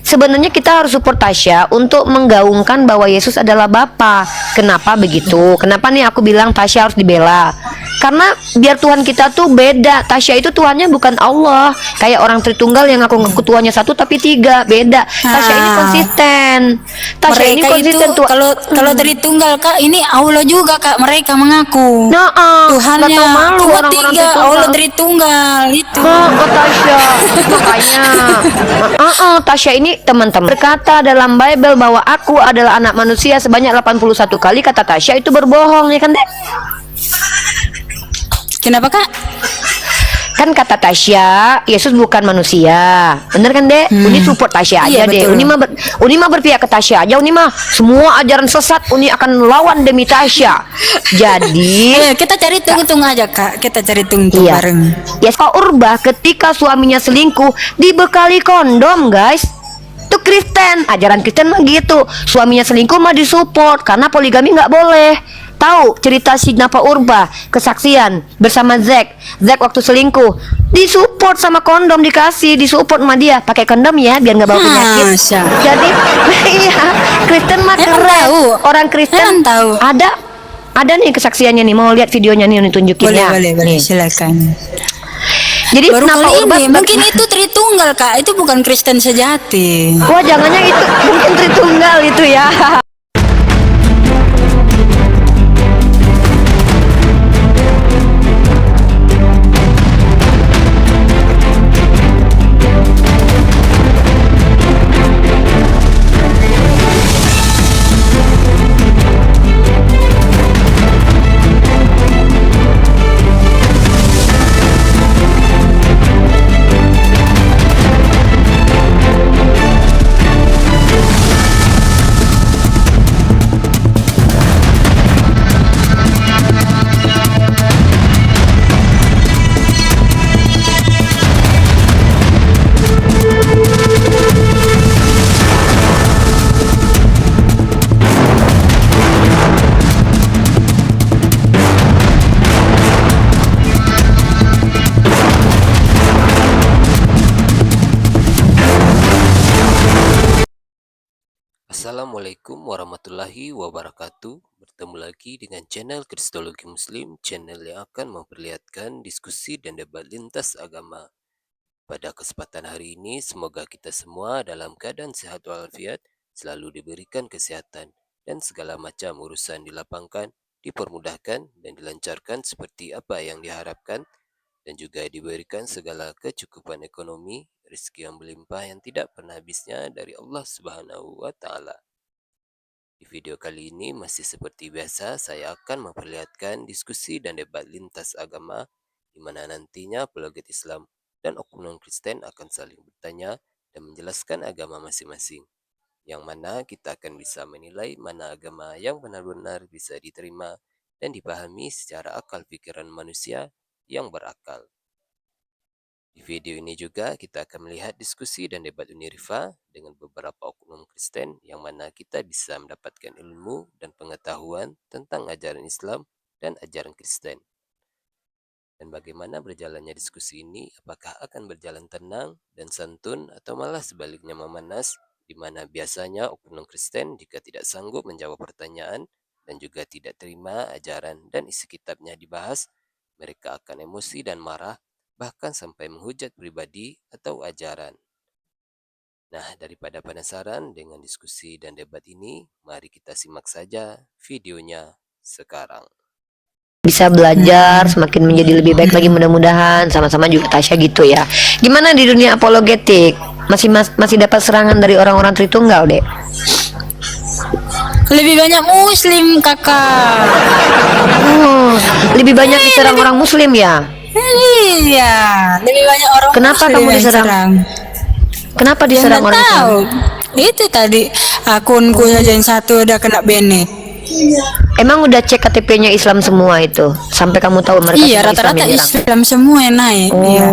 Sebenarnya kita harus support Tasya untuk menggaungkan bahwa Yesus adalah Bapa. Kenapa begitu? Kenapa nih aku bilang Tasya harus dibela? Karena biar Tuhan kita tuh beda. Tasya itu Tuhannya bukan Allah. Kayak orang Tritunggal yang aku ngaku Tuhannya satu tapi tiga, beda. Tasya ini konsisten. Tasya ini Mereka konsisten itu kalau Tritunggal Kak, ini Allah juga Kak, mereka mengaku Tuhannya nggak tahu malu cuma orang-orang tiga, Tritunggal. Allah Tritunggal itu. Tasya makanya Tasya ini teman-teman berkata dalam Bible bahwa aku adalah anak manusia sebanyak 81 kali. Kata Tasya itu berbohong, ya kan Dek? Kenapa Kak? Kan kata Tasya Yesus bukan manusia, bener kan Dek? Uni support Tasya aja deh. Betul. Uni mah berpihak ke Tasya aja. Uni mah semua ajaran sesat Uni akan lawan demi Tasya. Jadi Kita cari tunggu aja Kak, kita cari tunggu bareng. Ya, Pak Urba ketika suaminya selingkuh dibekali kondom, guys. Itu Kristen, ajaran Kristen mah gitu. Suaminya selingkuh mah disupport karena poligami nggak boleh. Tahu cerita si Napa Urba kesaksian bersama Zack waktu selingkuh disupport sama kondom, disupport sama dia pakai kondom ya biar nggak bawa penyakit. Jadi iya, Kristen mah keren. Orang Kristen tahu. Ada nih kesaksiannya nih, mau lihat videonya nih tunjukin ya. Boleh, silakan. Jadi Baru kenapa kali Urba ini, mungkin itu Tritunggal Kak, itu bukan Kristen sejati. Wah, jangannya itu mungkin Tritunggal itu ya. Assalamualaikum warahmatullahi wabarakatuh. Bertemu lagi dengan channel Kristologi Muslim, channel yang akan memperlihatkan diskusi dan debat lintas agama. Pada kesempatan hari ini, semoga kita semua dalam keadaan sehat walafiat, selalu diberikan kesehatan, dan segala macam urusan dilapangkan, dipermudahkan, dan dilancarkan seperti apa yang diharapkan, dan juga diberikan segala kecukupan ekonomi, rezeki yang berlimpah yang tidak pernah habisnya dari Allah Subhanahu wa Ta'ala. Di video kali ini masih seperti biasa, saya akan memperlihatkan diskusi dan debat lintas agama, di mana nantinya apologet Islam dan oknum Kristen akan saling bertanya dan menjelaskan agama masing-masing, yang mana kita akan bisa menilai mana agama yang benar-benar bisa diterima dan dipahami secara akal pikiran manusia yang berakal. Di video ini juga kita akan melihat diskusi dan debat Unirifa dengan beberapa oknum Kristen, yang mana kita bisa mendapatkan ilmu dan pengetahuan tentang ajaran Islam dan ajaran Kristen. Dan bagaimana berjalannya diskusi ini, apakah akan berjalan tenang dan santun atau malah sebaliknya memanas, di mana biasanya oknum Kristen jika tidak sanggup menjawab pertanyaan dan juga tidak terima ajaran dan isi kitabnya dibahas, mereka akan emosi dan marah, bahkan sampai menghujat pribadi atau ajaran. Nah, daripada penasaran dengan diskusi dan debat ini, mari kita simak saja videonya sekarang. Bisa belajar semakin menjadi lebih baik lagi, mudah-mudahan sama-sama juga Tasya gitu ya. Gimana di dunia apologetik? Masih dapat serangan dari orang-orang Tritunggal, Dek? Lebih banyak Muslim Kakak. Lebih banyak diserang orang Muslim ya? Iya, lebih banyak orang. Kenapa Muslim kamu yang diserang? Kenapa diserang orang Islam? Tahu. Itu tadi akunku aja yang satu udah kena banned. Emang udah cek KTP-nya Islam semua itu? Sampai kamu tahu mereka Iya, semua rata-rata yang nyerang? Islam semua yang naik. Iya.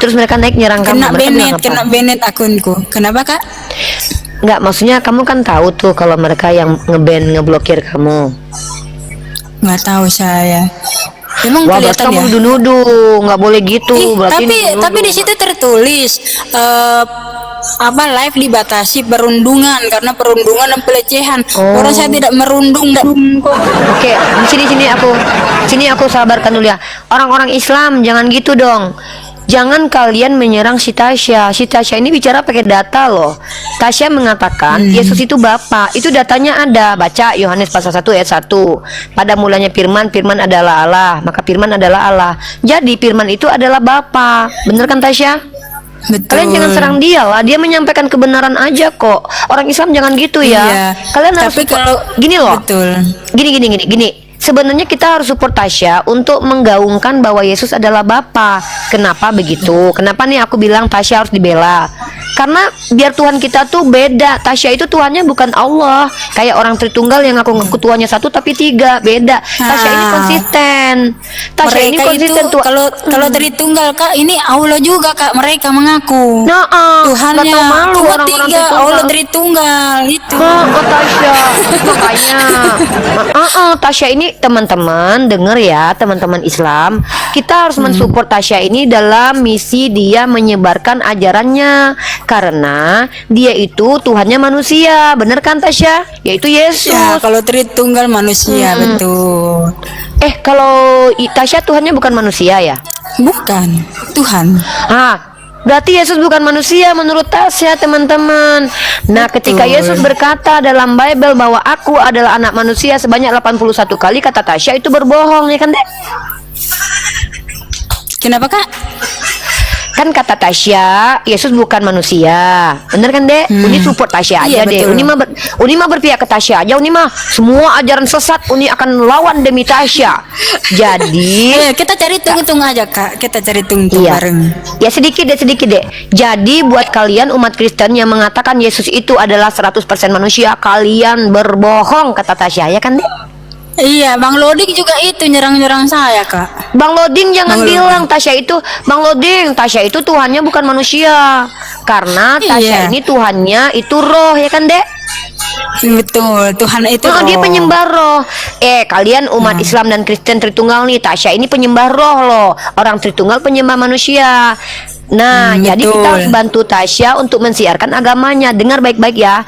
Terus mereka naik nyerang kamu? Kena banned akunku. Kenapa Kak? Enggak, maksudnya kamu kan tahu tuh kalau mereka yang ngeblokir kamu. Nggak tahu saya. Emang Wah, berarti kelihatan kamu ya? nuduh-nuduh, nggak boleh gitu. Ih, Berarti tapi di nuduh-nuduh. situ tertulis apa live dibatasi perundungan karena perundungan dan pelecehan. Orang saya Oh. tidak merundung dan kok. Oke, di sini aku sabarkan dulu ya. Orang-orang Islam jangan gitu dong. Jangan kalian menyerang si Tasya. Si Tasya ini bicara pakai data loh. Tasya mengatakan Yesus itu Bapa. Itu datanya ada. Baca Yohanes pasal 1 ayat 1. Pada mulanya Firman, Firman adalah Allah, maka Firman adalah Allah. Jadi Firman itu adalah Bapa. Bener kan Tasya? Betul. Kalian jangan serang dia lah. Dia menyampaikan kebenaran aja kok. Orang Islam jangan gitu ya. Iya. Kalian harus Tapi kalau gini loh. betul. Gini. Sebenarnya kita harus support Tasya untuk menggaungkan bahwa Yesus adalah Bapa. Kenapa begitu? Kenapa nih aku bilang Tasya harus dibela? Karena biar Tuhan kita tuh beda. Tasya itu Tuhannya bukan Allah. Kayak orang Tritunggal yang ngaku Tuhannya satu tapi tiga, beda. Tasya ini konsisten. Tasya ini Mereka itu konsisten tuh. kalau Tritunggal Kak, ini Allah juga Kak, mereka mengaku. Nah, Tuhannya nggak tahu malu cuma orang-orang tiga, Tritunggal. Allah Tritunggal itu. Tasya, makanya Tasya ini teman-teman denger ya, teman-teman Islam, kita harus mensupport Tasya ini dalam misi dia menyebarkan ajarannya, karena dia itu Tuhannya manusia, bener kan Tasya? Yaitu Yesus. Ya, kalau Tritunggal manusia betul. Kalau Tasya Tuhannya bukan manusia ya? Bukan Tuhan. Berarti Yesus bukan manusia menurut Tasya, teman-teman. Nah, ketika Yesus berkata dalam Bible bahwa aku adalah anak manusia sebanyak 81 kali, kata Tasya itu berbohong, ya kan, Dek? Kenapa Kak? Kan kata Tasya, Yesus bukan manusia. Bener kan, Dek? Uni support Tasya aja, Iya, Dek. betul. Uni mah berpihak ke Tasya aja. Uni mah semua ajaran sesat Uni akan lawan demi Tasya. Jadi Kita cari tungtung aja Kak. Kita cari tungtung iya. bareng. Ya sedikit deh. Jadi buat kalian umat Kristen yang mengatakan Yesus itu adalah 100% manusia, kalian berbohong, kata Tasya, ya kan, Dek? Iya, Bang Lodik juga itu nyerang-nyerang saya Kak. Bang Loding jangan Bang bilang Tasya itu, Bang Loding, Tasya itu Tuhannya bukan manusia. Karena Tasya Iya. ini Tuhannya itu roh, ya kan, Dek? Betul, Tuhan itu Dia roh. penyembah roh. Kalian umat Islam dan Kristen Tritunggal nih, Tasya ini penyembah roh loh. Orang Tritunggal penyembah manusia. Nah, jadi kita betul. harus bantu Tasya untuk mensiarkan agamanya. Dengar baik-baik ya.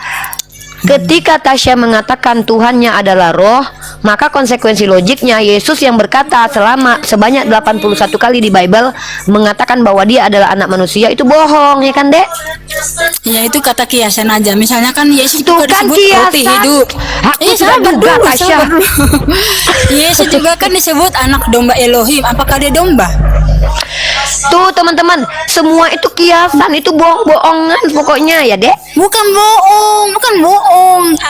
Ketika Tasya mengatakan Tuhannya adalah roh, maka konsekuensi logiknya Yesus yang berkata sebanyak 81 kali di Bible mengatakan bahwa dia adalah anak manusia itu bohong, ya kan, Dek? Ya itu kata kiasan aja. Misalnya kan Yesus Tuh juga kan disebut kiasan. roti hidup. Aku tidak sabar duga, dulu, Tasya. sabar dulu. Yesus juga kan disebut anak domba Elohim. Apakah dia domba? Tuh teman-teman, semua itu kiasan, itu bohong-bohongan pokoknya ya, Dek. Bukan bohong.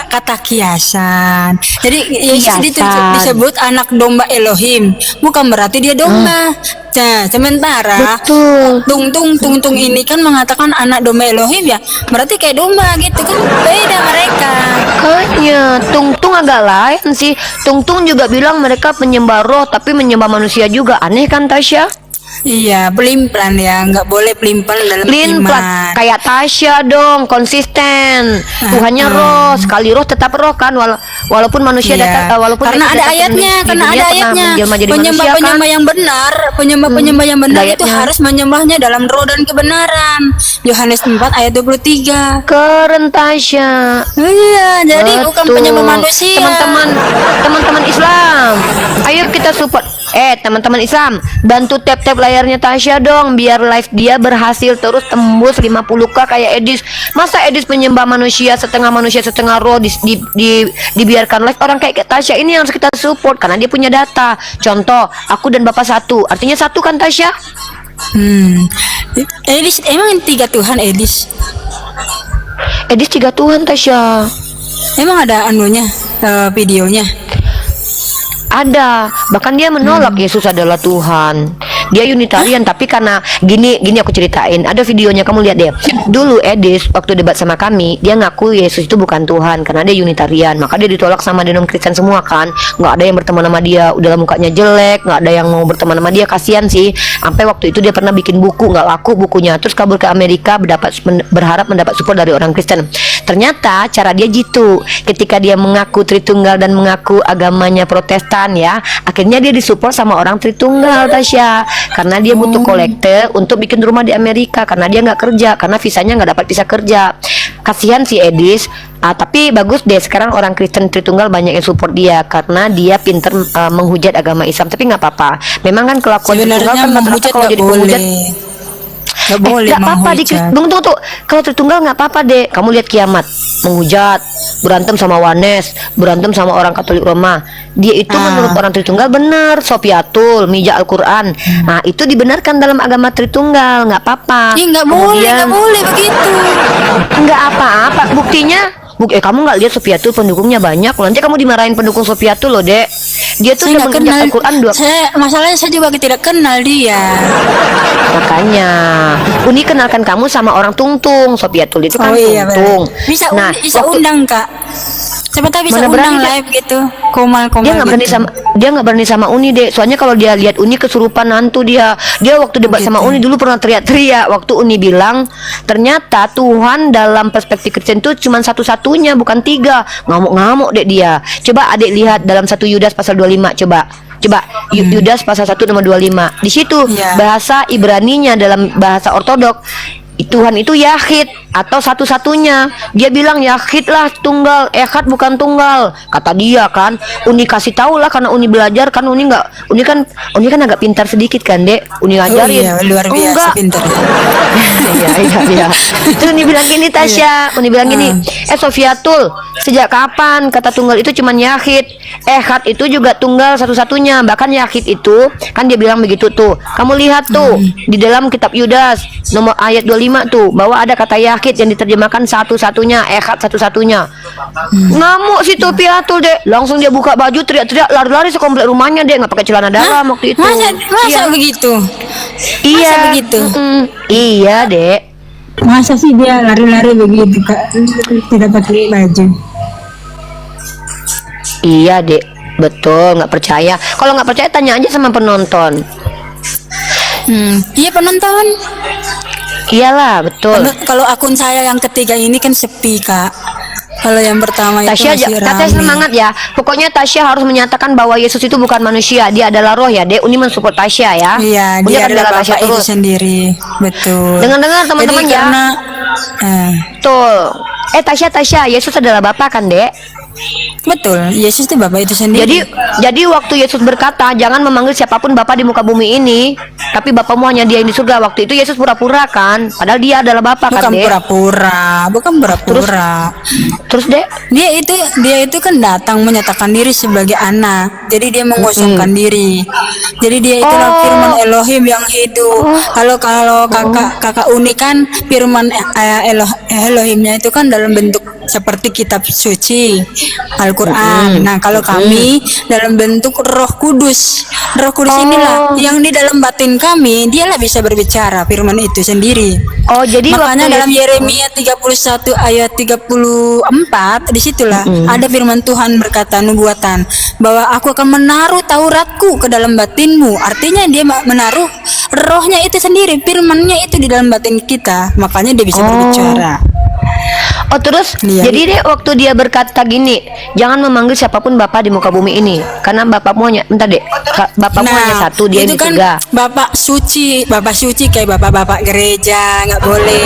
Kata kiasan. Jadi Yesus Kiasan. disebut anak domba Elohim. Bukan berarti dia domba. Nah, sementara Betul. Tungtung ini kan mengatakan anak domba Elohim ya. Berarti kayak domba gitu kan. Beda mereka. Kayaknya Tungtung agak lain sih. Tungtung juga bilang mereka penyembah roh tapi menyembah manusia juga. Aneh kan, Tasya? Iya, pelin-pelan ya, nggak boleh pelin-pelan dalam Pelin-pelan iman. kayak Tasya dong, konsisten. Tuhannya roh, sekali roh tetap roh kan, walaupun manusia Iya. walaupun karena Yesus ada datang ayatnya, di karena dunia ada pernah ayatnya. menjelma jadi manusia, kan? Penyembah-penyembah yang benar, penyembah-penyembah yang benar Ada itu ayatnya. harus menyembahnya dalam roh dan kebenaran. Yohanes 4 ayat 23. Keren, Tasya. Iya, jadi bukan Betul. penyembah manusia. Teman-teman Islam, ayo kita support. Teman-teman Islam, bantu tap-tap layarnya Tasya dong, biar live dia berhasil terus tembus 50k kayak Edis. Masa Edis menyembah manusia setengah roh dibiarkan live. Orang kayak Tasya ini harus kita support karena dia punya data. Contoh, aku dan Bapak satu, artinya satu kan, Tasya? Edis emang 3 Tuhan Edis? Edis 3 Tuhan, Tasya. Emang ada anunya, videonya? Ada, bahkan dia menolak Yesus adalah Tuhan. Dia Unitarian, tapi karena gini aku ceritain. Ada videonya, kamu lihat deh. Dulu Edis waktu debat sama kami, dia ngaku Yesus itu bukan Tuhan karena dia Unitarian. Maka dia ditolak sama denom Kristen semua kan. Nggak ada yang berteman sama dia, udahlah mukanya jelek, nggak ada yang mau berteman sama dia, kasihan sih. Sampai waktu itu dia pernah bikin buku, nggak laku bukunya. Terus kabur ke Amerika berharap mendapat support dari orang Kristen. Ternyata cara dia gitu, ketika dia mengaku Tritunggal dan mengaku agamanya Protestan ya, akhirnya dia disupport sama orang Tritunggal, Tasya, karena dia butuh kolekte untuk bikin rumah di Amerika, karena dia nggak kerja, karena visanya nggak dapat bisa kerja. Kasihan si Edis. Tapi bagus deh, sekarang orang Kristen Tritunggal banyak yang support dia karena dia pinter menghujat agama Islam. Tapi nggak apa-apa, memang kan kelakuan Tritunggal Sebenarnya kan rata-rata menghujat kalau nggak jadi boleh. penghujat Nggak boleh nggak apa-apa di menghujat. tunggu. Kalau Tritunggal nggak apa-apa deh. Kamu lihat Kiamat menghujat, berantem sama Wanes, berantem sama orang Katolik Roma. Dia itu menurut orang Tritunggal benar, Sofiatul, Mija Al-Quran. Nah itu dibenarkan dalam agama Tritunggal, nggak apa-apa. Ih, nggak boleh begitu. Nggak apa-apa. Buktinya kamu nggak lihat Sofiatul pendukungnya banyak loh. Nanti kamu dimarahin pendukung Sofiatul loh, Dek. Dia tuh Saya udah nggak menginjak kenal. Al-Quran Masalahnya saya juga tidak kenal dia. Makanya Uni kenalkan kamu sama orang Tungtung. Sofiatul itu kan Tungtung. Bisa Nah, bisa waktu- undang Kak. Siapa tahu bisa Mana berani undang dia- live gitu. Komal-komal dia nggak berani gitu. dia nggak berani sama Uni, Dek. Soalnya kalau dia lihat Uni kesurupan hantu dia waktu debat sama Uni dulu pernah teriak-teriak waktu Uni bilang ternyata Tuhan dalam perspektif Kristen itu cuma satu-satunya, bukan tiga. Ngamuk-ngamuk dek dia. Coba Adek lihat dalam 1 Yudas pasal 25. Coba Yudas pasal 1 nomor 25. Di situ Iya. bahasa Ibraninya dalam bahasa ortodok Tuhan itu Yahid atau satu-satunya. Dia bilang Yahid lah tunggal, Echad bukan tunggal. Kata dia kan. Uni kasih tahu lah karena Uni belajar kan Uni kan agak pintar sedikit kan, Dek. Uni Oh ngajarin. iya, luar biasa Enggak. pintar. Iya. Terus Uni bilang gini, Tasya. Uni bilang gini, Sofiatul, sejak kapan kata tunggal itu cuman Yahid? Echad itu juga tunggal satu-satunya. Bahkan Yahid itu kan dia bilang begitu tuh. Kamu lihat tuh di dalam kitab Yudas nomor ayat 25 tuh bahwa ada kata Yahid yang diterjemahkan satu-satunya, Echad satu-satunya. Ngamuk si Sofiatul, Dek. Langsung dia buka baju teriak-teriak lari-lari sekomplek rumahnya, Dek. Nggak pakai celana dalam waktu itu. Masa begitu? Iya. Masa begitu? Iya, Dek. Masa sih dia lari-lari begitu Kak, tidak pakai baju? Iya, Dek. Betul, nggak percaya. Kalau nggak percaya tanya aja sama penonton. Iya penonton. Iyalah, betul. Kalau akun saya yang ketiga ini kan sepi Kak. Kalau yang pertama itu masih Tasya ramai. semangat ya. Pokoknya Tasya harus menyatakan bahwa Yesus itu bukan manusia, dia adalah roh ya, Dek. Uni mensupport Tasya ya. Iya, Uni dia akan adalah bela Tasya Bapak itu terus. sendiri. Betul. Dengar-dengar teman-teman Jadi ya. karena Betul. Tasya, Yesus adalah Bapa kan, Dek? betul, Yesus itu Bapak itu sendiri. Jadi waktu Yesus berkata, jangan memanggil siapapun Bapa di muka bumi ini, tapi Bapamu hanya Dia yang di surga. Waktu itu Yesus pura-pura kan, padahal Dia adalah Bapa kan, bukan Dek? bukan pura-pura. Terus, Dek? Dia itu kan datang menyatakan diri sebagai anak. Jadi dia mengosongkan diri. Jadi dia itulah firman Elohim yang hidup. Kalau kakak Uni kan firman Elohimnya itu kan dalam bentuk seperti kitab suci Al-Quran. Nah kalau kami dalam bentuk Roh Kudus. Roh Kudus inilah yang di dalam batin kami, dialah bisa berbicara firman itu sendiri. Jadi Makanya waktu dalam Yeremia 31 ayat 34 disitulah ada firman Tuhan berkata nubuatan bahwa aku akan menaruh Tauratku ke dalam batinmu. Artinya dia menaruh rohnya itu sendiri, firmannya itu di dalam batin kita. Makanya dia bisa berbicara. terus Iya. jadi Dek waktu dia berkata gini, jangan memanggil siapapun Bapa di muka bumi ini, karena Bapakmu hanya Bapakmu hanya satu, Dia yang itu di kan surga. Bapak suci kayak bapak-bapak gereja nggak boleh,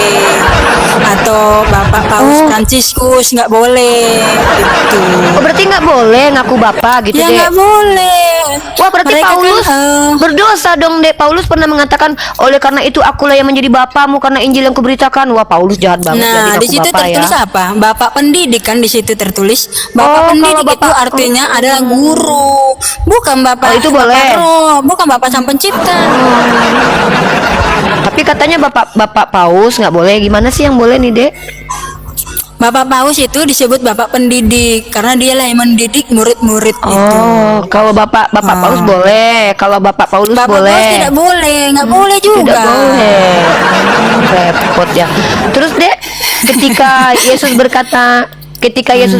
atau Bapak Paus Fransiskus nggak boleh gitu. Berarti nggak boleh ngaku Bapa gitu, Ya Dek? nggak boleh. Wah, berarti Mereka Paulus kan, berdosa dong, Dek. Paulus pernah mengatakan, oleh karena itu akulah yang menjadi bapamu karena Injil yang kuberitakan. Wah, Paulus jahat banget jadi nah ngaku di situ Bapa ya. tertulis apa? Bapak pendidik kan di situ tertulis. Bapak pendidik kalau itu artinya adalah guru, bukan bapak. itu boleh. Bapak roh, bukan bapak sang pencipta. Tapi katanya Bapak Paus nggak boleh. Gimana sih yang boleh nih, Dek? Bapak Paus itu disebut bapak pendidik karena dialah yang mendidik murid-murid itu. Kalau Bapak Paus boleh. Kalau Bapak Paulus Bapak boleh. Paus tidak boleh, nggak boleh juga. Tidak boleh. Repot ya. Terus, Dek, ketika Yesus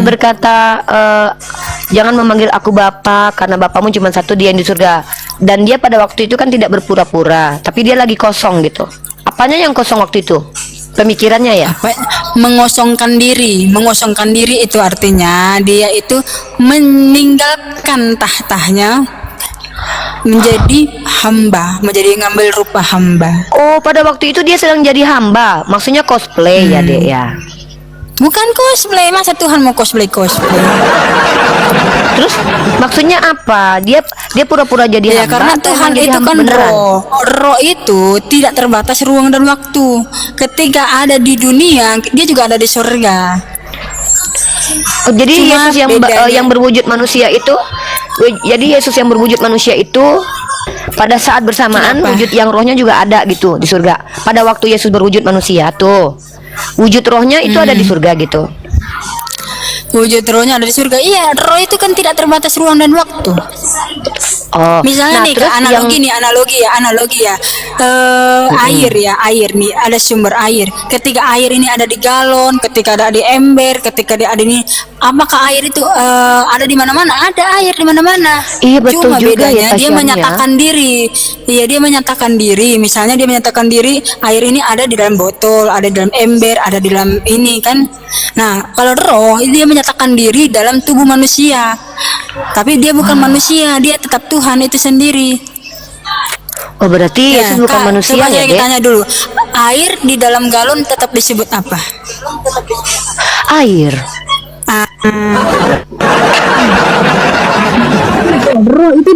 berkata jangan memanggil aku Bapa karena Bapamu cuma satu, Dia yang di surga. Dan dia pada waktu itu kan tidak berpura-pura, tapi dia lagi kosong gitu. Apanya yang kosong waktu itu? pemikirannya ya. apa, mengosongkan diri itu artinya dia itu meninggalkan tahtanya, menjadi hamba, menjadi ngambil rupa hamba. Oh, pada waktu itu dia sedang jadi hamba, maksudnya cosplay ya dek ya. Bukan cosplay, masa Tuhan mau cosplay? Terus maksudnya apa? Dia pura-pura jadi Ya hamba. karena atau Tuhan emang jadi itu hamba kan beneran? roh itu tidak terbatas ruang dan waktu. Ketika ada di dunia, dia juga ada di surga. Oh, jadi Cuma Yesus bedanya- yang berwujud manusia itu, jadi Yesus yang berwujud manusia itu pada saat bersamaan Kenapa? wujud yang rohnya juga ada gitu di surga. Pada waktu Yesus berwujud manusia tuh, wujud rohnya itu ada di surga gitu. Wujud rohnya ada di surga. Iya, roh itu kan tidak terbatas ruang dan waktu. Oh, Misalnya nah, nih, terus analogi ya. Air nih, ada sumber air. Ketika air ini ada di galon, ketika ada di ember, ketika dia ada ini, apakah air itu ada di mana-mana? Ada air di mana-mana. Iya, betul Cuma juga ya, bedanya dia Tasya, menyatakan diri. Iya, dia menyatakan diri. Misalnya dia menyatakan diri, air ini ada di dalam botol, ada di dalam ember, ada di dalam ini kan. Nah, kalau roh dia menyatakan diri dalam tubuh manusia. Tapi dia bukan manusia, dia tetap Tuhan itu sendiri. Oh, berarti Ya, Yesus bukan Kak, manusia coba ya, saya Dek? tanya dulu. Air di dalam galon tetap disebut apa? Air. Ah, Roh itu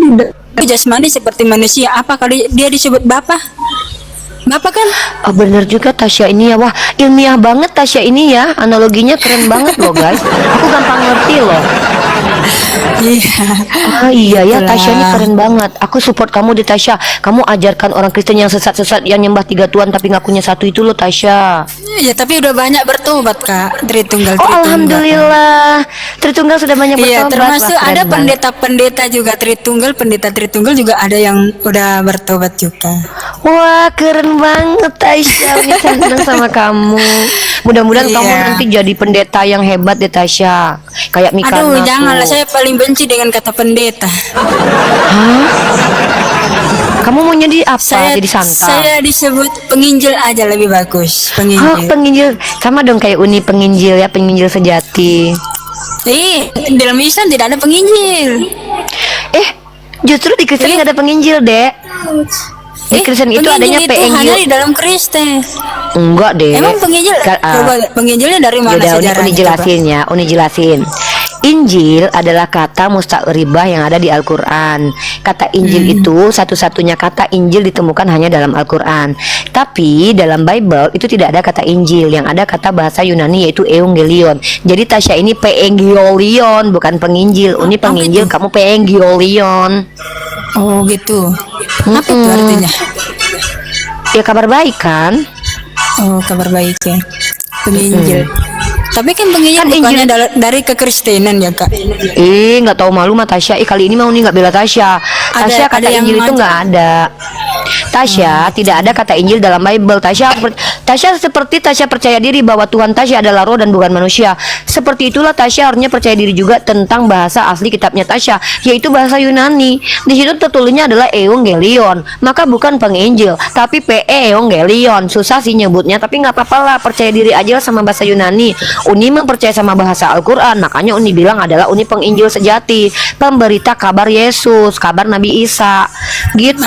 jasmani seperti manusia. Apa kalau dia disebut Bapa? Bapa kan? Oh, bener juga Tasya ini ya. Wah, ilmiah banget Tasya ini ya. Analoginya keren banget loh guys. Aku gampang ngerti loh. Iya. Ah iya ya, Itulah. Tasya ini keren banget. Aku support kamu di Tasya. Kamu ajarkan orang Kristen yang sesat-sesat, yang nyembah 3 Tuhan tapi ngakunya satu itu loh Tasya. Ya, tapi udah banyak bertobat, Kak. Tritunggal. Oh, alhamdulillah. Tritunggal sudah banyak Iya, bertobat. termasuk Wah, keren ada banget. pendeta-pendeta juga pendeta Tritunggal juga ada yang udah bertobat juga. Wah, keren banget Tasya. Ini senang sama kamu. Mudah-mudahan kamu Iya. nanti jadi pendeta yang hebat deh Tasya. Kayak Mika Aduh, Nasu. janganlah, saya paling benci dengan kata pendeta. Kamu mau jadi apa? Jadi santa? Saya disebut penginjil aja lebih bagus. Oh, Penginjil. penginjil. Sama dong kayak Uni penginjil ya, penginjil sejati. Dalam Islam tidak ada penginjil. Justru di Kristen nggak ada penginjil, Dek. Di Kristen itu adanya penginjil itu hanya di PNJ. dalam Kristen. Enggak, Dek. Emang penginjil? Coba penginjilnya dari mana Yaudah, Uni sejarahnya? jelasin ya, Uni jelasin. Injil adalah kata musta'ribah yang ada di Al-Quran. Kata Injil itu satu-satunya kata Injil ditemukan hanya dalam Al-Quran. Tapi dalam Bible itu tidak ada kata Injil. Yang ada kata bahasa Yunani yaitu Evangelion. Jadi Tasya ini Peengelion, bukan penginjil. Uni penginjil, kamu Peengelion. Oh gitu. Apa itu artinya? Ya kabar baik kan? Oh, kabar baik ya. Penginjil. Tapi kan penginjil Kan bukannya Injil- dari kekristenan ya, Kak? Nggak tahu malu mah Tasya. Kali ini mau nih nggak bela Tasya. Tasya kata ada yang Injil itu ngajak. nggak ada. Tasya tidak ada kata Injil dalam Bible. Tasya seperti Tasya percaya diri bahwa Tuhan Tasya adalah roh dan bukan manusia. Seperti itulah Tasya harusnya percaya diri juga tentang bahasa asli kitabnya Tasya, yaitu bahasa Yunani. Di situ tertulisnya adalah Evangelion, maka bukan penginjil, tapi Evangelion. Susah sih nyebutnya, tapi nggak apa-apa lah. Percaya diri aja sama bahasa Yunani. Uni memang percaya sama bahasa Al-Quran, makanya Uni bilang adalah Uni penginjil sejati, pemberita kabar Yesus, kabar Nabi Isa, gitu.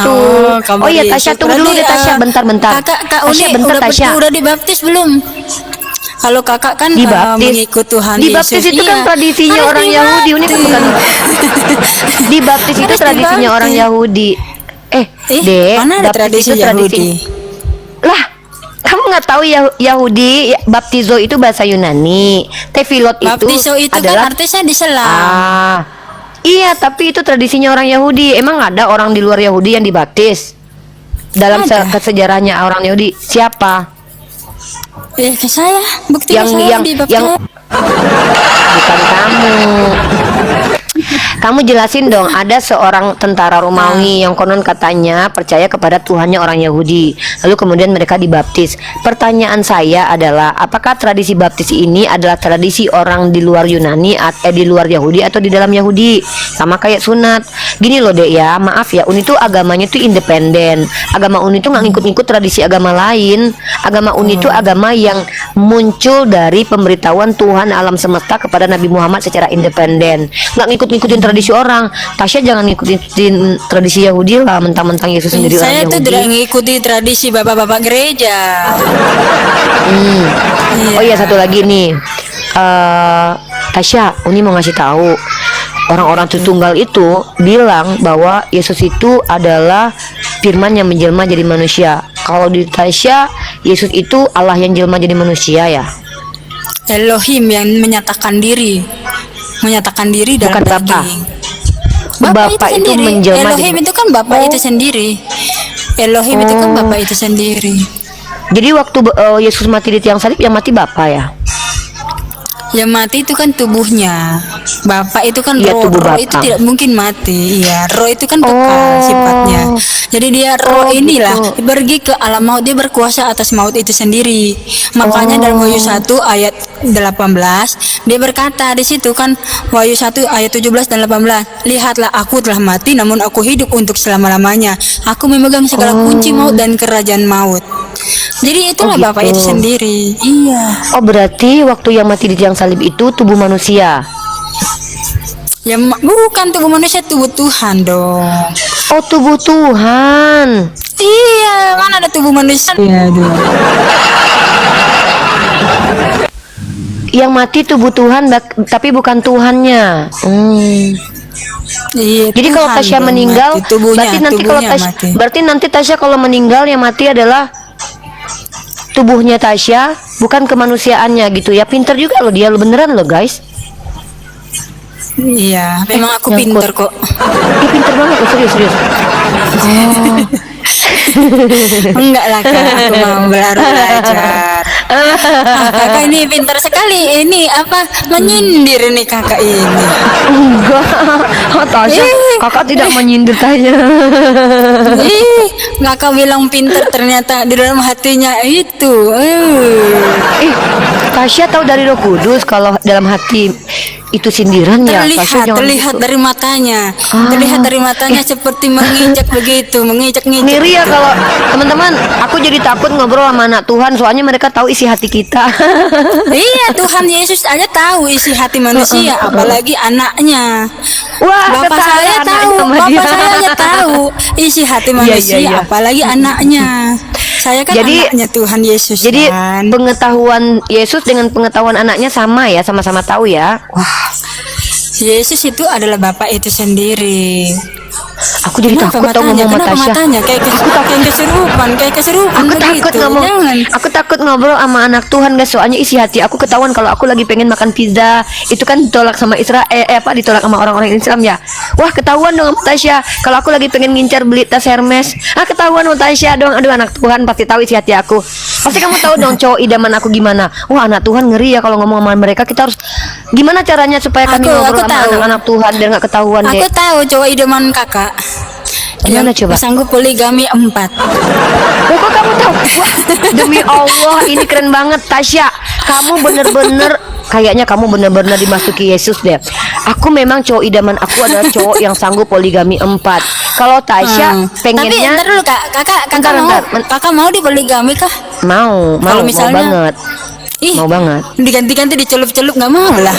Kabar Oh iya Yesus. Tasya, tunggu dulu Berarti, deh Tasya, bentar-bentar. Kak Tasya, Uni bentar Tasya. udah dibaptis belum? Kalau kakak kan Dibaptis. mengikut Tuhan Dibaptis Yesus. itu kan Iya. tradisinya Harus orang Yahudi. Uni kan bukan. Dibaptis itu Harus tradisinya dibaptis. orang Yahudi. Dek, mana ada baptis tradisi itu Yahudi? Lah, kamu nggak tahu Yahudi, baptizo itu bahasa Yunani. Tefilot itu Baptiso itu adalah kan artinya diselam. Iya, tapi itu tradisinya orang Yahudi. Emang ada orang di luar Yahudi yang dibaptis? Dalam Ada. sejarahnya orang Yahudi siapa? Ke saya, buktinya saya dibaptis. Bukan kamu. Kamu jelasin dong, ada seorang tentara Romawi yang konon katanya percaya kepada Tuhannya orang Yahudi. Lalu kemudian mereka dibaptis. Pertanyaan saya adalah, apakah tradisi baptis ini adalah tradisi orang di luar Yunani, di luar Yahudi atau di dalam Yahudi? Sama kayak sunat. Gini loh Dek ya, maaf ya, Uni tuh agamanya tuh independen. Agama Uni tuh nggak ngikut-ngikut tradisi agama lain. Agama Uni tuh agama yang muncul dari pemberitahuan Tuhan alam semesta kepada Nabi Muhammad secara independen. Nggak ngikut-ngikutin tradisi orang. Tasya jangan ngikutin tradisi Yahudi lah, mentang-mentang Yesus sendiri orang Saya Yahudi. tuh tidak mengikuti tradisi bapak-bapak gereja. Oh iya, satu lagi nih, Tasya, Uni mau ngasih tahu, orang-orang Tritunggal itu bilang bahwa Yesus itu adalah Firman yang menjelma jadi manusia. Kalau di Tasya, Yesus itu Allah yang jelma jadi manusia ya? Elohim yang menyatakan diri dalam Bukan Bapa. daging. Bapa itu sendiri. menjelma Elohim jadi- itu kan Bapak itu sendiri. Elohim itu kan Bapak itu sendiri. Jadi waktu Yesus mati di tiang salib, yang mati Bapa ya? Yang mati itu kan tubuhnya. Bapak itu kan Iya, roh. tubuh Roh Bapa. itu tidak mungkin mati. Iya, roh itu kan kekal sifatnya. Jadi dia roh inilah pergi ke alam maut, dia berkuasa atas maut itu sendiri. Makanya dalam Wahyu 1 ayat 18 dia berkata di situ kan, Wahyu 1 ayat 17 dan 18, lihatlah aku telah mati namun aku hidup untuk selama-lamanya. Aku memegang segala kunci maut dan kerajaan maut. Jadi itulah gitu. Bapak itu sendiri. Iya. Oh, berarti waktu yang mati di tiang salib itu tubuh manusia. Ya bukan tubuh manusia, tubuh Tuhan dong. Oh, tubuh Tuhan. Iya, kan ada tubuh manusia. Iya, dua. Yang mati tubuh Tuhan, tapi bukan Tuhannya. Iya, Jadi kalau Tuhan Tasya dong meninggal, mati. Tubuhnya, berarti nanti kalau tubuhnya Tasya, mati. berarti nanti Tasya kalau meninggal yang mati adalah tubuhnya Tasya, bukan kemanusiaannya gitu ya. Pinter juga loh dia, lo beneran loh guys. Iya, memang aku nyangkut. pinter kok. Dia pinter banget loh, serius. Enggak lah kak, aku mau baru belajar. Kakak ini pintar sekali. Ini apa menyindir nih kakak ini. Enggak, Tasya, kakak tidak menyindir Tasya. Ih, kakak bilang pintar ternyata di dalam hatinya itu. Tasya tahu dari Roh Kudus kalau dalam hati itu sindiran ya. Tasya jangan Terlihat gitu. dari matanya. Terlihat dari matanya seperti mengijak begitu, mengijak-ngijak. Ngiri ya gitu. kalau teman-teman, aku jadi takut ngobrol sama anak Tuhan soalnya mereka tahu isi hati kita. Iya, Tuhan Yesus aja tahu isi hati manusia, apalagi anaknya. Wah, Bapak ketara saya anaknya tahu, sama bapak dia. saya aja tahu isi hati manusia, iya. apalagi anaknya. Saya kan Jadi- anaknya Tuhan Yesus. Jadi kan. pengetahuan Yesus dengan pengetahuan anaknya sama ya, sama-sama tahu ya. Wah, Yesus itu adalah Bapak itu sendiri. aku jadi Kenapa takut tau matanya? ngomong sama Kenapa Tasya. matanya? Kayak keserupan Aku takut begitu. ngomong, Jangan. aku takut ngobrol sama anak Tuhan guys, soalnya isi hati aku ketahuan kalau aku lagi pengen makan pizza, itu kan ditolak sama Israel, ditolak sama orang-orang Islam ya. Wah, ketahuan dong sama Tasya. Kalau aku lagi pengen ngincar beli tas Hermes, ketahuan sama Tasya dong. Aduh, anak Tuhan pasti tahu isi hati aku. Pasti kamu tahu dong cowok idaman aku gimana. Wah, anak Tuhan ngeri ya kalau ngomong sama mereka. Kita harus gimana caranya supaya kami ngobrol sama tahu. anak-anak Tuhan biar nggak ketahuan deh. Aku tahu cowok idaman kakak. Gimana coba? Sanggup poligami 4. Loh, kok kamu tahu? Wah, demi Allah, ini keren banget Tasya. Kamu bener-bener, kayaknya kamu bener-bener dimasuki Yesus deh. Aku memang cowok idaman aku adalah cowok yang sanggup poligami 4. Kalau Tasya Tapi pengennya ntar dulu kak, Bentar, mau, bentar. kakak mau dipoligami kah? mau Kalau mau misalnya- banget. Ih, Mau banget. diganti-ganti dicelup-celup nggak mau lah.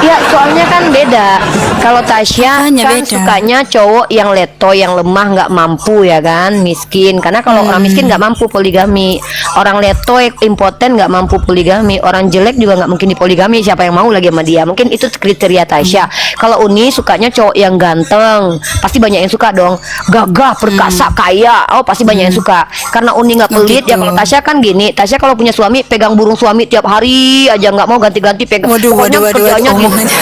Ya, soalnya kan beda. Kalau Tasya Makanya kan beda. sukanya cowok yang leto, yang lemah, nggak mampu ya kan, miskin. Karena kalau orang miskin nggak mampu poligami, orang leto, impoten nggak mampu poligami, orang jelek juga nggak mungkin dipoligami. Siapa yang mau lagi sama dia? Mungkin itu kriteria Tasya. Kalau Uni sukanya cowok yang ganteng, pasti banyak yang suka dong. Gagah, perkasa, kaya, oh pasti banyak yang suka. Karena Uni nggak pelit ya. gitu. Kalau Tasya kan gini, Tasya kalau punya suami pegang burung suami tiap hari aja, nggak mau ganti-ganti pegang. Waduh, Pokoknya waduh, kerjaannya gitu. omongannya.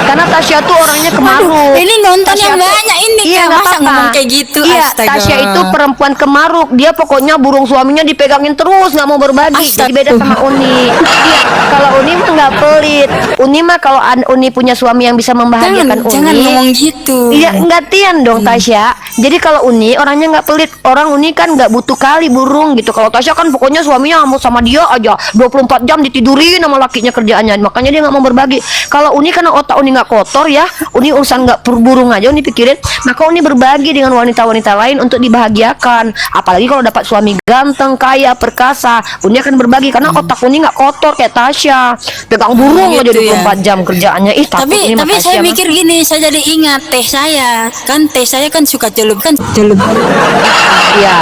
Karena Tasya tuh orangnya kemaruk. Ini nonton Tasya yang tuh- banyak ini Iya, Kak. nggak Masa apa-apa. ngomong kayak gitu? Iya, Astaga. Tasya itu perempuan kemaruk. Dia pokoknya burung suaminya dipegangin terus, nggak mau berbagi. Jadi beda sama Uni. Iya, kalau Uni mah nggak pelit. Uni mah kalau Uni punya suami yang bisa membahagiakan Jangan Uni. ngomong gitu. Iya, gantian dong Tasya. Jadi kalau Uni orangnya nggak pelit. Orang Uni kan nggak butuh kali burung gitu. Kalau Tasya kan pokoknya suaminya mau sama dia aja 24 jam ditidurin sama lakinya kerjaannya. Makanya dia nggak mau berbagi. Kalau Uni karena otak Uni nggak kotor ya, Uni urusan nggak burung aja Uni pikirin. Maka Uni berbagi dengan wanita-wanita lain untuk dibahagiakan. Apalagi kalau dapat suami ganteng, kaya, perkasa, Uni akan berbagi karena otak Uni nggak kotor kayak Tasya. Pegang burung aja gitu 24 jam kerjaannya. Ih, takut ini Tapi sama saya Tasya mah. mikir gini, saya jadi ingat teh saya kan suka celup kan. Iya,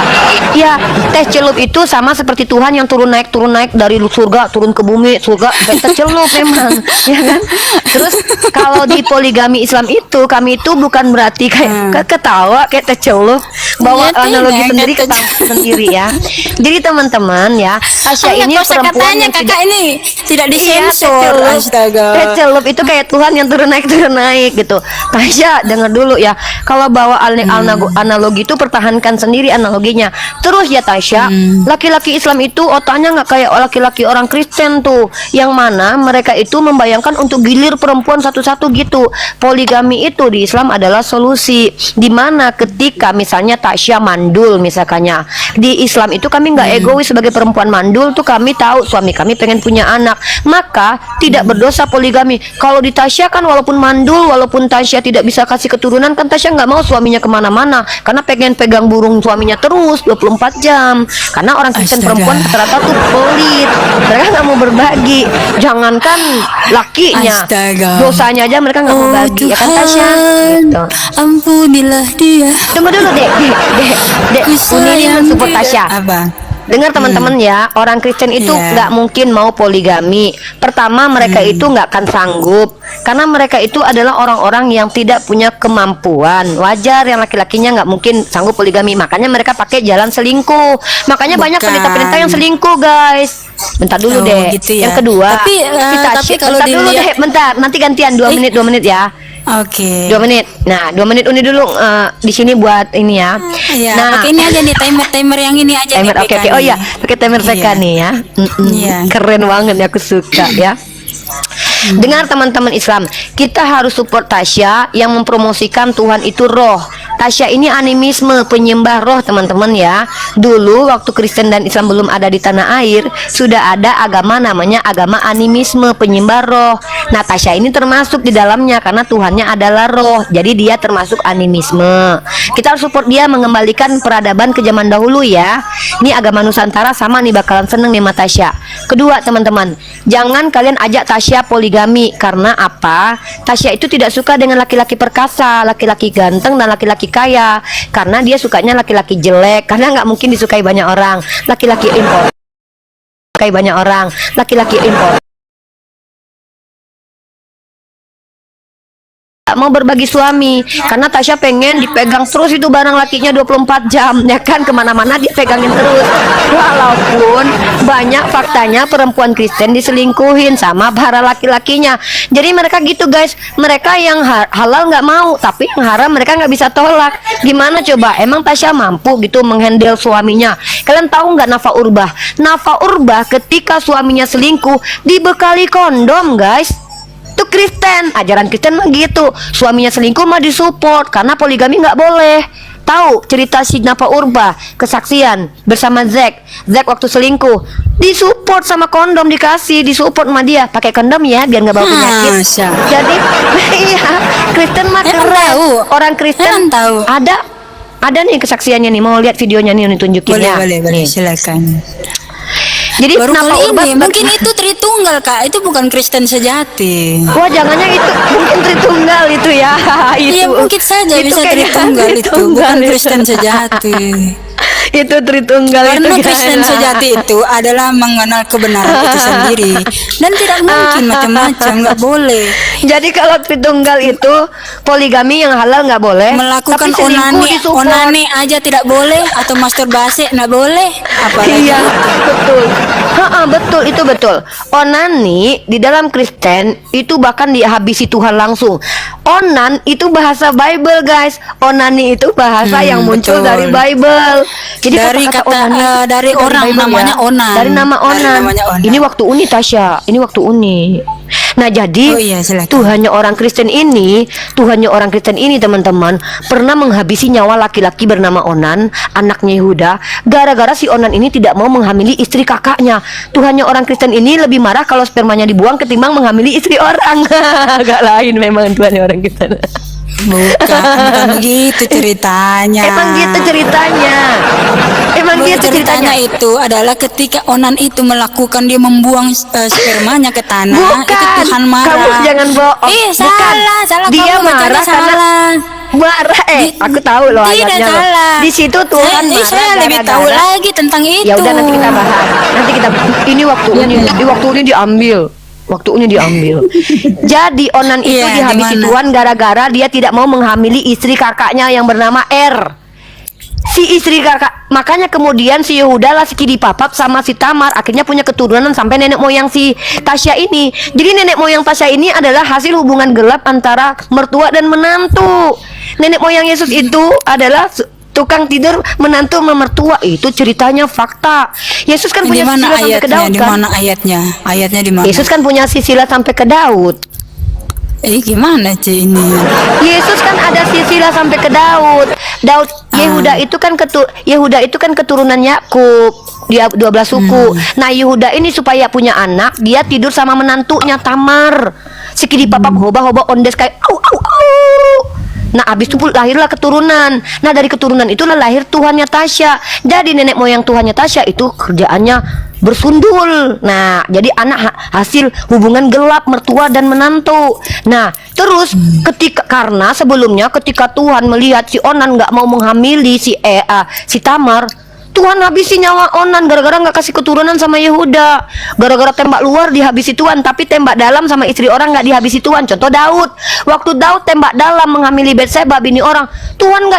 iya, teh celup itu sama seperti Tuhan yang turun naik dari surga turun ke bumi, surga teh celup memang, ya kan? Terus kalau di poligami Islam itu kami itu bukan berarti kayak ketawa kayak teh celup, bawa Iya, analogi tidak, sendiri kata- ketawa sendiri ya. Jadi teman-teman ya, Tasya ini perempuan katanya yang kakak ini tidak Iya, disensor. Astaga. teh celup itu kayak Tuhan yang turun naik gitu. Tasya dengar dulu ya. Kalau bawa analogi itu pertahankan sendiri analoginya. Terus ya Tasya, laki-laki Islam itu otaknya nggak kayak laki-laki orang Kristen tuh, yang mana mereka itu membayangkan untuk gilir perempuan satu-satu gitu. Poligami itu di Islam adalah solusi. Dimana ketika misalnya Tasya mandul misalkannya, di Islam itu kami nggak egois sebagai perempuan mandul tuh, kami tahu suami kami pengen punya anak, maka tidak berdosa poligami. Kalau di Tasya kan walaupun mandul, walaupun Tasya tidak bisa kasih keturunan, kan Tasya nggak mau suaminya kemana-mana karena pengen pegang burung suaminya terus 24 jam. Karena orang Kristen Astaga. perempuan rata-rata tuh pelit, mereka nggak mau berbagi. Jangankan lakinya, Astaga. dosanya aja mereka nggak mau Oh bagi, ya kan Tasya? Tuhan, Gitu. ampunilah dia. Tunggu dulu dek, dek, Uni ini Sayang mensupport dia. Tasya. Apa? Dengar teman-teman ya, orang Kristen itu Iya. nggak mungkin mau poligami. Pertama, mereka itu nggak akan sanggup karena mereka itu adalah orang-orang yang tidak punya kemampuan. Wajar yang laki-lakinya nggak mungkin sanggup poligami, makanya mereka pakai jalan selingkuh. Makanya banyak Bukan. pendeta-pendeta yang selingkuh, guys. Bentar dulu Oh, deh. gitu ya. Yang kedua, Tapi, si Tasya- tapi kalau bentar dulu dilihat- deh, bentar. Nanti gantian 2 menit ya. Oke. 2 menit. Nah, 2 menit Uni dulu di sini buat ini ya. Iya, Nah, pakai ini aja nih timer yang ini aja timer, nih, oke PK oke. Oh nih. iya, pakai timer PK Iya. nih ya. Iya. Keren banget ya, aku suka ya. Dengar teman-teman Islam, kita harus support Tasya yang mempromosikan Tuhan itu roh. Tasya ini animisme, penyembah roh teman-teman ya. Dulu waktu Kristen dan Islam belum ada di tanah air, sudah ada agama namanya agama animisme, penyembah roh. Nah, Tasya ini termasuk di dalamnya karena Tuhannya adalah roh. Jadi dia termasuk animisme. Kita harus support dia mengembalikan peradaban ke zaman dahulu ya. Ini agama Nusantara sama nih, bakalan seneng nih sama Tasya. Kedua teman-teman, jangan kalian ajak Tasya poligami. Karena apa? Tasya itu tidak suka dengan laki-laki perkasa, laki-laki ganteng dan laki-laki kaya. Karena dia sukanya laki-laki jelek. Karena nggak mungkin disukai banyak orang. Laki-laki impor, disukai banyak orang. Laki-laki impor tak mau berbagi suami karena Tasya pengen dipegang terus itu barang lakinya 24 jam ya kan, kemana-mana dia pegangin terus. Walaupun banyak faktanya perempuan Kristen diselingkuhin sama para laki-lakinya. Jadi mereka gitu guys, mereka yang halal nggak mau, tapi yang haram mereka nggak bisa tolak. Gimana coba, emang Tasya mampu gitu menghandle suaminya? Kalian tahu nggak Nafa Urbah? Nafa Urbah ketika suaminya selingkuh dibekali kondom guys. Itu Kristen, ajaran Kristen mah gitu. Suaminya selingkuh mah disupport karena poligami nggak boleh. Tahu cerita si Nafa Urbah, kesaksian bersama Zack waktu selingkuh disupport sama kondom, disupport sama dia pakai kondom ya biar nggak bawa penyakit. Masa? Jadi iya, Kristen mah Emang keren. tahu? Orang Kristen Emang tahu? ada nih kesaksiannya nih, mau lihat videonya nih tunjukin ya. Boleh, Nih. silakan. Jadi Baru Nafa kali Urbah ini, mungkin itu Tritunggal kak, itu bukan Kristen sejati. wah, jangannya itu mungkin Tritunggal itu ya. Iya mungkin saja itu bisa kayak Tritunggal itu, bukan itu. Kristen sejati. Itu Tritunggal Karena itu Kristen guys. sejati itu adalah mengenal kebenaran itu sendiri dan tidak mungkin macam-macam, nggak boleh Jadi kalau Tritunggal itu poligami yang halal nggak boleh, melakukan tapi selingkuh disupport. onani aja tidak boleh, atau masturbasi nggak boleh, apalagi Iya, betul. Betul, itu betul. Onani di dalam Kristen itu bahkan dihabisi Tuhan langsung. Onan itu bahasa Bible, guys. Onani itu bahasa yang muncul betul. dari Bible. Jadi Dari kata-kata kata, onani itu dari Bible orang namanya Onan. Dari nama Dari Onan. namanya Onan. Ini waktu Uni Tasya. Ini waktu Uni. Nah, jadi Oh iya, silakan. Tuhannya orang Kristen ini, teman-teman, pernah menghabisi nyawa laki-laki bernama Onan, anaknya Yehuda, gara-gara si Onan ini tidak mau menghamili istri kakaknya. Tuhannya orang Kristen ini lebih marah kalau spermanya dibuang ketimbang menghamili istri orang. Agak lain memang Tuhannya orang Kristen. Bukan begitu ceritanya. Emang gitu ceritanya. Itu adalah ketika Onan itu melakukan, dia membuang spermanya ke tanah. Bukan. Itu Tuhan marah. Kamu jangan bohong. Bukan. salah. Dia Kamu bacanya marah karena salah. marah. Aku tahu loh Tidak ayatnya loh. salah. Di situ Tuhan marah. Saya lebih tahu lagi tentang itu. Ya udah nanti kita bahas. Ini waktunya diambil. Jadi Onan itu Iya, dihabisi gimana? Tuhan gara-gara dia tidak mau menghamili istri kakaknya yang bernama Si istri kakak, makanya kemudian si Yehuda lah si dipapap sama si Tamar, akhirnya punya keturunan sampai nenek moyang si Tasya ini. Jadi nenek moyang Tasya ini adalah hasil hubungan gelap antara mertua dan menantu. Nenek moyang Yesus itu adalah tukang tidur menantu sama mertua. Itu ceritanya fakta. Yesus kan punya Di mana silsilah sampai ke ayatnya? Daud Di kan? mana ayatnya? Ayatnya di mana? Yesus kan punya silsilah sampai ke Daud. Gimana sih ini? Yesus kan ada silsilah sampai ke Daud. Yehuda itu kan keturunan Yakub. Dia 12 suku. Nah, Yehuda ini supaya punya anak, dia tidur sama menantunya Tamar. Sikidi papap hoba ondes kayak au au au. Nah, abis itu lahirlah keturunan. Nah, dari keturunan itulah lahir Tuhannya Tasya. Jadi nenek moyang Tuhannya Tasya itu kerjaannya bersundul. Nah, jadi anak hasil hubungan gelap mertua dan menantu. Nah, terus karena sebelumnya ketika Tuhan melihat si Onan nggak mau menghamili si Tamar, Tuhan habisi nyawa Onan gara-gara nggak kasih keturunan sama Yehuda. Gara-gara tembak luar dihabisi Tuhan, tapi tembak dalam sama istri orang nggak dihabisi Tuhan. Contoh Daud, waktu Daud tembak dalam menghamili Betseba bini orang, Tuhan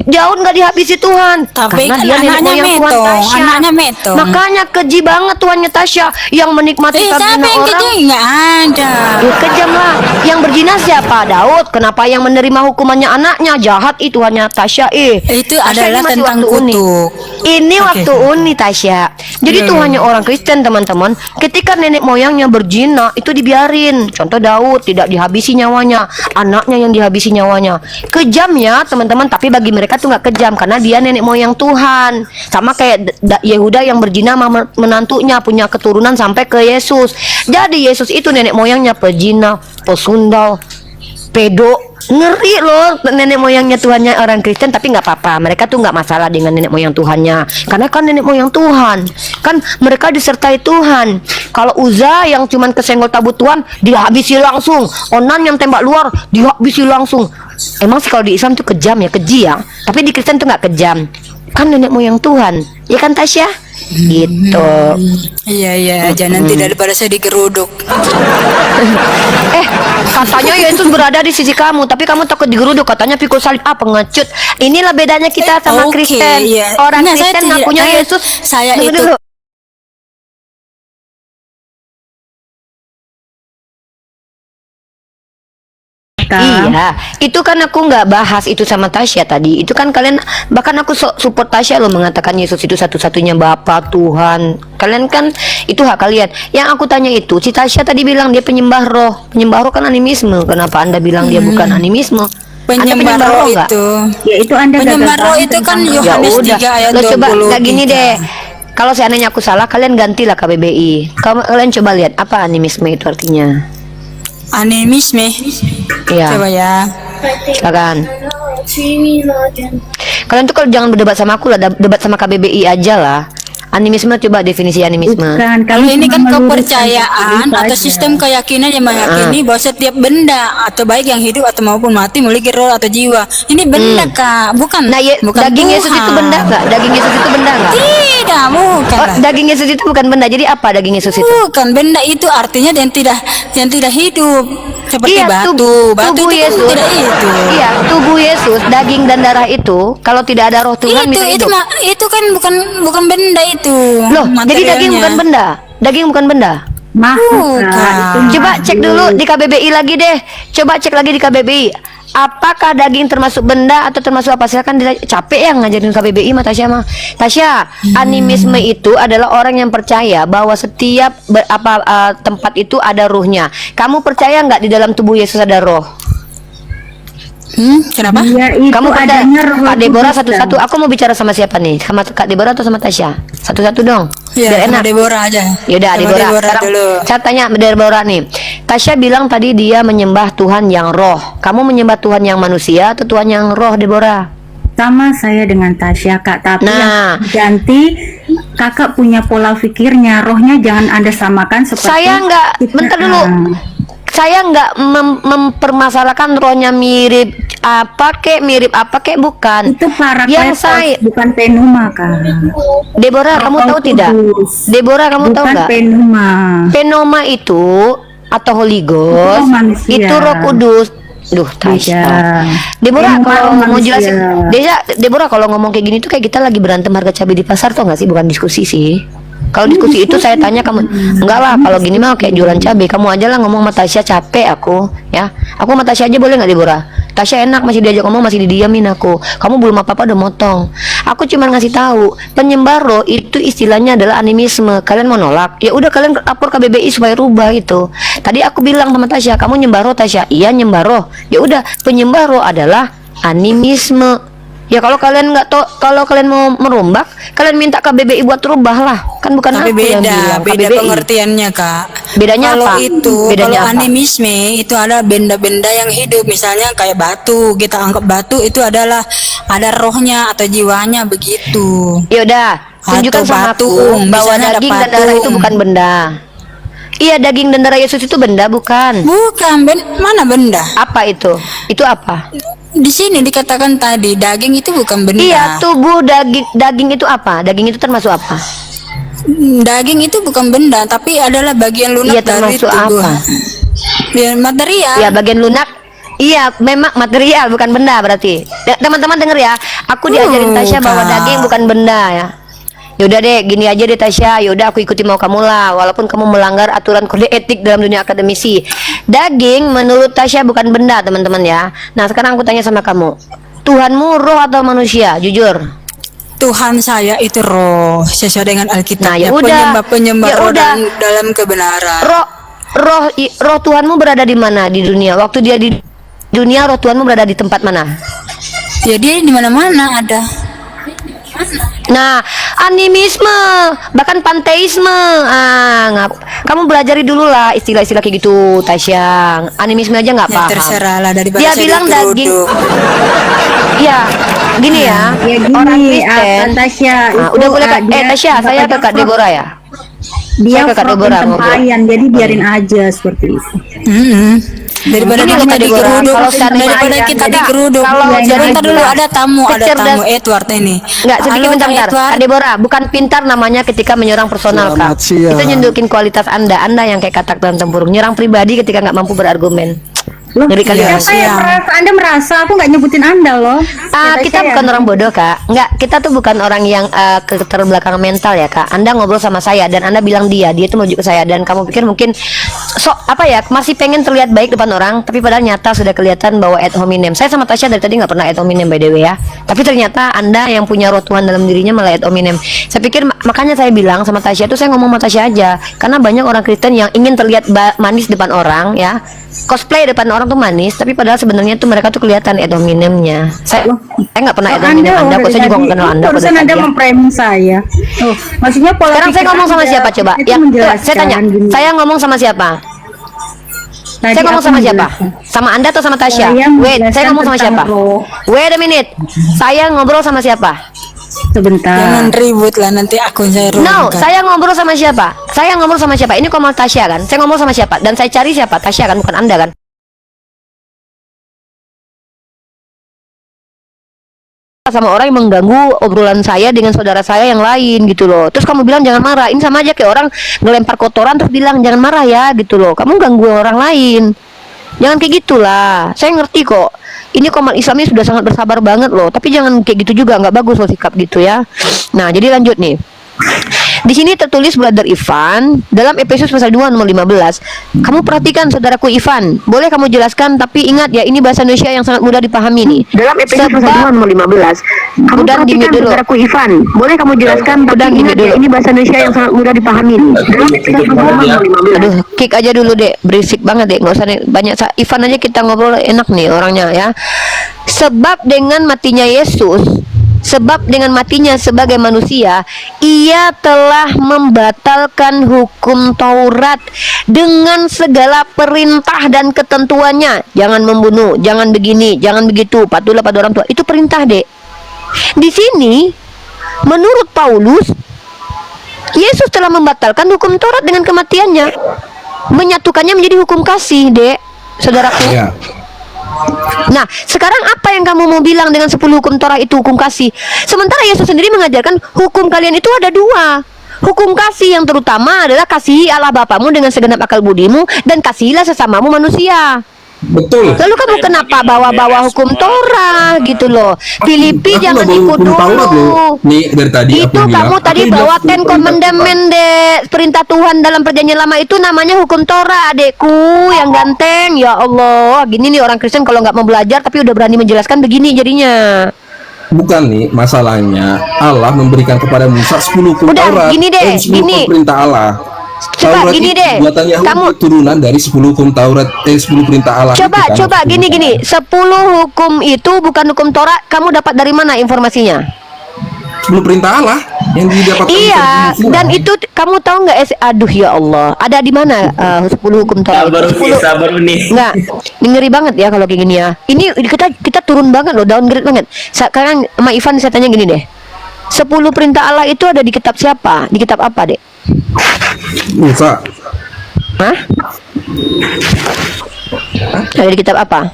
Daud nggak dihabisi Tuhan. Tapi karena kan dia nenek moyang Tuhan Tasya. Anaknya metong. Makanya keji banget Tuhannya Tasya yang menikmati Siapa kabina yang orang. kejam? Nggak ada. Ya, kejam lah. Yang berzina siapa? Daud. Kenapa yang menerima hukumannya anaknya? Jahat itu hanya Tasya. Itu Tasya adalah ini masih tentang waktu uni. kutuk. Ini Oke. waktu uni Tasya. Jadi Tuhannya orang Kristen teman-teman. Ketika nenek moyangnya berzina itu dibiarin. Contoh Daud tidak dihabisi nyawanya, anaknya yang dihabisi nyawanya. Kejam ya teman-teman. Tapi bagi mereka tuh nggak kejam karena dia nenek moyang Tuhan. Sama kayak Yehuda yang berzina sama menantunya punya keturunan sampai ke Yesus. Jadi Yesus itu nenek moyangnya pezina, pesundal, pedo. Ngeri loh nenek moyangnya Tuhannya orang Kristen. Tapi nggak apa-apa, mereka tuh nggak masalah dengan nenek moyang Tuhannya karena kan nenek moyang Tuhan. Kan mereka disertai Tuhan. Kalau Uza yang cuman kesenggol tabut Tuhan dihabisi langsung. Onan yang tembak luar dihabisi langsung. Emang sih kalau di Islam tuh kejam ya, keji ya. Tapi di Kristen tuh nggak kejam. Kan nenek moyang Tuhan. Ya kan Tasya? Gitu. Iya, jangan nanti daripada saya digeruduk. Katanya Yesus berada di sisi kamu, tapi kamu takut digeruduk. Katanya pikul salib. Pengecut. Inilah bedanya kita sama Oke, Kristen. iya. Orang Nah, saya Kristen tidak- ngakunya Yesus. saya Tunggu itu- dulu. Iya, itu kan aku nggak bahas itu sama Tasya tadi. Itu kan kalian, bahkan aku support Tasya loh mengatakan Yesus itu satu-satunya Bapa Tuhan. Kalian kan itu hak kalian. Yang aku tanya itu, si Tasya tadi bilang dia penyembah roh. Penyembah roh kan animisme. Kenapa Anda bilang dia bukan animisme? Anda Penyembah roh nggak? itu. Ya itu Anda Penyembah gagal roh paham itu kan tentang- Yohanes Ya udah. 3 ayat Lo 20. coba nggak gini deh. Kalau seandainya aku salah, kalian gantilah KBBI. Kalian coba lihat apa animisme itu artinya. Animisme. Iya, Coba ya. silakan. Kalian tuh kalau jangan berdebat sama aku lah, debat sama KBBI aja lah. Animisme, coba definisi animisme. Bukan, Kalau kami ini kan cuma meluruskan kepercayaan itu atau aja. sistem keyakinan yang meyakini bahwa setiap benda atau baik yang hidup atau maupun mati memiliki roh atau jiwa. Ini benda Kak, bukan. Nah, bukan daging Yesus Tuhan. itu benda nggak? Daging Yesus itu benda nggak? Tidak, bukan. Oh, Kak. daging Yesus itu bukan benda. Jadi apa daging Yesus itu? Bukan, benda itu artinya yang tidak hidup. Seperti batu. Batu tubuh itu kan Yesus. tidak hidup. Iya, tubuh Yesus, daging dan darah itu kalau tidak ada roh Tuhan bisa itu hidup. itu kan bukan benda itu. Loh, jadi daging materialnya. bukan benda. Daging bukan benda. Makhluk, Bukan. Kak, itu Coba makhluk. cek dulu di KBBI lagi deh. Coba cek lagi di KBBI. apakah daging termasuk benda atau termasuk apa? Silakan capek ya ngajarin KBBI mah Tasya mah. Tasya, animisme itu adalah orang yang percaya bahwa setiap tempat itu ada ruhnya. Kamu percaya nggak di dalam tubuh Yesus ada roh? Kenapa? Dia itu Kamu percaya? adanya roh Kak Deborah kudus, satu-satu. Aku mau bicara sama siapa nih? Sama Kak Deborah atau sama Tasya? Satu-satu dong. Ya, Biar sama enak. Deborah aja. Yaudah Sama Deborah. Sekarang dulu. saya tanya Deborah nih. Tasya bilang tadi dia menyembah Tuhan yang roh. Kamu menyembah Tuhan yang manusia atau Tuhan yang roh, Deborah? sama saya dengan Tasya Kak, tapi Nah. yang ganti Kakak punya pola pikirnya, rohnya jangan Anda samakan seperti Saya nggak, bentar dulu. Saya nggak mempermasalahkan rohnya mirip apa kek bukan. Itu para Yang kletos, saya, bukan penuma Kak. Deborah, kamu Roh tahu tidak? Kudus. Deborah, kamu tahu Bukan nggak? penuma. Penoma itu atau Holy Ghost Itu manusia. itu Roh Kudus. Duh, Beda. Tasya. Deborah Penoma kalau mau manusia. jelasin, Deborah kalau ngomong kayak gini tuh kayak kita lagi berantem harga cabai di pasar tuh nggak sih? Bukan diskusi sih. Kalau diskusi itu saya tanya kamu, enggak lah. Kalau gini mah kayak jualan cabai. Kamu aja lah ngomong sama Tasya, capek aku, ya. Aku sama Tasya aja boleh nggak Deborah? Tasya enak masih diajak ngomong masih didiamin aku. Kamu belum apa-apa udah motong. Aku cuma ngasih tahu penyembah roh itu istilahnya adalah animisme. Kalian mau nolak? Ya udah kalian lapor KBBI supaya rubah itu. Tadi aku bilang sama Tasya, kamu nyembah roh Tasya? Iya nyembah roh. Ya udah penyembah roh adalah animisme. Ya kalau kalian nggak tahu, kalau kalian mau merombak, kalian minta KBBI buat rubah lah. Kan bukan Tapi aku yang bilang. beda KBBI. pengertiannya Kak. Bedanya Kalau apa? itu, Bedanya kalau apa? animisme itu ada benda-benda yang hidup, misalnya kayak batu. Kita anggap batu itu adalah ada rohnya atau jiwanya begitu. Yaudah, tunjukkan Atau sama aku patung, bahwa misalnya ada daging dan darah patung. itu bukan benda. Iya, daging dan darah Yesus itu benda bukan? Bukan, mana benda? Apa itu? Itu apa? Di sini dikatakan tadi daging itu bukan benda. Iya, tubuh daging itu apa? Daging itu termasuk apa? Daging itu bukan benda, tapi adalah bagian lunak Iya, dari termasuk tubuh. apa? Ya, material. Iya, bagian lunak. Iya, memang material bukan benda berarti. Teman-teman denger ya, aku diajarin Tasya bahwa Kak. daging bukan benda ya. Yaudah deh, gini aja deh Tasya. Yaudah aku ikuti mau kamu lah, walaupun kamu melanggar aturan kode etik dalam dunia akademisi. Daging menurut Tasya bukan benda, teman-teman ya. Nah, sekarang aku tanya sama kamu. Tuhanmu roh atau manusia? Jujur. Tuhan saya itu roh sesuai dengan Alkitab. Nah, ya udah. Penyembah Ya roh udah. dalam kebenaran. Roh Tuhanmu berada di mana di dunia? Waktu dia di dunia, roh Tuhanmu berada di tempat mana? Ya dia di mana-mana ada. Nah, animisme, bahkan panteisme. Kamu belajari dulu lah istilah-istilah kayak gitu, Tasya. Animisme aja nggak Ya paham. terserah lah daripada Dia saya bilang daging. digeruduk. Iya, gini ya. Ya gini, Orang Kristen. Tasya itu, Udah boleh Kak. dia Tasya, saya ke Kak Deborah ya. dia Saya ke Kak frog Deborah ngobrol. tempayan, jadi biarin aja seperti itu. Daripada Ini loh, kita Kak Deborah, digeruduk, kalau seandainya daripada ada- kita ada- digeruduk. kalau Jadi ada- ntar dulu ada tamu kecerdas- Edward ini. Enggak, sedikit Halo, bentar. Kak Edward. Kak Deborah, bukan pintar namanya ketika menyerang personal, Selamat Kak. siang. Itu nunjukin kualitas Anda yang kayak katak dalam tempurung. Nyerang pribadi ketika nggak mampu berargumen. Loh, Ngeri kali ya. siapa yang merasa Anda merasa aku nggak nyebutin Anda loh? Ya, Kita Tasya, bukan ya. orang bodoh, Kak. Enggak, kita tuh bukan orang yang keterbelakangan mental ya, Kak. Anda ngobrol sama saya dan Anda bilang dia itu menuju ke saya dan kamu pikir mungkin masih pengen terlihat baik depan orang, tapi padahal nyata sudah kelihatan bahwa ad hominem. Saya sama Tasya dari tadi nggak pernah ad hominem by the way ya. Tapi ternyata Anda yang punya roh Tuhan dalam dirinya malah ad hominem. Saya pikir makanya saya bilang sama Tasya itu saya ngomong sama Tasya aja, karena banyak orang Kristen yang ingin terlihat manis depan orang ya. Cosplay depan orang tuh manis, tapi padahal sebenarnya tuh mereka tuh kelihatan ad hominemnya. Saya nggak pernah ad hominem Anda, kok saya juga nggak kenal Anda. kok Barusan dari Anda tadi ya. memframing saya. Oh, maksudnya pola Sekarang saya pikir ngomong sama Anda siapa coba? itu Yang menjelaskan saya tanya, gini. saya ngomong sama siapa? Tadi Saya ngomong aku sama siapa? menjelaskan. Sama Anda atau sama Tasya? Saya Wait, saya ngomong sama menjelaskan siapa? tentang roh. Wait a minute. Saya ngobrol sama siapa? Sebentar. Jangan ribut lah, nanti akun saya rugi. No, saya ngobrol sama siapa? Saya ngobrol sama siapa? Ini ngomong Tasya kan? Saya ngomong sama siapa? Dan saya cari siapa? Tasya kan, bukan Anda kan? Sama orang yang mengganggu obrolan saya dengan saudara saya yang lain gitu loh. Terus kamu bilang jangan marah. Ini sama aja kayak orang ngelempar kotoran terus bilang jangan marah ya gitu loh. Kamu ganggu orang lain. Jangan kayak gitulah. Saya ngerti kok. Ini komat Islamnya sudah sangat bersabar banget loh. Tapi jangan kayak gitu juga, nggak bagus loh sikap gitu ya. Nah, jadi lanjut nih. Di sini tertulis Brother Ivan dalam Efesus pasal 2 nomor 15. Kamu perhatikan saudaraku Ivan, boleh kamu jelaskan tapi ingat ya ini bahasa Indonesia yang sangat mudah dipahami nih. Dalam Efesus pasal 2 nomor 15. Kamu perhatikan saudaraku Ivan, boleh kamu jelaskan tapi ingat ya ini bahasa Indonesia yang sangat mudah dipahami nih. Dalam Efesus pasal 2 nomor 15. Aduh, kick aja dulu deh, berisik banget deh, nggak usah banyak Ivan aja kita ngobrol enak nih orangnya ya. Sebab dengan matinya Yesus, sebab dengan matinya sebagai manusia, ia telah membatalkan hukum Taurat dengan segala perintah dan ketentuannya. Jangan membunuh, jangan begini, jangan begitu, patuhlah pada orang tua. Itu perintah, Dek. Di sini, menurut Paulus, Yesus telah membatalkan hukum Taurat dengan kematiannya, menyatukannya menjadi hukum kasih, Dek, saudaraku. Ya. Nah, sekarang apa yang kamu mau bilang dengan 10 hukum Torah itu hukum kasih? Sementara Yesus sendiri mengajarkan hukum kalian itu ada 2. Hukum kasih yang terutama adalah kasihi Allah Bapamu dengan segenap akal budimu dan kasihilah sesamamu manusia. Betul. Lalu kamu kenapa bawa-bawa hukum Torah gitu loh? Filipi Aku jangan nggak bawa ikut hukum Taurat dulu. loh. Nih dari tadi aku Itu bilang, kamu tadi aku bawa bilang Ten hukum Commandment deh. Perintah Tuhan dalam perjanjian lama itu namanya hukum Torah, adekku yang ganteng. Ya Allah, gini nih orang Kristen kalau nggak mau belajar tapi udah berani menjelaskan begini jadinya. Bukan nih masalahnya, Allah memberikan kepada Musa 10 hukum Udah, Taurat. gini deh, 10 gini. perintah Allah. Coba Taurat gini itu deh, buatan Yahudi, kamu- turunan dari 10 hukum Taurat, 10 perintah Allah. Coba, itu kan, coba 10 gini. 10 hukum itu bukan hukum Torah. Kamu dapat dari mana informasinya? 10 perintah Allah yang didapatkan Iya, dari Musa. dan itu kamu tahu nggak? Aduh ya Allah, ada di mana 10 hukum Torah? Sabar itu? nih, 10 sabar nih. Nggak, ini ngeri banget ya kalau kayak gini ya. Ini kita turun banget loh, downgrade banget. Sekarang sama Ivan saya tanya gini deh. 10 perintah Allah itu ada di kitab siapa? Di kitab apa, Dek? Musa. Hah? Ada di kitab apa?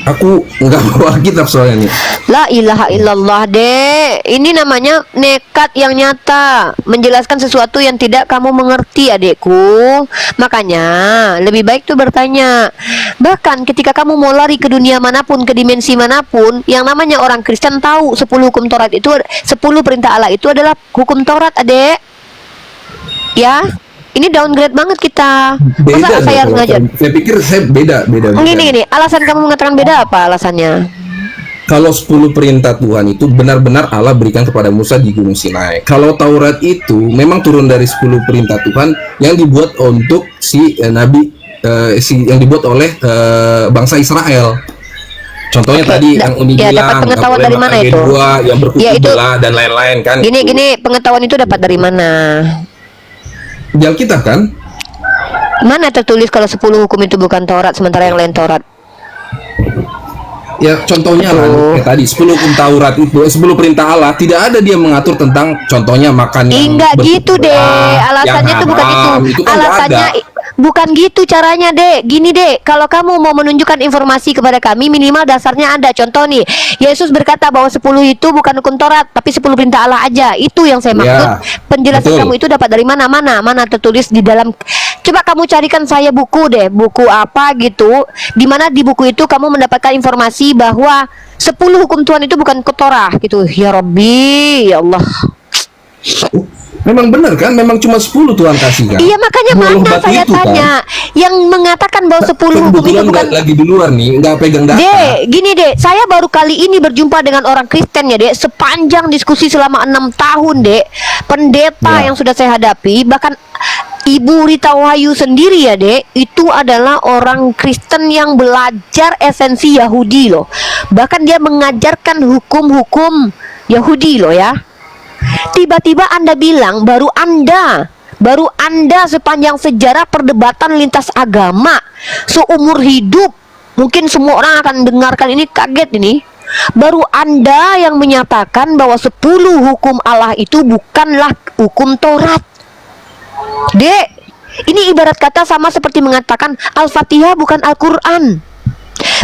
Aku nggak bawa kitab soalnya nih. La ilaha illallah, Dek. Ini namanya nekat yang nyata, menjelaskan sesuatu yang tidak kamu mengerti, adekku. Makanya lebih baik tuh bertanya. Bahkan ketika kamu mau lari ke dunia manapun, ke dimensi manapun, yang namanya orang Kristen tahu 10 hukum Taurat itu, 10 perintah Allah itu adalah hukum Taurat, adek. Ya, ini downgrade banget kita. Masa Beda saya harus dong, ngajar? saya pikir saya beda. Gini, alasan kamu mengatakan beda apa alasannya? Kalau 10 perintah Tuhan itu benar-benar Allah berikan kepada Musa di Gunung Sinai. Kalau Taurat itu memang turun dari 10 perintah Tuhan yang dibuat untuk si nabi yang dibuat oleh bangsa Israel. Contohnya Oke, tadi yang Uni ya, dapat bilang pengetahuan nggak dari boleh mana makan itu? dua, yang berkuku Ya, itu- belah dan lain-lain kan. Gini, pengetahuan itu dapat dari mana? Di Alkitab kan? Mana tertulis kalau 10 hukum itu bukan Taurat sementara yang lain Taurat? Ya contohnya lah kayak tadi 10 hukum Taurat itu 10 perintah Allah tidak ada dia mengatur tentang contohnya makan yang Enggak gitu berkuku deh. belah, Alasannya yang tuh bukan haram. itu. Itu kan nggak Alasannya ada. bukan gitu caranya, Dek. Gini, Dek. Kalau kamu mau menunjukkan informasi kepada kami, minimal dasarnya ada. Contoh nih, Yesus berkata bahwa 10 itu bukan hukum Taurat, tapi 10 perintah Allah aja. Itu yang saya maksud. Ya, Penjelasan betul. kamu itu dapat dari mana? Mana tertulis di dalam. Coba kamu carikan saya buku deh, buku apa gitu. Di mana di buku itu kamu mendapatkan informasi bahwa 10 hukum Tuhan itu bukan Torah gitu. Ya Rabbi, ya Allah. Memang benar kan? Memang cuma 10 Tuhan kasih kan? Iya, makanya Dua mana lomba saya itu, kan? tanya yang mengatakan bahwa 10 hukum itu Kebetulan bukan. nggak lagi di luar nih, nggak pegang data. Dek, gini dek, saya baru kali ini berjumpa dengan orang Kristen ya dek. Sepanjang diskusi selama 6 tahun dek, pendeta Ya. yang sudah saya hadapi, bahkan Ibu Rita Wahyu sendiri ya dek, itu adalah orang Kristen yang belajar esensi Yahudi loh. Bahkan dia mengajarkan hukum-hukum Yahudi loh ya. Tiba-tiba Anda bilang baru Anda sepanjang sejarah perdebatan lintas agama seumur hidup, mungkin semua orang akan dengarkan ini kaget ini. Baru Anda yang menyatakan bahwa 10 hukum Allah itu bukanlah hukum Taurat. Dek, ini ibarat kata sama seperti mengatakan Al-Fatihah bukan Al-Quran.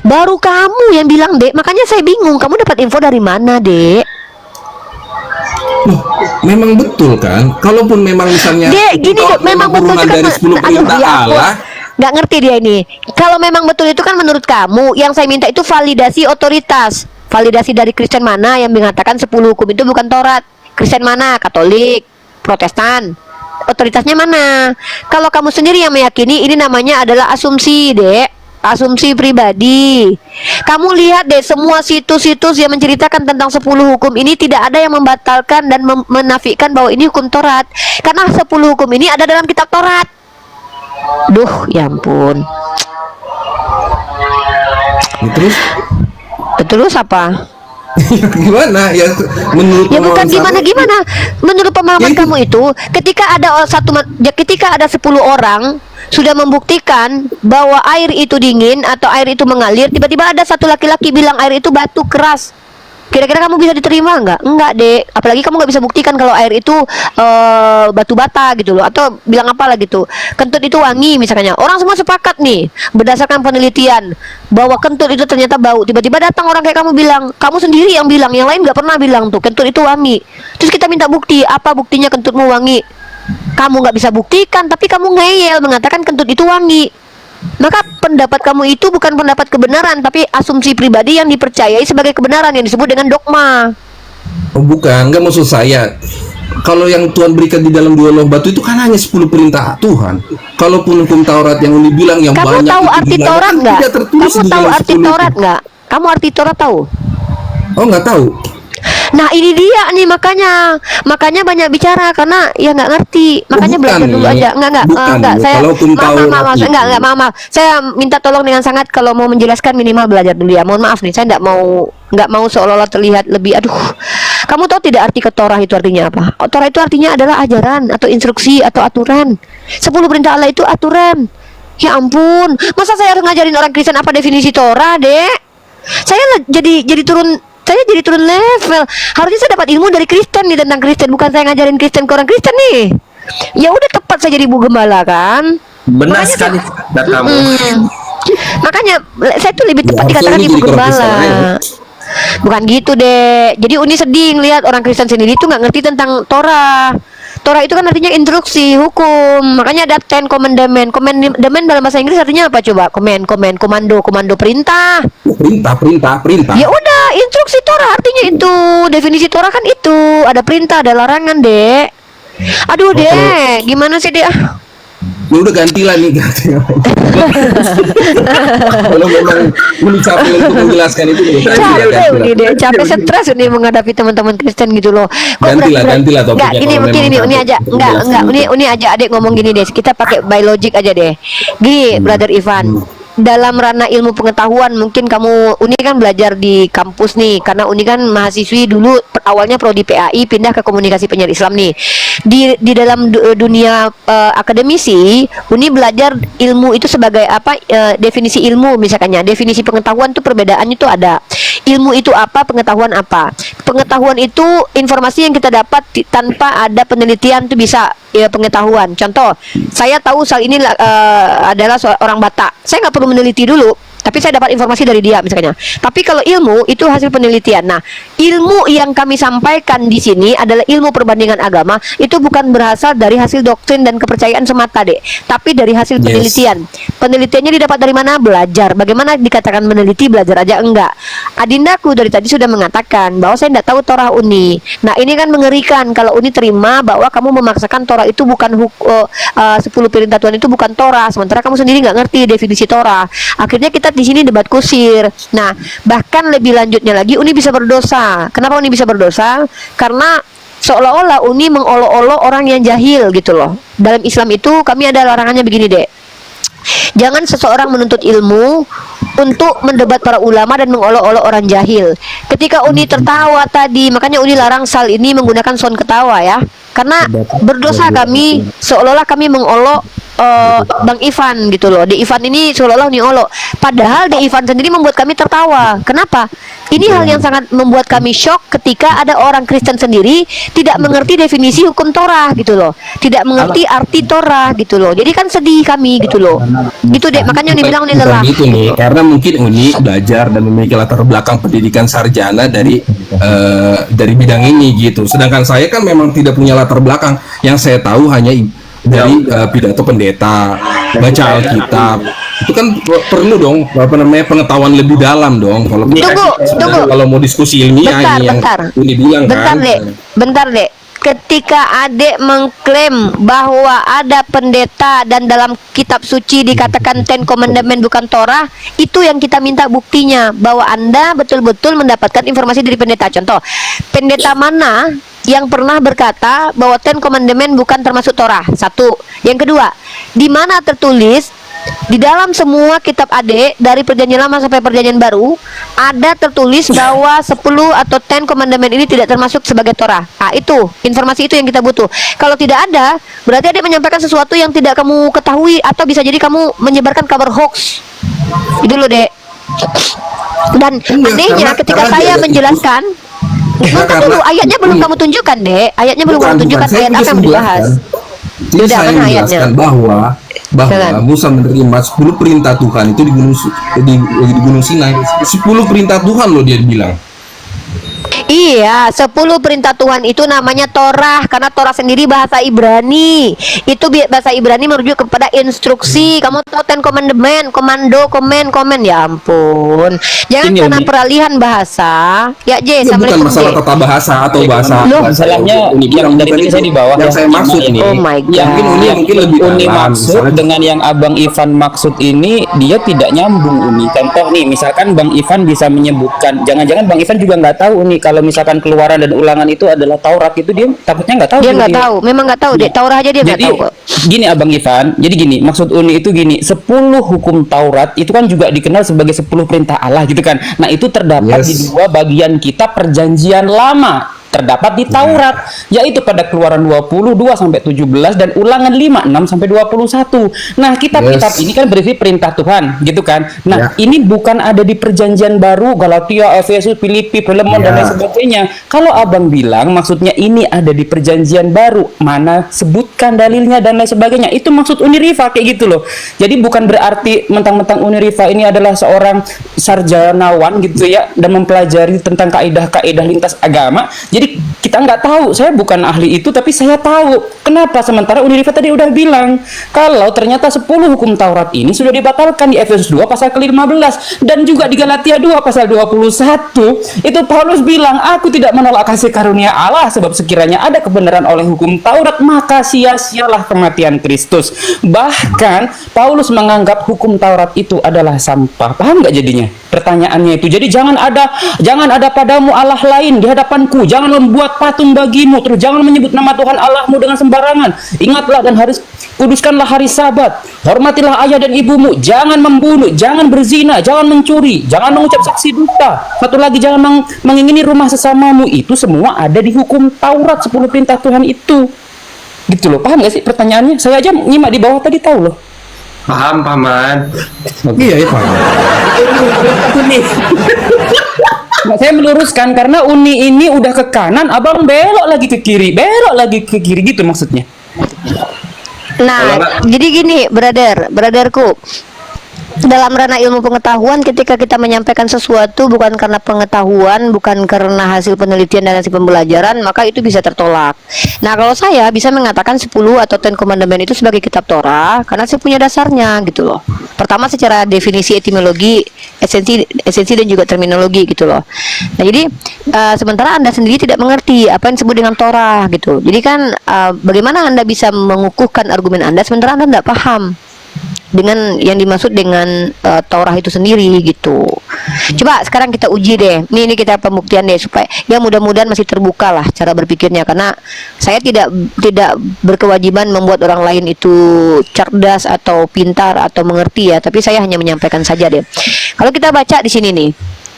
Baru kamu yang bilang, Dek. Makanya saya bingung, kamu dapat info dari mana, Dek? Loh, memang betul kan? Kalaupun memang misalnya Dek, gini kalau Dek, memang betul turunan itu kan dari 10 perintah ya ampun. Allah. Nggak ngerti dia ini. Kalau memang betul itu kan menurut kamu, yang saya minta itu validasi otoritas. Validasi dari Kristen mana yang mengatakan 10 hukum itu bukan Taurat? Kristen mana? Katolik, Protestan. Otoritasnya mana? Kalau kamu sendiri yang meyakini, ini namanya adalah asumsi, Dek. Asumsi pribadi. Kamu lihat deh, semua situs-situs yang menceritakan tentang 10 hukum ini tidak ada yang membatalkan dan menafikan bahwa ini hukum Taurat. Karena 10 hukum ini ada dalam kitab Taurat. Duh, ya ampun. Terus apa? Gimana ya menurut Ya bukan pemahaman gimana. Menurut pemahaman Ya, itu. kamu itu, ketika ada 10 orang sudah membuktikan bahwa air itu dingin atau air itu mengalir, tiba-tiba ada satu laki-laki bilang air itu batu keras. Kira-kira kamu bisa diterima nggak? Enggak, Dek. Apalagi kamu nggak bisa buktikan kalau air itu batu bata gitu loh, atau bilang apa lagi tuh, kentut itu wangi misalnya. Orang semua sepakat nih berdasarkan penelitian bahwa kentut itu ternyata bau. Tiba-tiba datang orang kayak kamu bilang, kamu sendiri yang bilang, yang lain nggak pernah bilang tuh kentut itu wangi. Terus kita minta bukti, apa buktinya kentutmu wangi? Kamu nggak bisa buktikan, tapi kamu ngeyel mengatakan kentut itu wangi. Maka pendapat kamu itu bukan pendapat kebenaran, tapi asumsi pribadi yang dipercayai sebagai kebenaran yang disebut dengan dogma. Oh, bukan, nggak maksud saya. Kalau yang Tuhan berikan di dalam dua loh batu itu kan hanya 10 perintah Tuhan. Kalaupun hukum Taurat yang dibilang yang Kamu banyak tahu itu arti dibilang, Taurat kan nggak? tidak tertulis Kamu di tahu dalam arti 10 Taurat itu. nggak? Kamu arti Taurat tahu? Oh, nggak tahu. Nah ini dia nih, makanya banyak bicara karena ya nggak ngerti, makanya bukan belajar dulu nih. aja. Bukan Enggak, nih. saya Kalau hukum Taurat maaf, itu- maaf, saya minta tolong dengan sangat, kalau mau menjelaskan minimal belajar dulu ya. Mohon maaf nih, saya nggak mau seolah-olah terlihat lebih, aduh. Kamu tahu tidak arti Torah itu artinya apa? Torah itu artinya adalah ajaran atau instruksi atau aturan. 10 perintah Allah itu aturan. Ya ampun, masa saya harus ngajarin orang Kristen apa definisi Torah, Dek? Saya jadi turun level. Harusnya saya dapat ilmu dari Kristen nih tentang Kristen, bukan saya ngajarin Kristen ke orang Kristen nih. Ya udah, tepat saya jadi ibu gembala kan. Benar Makanya sekali katamu. Makanya saya tuh lebih tepat Ya, dikatakan harusnya ibu ini jadi orang gembala. Kristen aja. Bukan gitu, Dek. Jadi Uni sedih lihat orang Kristen sendiri tuh nggak ngerti tentang Torah. Torah itu kan artinya instruksi, hukum. Makanya ada 10 commandment. Commandment dalam bahasa Inggris artinya apa coba? Komando perintah. Perintah. Ya udah, instruksi Torah artinya itu. Definisi Torah kan itu. Ada perintah, ada larangan, Dek. Aduh, Dek. Gimana sih, Dek? Ya udah gantilah nih, ganti. Kalau memang Uni capek untuk menjelaskan itu, Capek Uni, Dek. Capek, stres Uni menghadapi teman-teman Kristen gitu loh. Gantilah topiknya. Enggak, gini kalau mungkin memang ini Uni capek aja. untuk Enggak, menjelaskan itu. Uni aja Adek ngomong gini deh. Kita pakai biologic aja deh. Gini, Brother Ivan. Dalam ranah ilmu pengetahuan, mungkin kamu Uni kan belajar di kampus nih, karena Uni kan mahasiswi dulu awalnya prodi PAI, pindah ke komunikasi penyiar Islam nih. Di dalam dunia akademisi, Uni belajar ilmu itu sebagai apa? Definisi ilmu misalnya. Definisi pengetahuan tuh perbedaannya tuh ada. Ilmu itu apa, pengetahuan apa? Pengetahuan itu informasi yang kita dapat tanpa ada penelitian tuh bisa ya, pengetahuan. Contoh, saya tahu soal ini adalah orang Batak. Saya nggak perlu meneliti dulu, tapi saya dapat informasi dari dia misalnya. Tapi kalau ilmu itu hasil penelitian. Nah, ilmu yang kami sampaikan di sini adalah ilmu perbandingan agama. Itu bukan berasal dari hasil doktrin dan kepercayaan semata, Dek, tapi dari hasil penelitian. Penelitiannya didapat dari mana? Belajar. Bagaimana dikatakan meneliti, belajar aja enggak? Adindaku dari tadi sudah mengatakan bahwa saya tidak tahu Torah Uni. Nah, ini kan mengerikan kalau Uni terima bahwa kamu memaksakan Torah itu bukan 10 perintah Tuhan itu bukan Torah, sementara kamu sendiri nggak ngerti definisi Torah. Akhirnya kita di sini debat kusir. Nah, bahkan lebih lanjutnya lagi, Uni bisa berdosa. Kenapa Uni bisa berdosa? Karena seolah-olah Uni mengolok-olok orang yang jahil gitu loh. Dalam Islam itu kami ada larangannya begini, Dek. Jangan seseorang menuntut ilmu untuk mendebat para ulama dan mengolok-olok orang jahil. Ketika Uni tertawa tadi, makanya Uni larang Sal ini menggunakan sound ketawa ya. Karena berdosa kami, seolah-olah kami mengolok Bang Ivan gitu loh. Di Ivan ini seolah-olah Uni olok. Padahal di Ivan sendiri membuat kami tertawa. Kenapa? Ini hal yang sangat membuat kami shock ketika ada orang Kristen sendiri tidak mengerti definisi hukum Torah gitu loh. Tidak mengerti arti Torah gitu loh. Jadi kan sedih kami gitu loh. Gitu, Dek. Makanya Uni bilang Uni lelah. Bukan gitu nih, karena mungkin Uni belajar dan memiliki latar belakang pendidikan sarjana dari bidang ini gitu. Sedangkan saya kan memang tidak punya latar belakang. Yang saya tahu hanya dari pidato pendeta, baca Alkitab. Itu kan perlu dong pengetahuan lebih dalam dong Tunggu. kalau mau diskusi ilmiah Bentar, ini yang bentar. Uni bilang Bentar, kan. Dek. Bentar, Dek. ketika adik mengklaim bahwa ada pendeta dan dalam kitab suci dikatakan Ten Commandment bukan Torah, itu yang kita minta buktinya bahwa Anda betul-betul mendapatkan informasi dari pendeta. Contoh, pendeta mana yang pernah berkata bahwa Ten Commandment bukan termasuk Torah? Satu. Yang kedua, di mana tertulis di dalam semua kitab adik dari perjanjian lama sampai perjanjian baru ada tertulis bahwa 10 atau 10 commandment ini tidak termasuk sebagai Torah. Itu informasi itu yang kita butuh. Kalau tidak ada, berarti adik menyampaikan sesuatu yang tidak kamu ketahui, atau bisa jadi kamu menyebarkan kabar hoax. Itu loh, Dek. Dan anehnya ketika saya menjelaskan, nonton dulu, ayatnya belum kamu tunjukkan, Dek. Ayatnya belum kamu tunjukkan. Ayat apa yang dibahas? Jadi saya menjelaskan bahwa Musa menerima 10 perintah Tuhan itu di Gunung Sinai. 10 perintah Tuhan loh dia bilang. Iya, 10 perintah Tuhan itu namanya Torah, karena Torah sendiri bahasa Ibrani. Itu bahasa Ibrani merujuk kepada instruksi. Kamu tahu Ten Commandment, komando, komen. Ya ampun. Jangan Ini, karena Uni. peralihan bahasa. Ya, J, Itu bukan Assalamualaikum, masalah J. tata bahasa atau bahasa. Loh, masalahnya yang dari bukan tadi itu. saya di bawah yang ya, saya maksud ini. Oh my God. Yang mungkin lebih Uni dalam, maksud misalnya. dengan yang Abang Ivan maksud ini dia tidak nyambung, Uni. Contoh nih, misalkan Bang Ivan bisa menyebutkan, jangan-jangan Bang Ivan juga nggak tahu nih kalau misalkan Keluaran dan Ulangan itu adalah Taurat, itu dia takutnya nggak tahu. Dia gitu nggak tahu, memang nggak tahu, Dek. Taurah aja dia nggak Jadi tahu kok. gini Abang Ivan, jadi gini, maksud Uni itu gini, 10 hukum Taurat itu kan juga dikenal sebagai 10 perintah Allah gitu kan. Nah, itu terdapat Yes. di dua bagian kitab perjanjian lama. Terdapat di Taurat, yaitu pada Keluaran 22 sampai 17 dan Ulangan 5 6 sampai 21. Nah, kitab-kitab Yes. ini kan berisi perintah Tuhan, gitu kan. Nah, Ya. ini bukan ada di perjanjian baru Galatia, Efesus, Filipi, Filemon dan Ya. lain sebagainya. Kalau Abang bilang maksudnya ini ada di perjanjian baru, mana sebutkan dalilnya dan lain sebagainya. Itu maksud Unirifa kayak gitu loh. Jadi bukan berarti mentang-mentang Unirifa ini adalah seorang sarjanawan gitu ya dan mempelajari tentang kaidah-kaidah lintas agama. Jadi kita nggak tahu, saya bukan ahli itu tapi saya tahu. Kenapa? Sementara Unirifa tadi udah bilang kalau ternyata 10 hukum Taurat ini sudah dibatalkan di Efesus 2 pasal ke-15 dan juga di Galatia 2 pasal 21. Itu Paulus bilang, aku tidak menolak kasih karunia Allah, sebab sekiranya ada kebenaran oleh hukum Taurat maka sia-sialah kematian Kristus. Bahkan Paulus menganggap hukum Taurat itu adalah sampah. Paham nggak jadinya? Pertanyaannya itu, jadi jangan ada padamu Allah lain di hadapanku, jangan membuat patung bagimu, terus jangan menyebut nama Tuhan Allahmu dengan sembarangan. Ingatlah dan kuduskanlah hari Sabat, hormatilah ayah dan ibumu, jangan membunuh, jangan berzina, jangan mencuri, jangan mengucap saksi dusta. Satu lagi, jangan mengingini rumah sesamamu. Itu semua ada di hukum Taurat, 10 perintah Tuhan itu. Gitu loh, paham gak sih pertanyaannya? Saya aja nyimak di bawah tadi tahu loh. Paham, Paman. Iya, Pak. Nah, saya meluruskan karena Uni ini udah ke kanan, Abang belok lagi ke kiri gitu maksudnya. Nah, jadi gini, brotherku, dalam ranah ilmu pengetahuan, ketika kita menyampaikan sesuatu bukan karena pengetahuan, bukan karena hasil penelitian dan hasil pembelajaran, maka itu bisa tertolak. Nah, kalau saya bisa mengatakan 10 atau 10 commandment itu sebagai kitab Torah karena saya punya dasarnya gitu loh. Pertama secara definisi etimologi, esensi dan juga terminologi gitu loh. Nah, jadi sementara Anda sendiri tidak mengerti apa yang disebut dengan Torah gitu. Jadi kan bagaimana Anda bisa mengukuhkan argumen Anda sementara Anda tidak paham dengan yang dimaksud dengan Taurah itu sendiri gitu. Coba sekarang kita uji deh. Ini kita pembuktian deh supaya ya mudah-mudahan masih terbuka lah cara berpikirnya, karena saya tidak berkewajiban membuat orang lain itu cerdas atau pintar atau mengerti ya, tapi saya hanya menyampaikan saja deh. Kalau kita baca di sini nih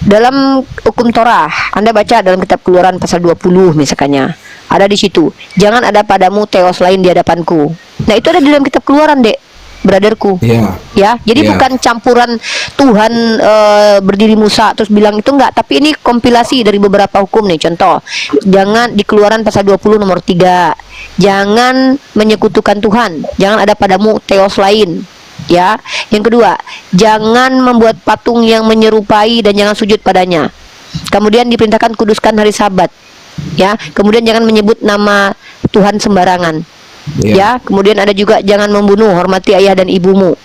dalam hukum Torah, Anda baca dalam kitab Keluaran pasal 20 misalkannya. Ada di situ, jangan ada padamu teos lain di hadapanku. Nah, itu ada di dalam kitab Keluaran, Dek. Brotherku, ya, jadi bukan campuran Tuhan berdiri Musa terus bilang itu enggak, tapi ini kompilasi dari beberapa hukum nih. Contoh, jangan di Keluaran pasal 20 nomor 3, jangan menyekutukan Tuhan, jangan ada padamu teos lain. Ya, yang kedua, jangan membuat patung yang menyerupai dan jangan sujud padanya. Kemudian diperintahkan kuduskan hari Sabat. Ya, kemudian jangan menyebut nama Tuhan sembarangan. Ya, kemudian ada juga jangan membunuh, hormati ayah dan ibumu.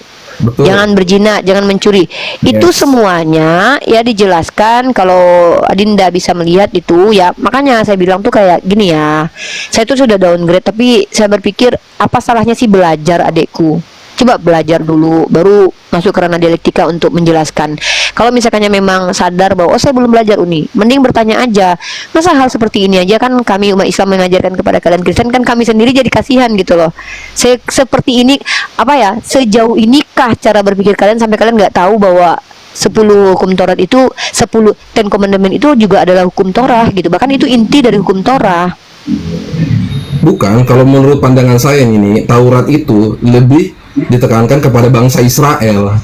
Betul. Jangan berzina, jangan mencuri. Itu Yes. semuanya ya dijelaskan. Kalau Adinda bisa melihat itu ya, makanya saya bilang tuh kayak gini ya. Saya tuh sudah downgrade, tapi saya berpikir apa salahnya sih belajar adekku. Coba belajar dulu, baru masuk ke ranah dialektika untuk menjelaskan. Kalau misalkannya memang sadar bahwa oh saya belum belajar Uni, mending bertanya aja. Masa hal seperti ini aja kan kami umat Islam mengajarkan kepada kalian Kristen, kan kami sendiri jadi kasihan gitu loh. Seperti ini apa ya? Sejauh inikah cara berpikir kalian sampai kalian nggak tahu bahwa 10 hukum Taurat itu 10 Ten Commandment itu juga adalah hukum Torah gitu. Bahkan itu inti dari hukum Torah. Bukan, kalau menurut pandangan saya ini, Taurat itu lebih ditekankan kepada bangsa Israel.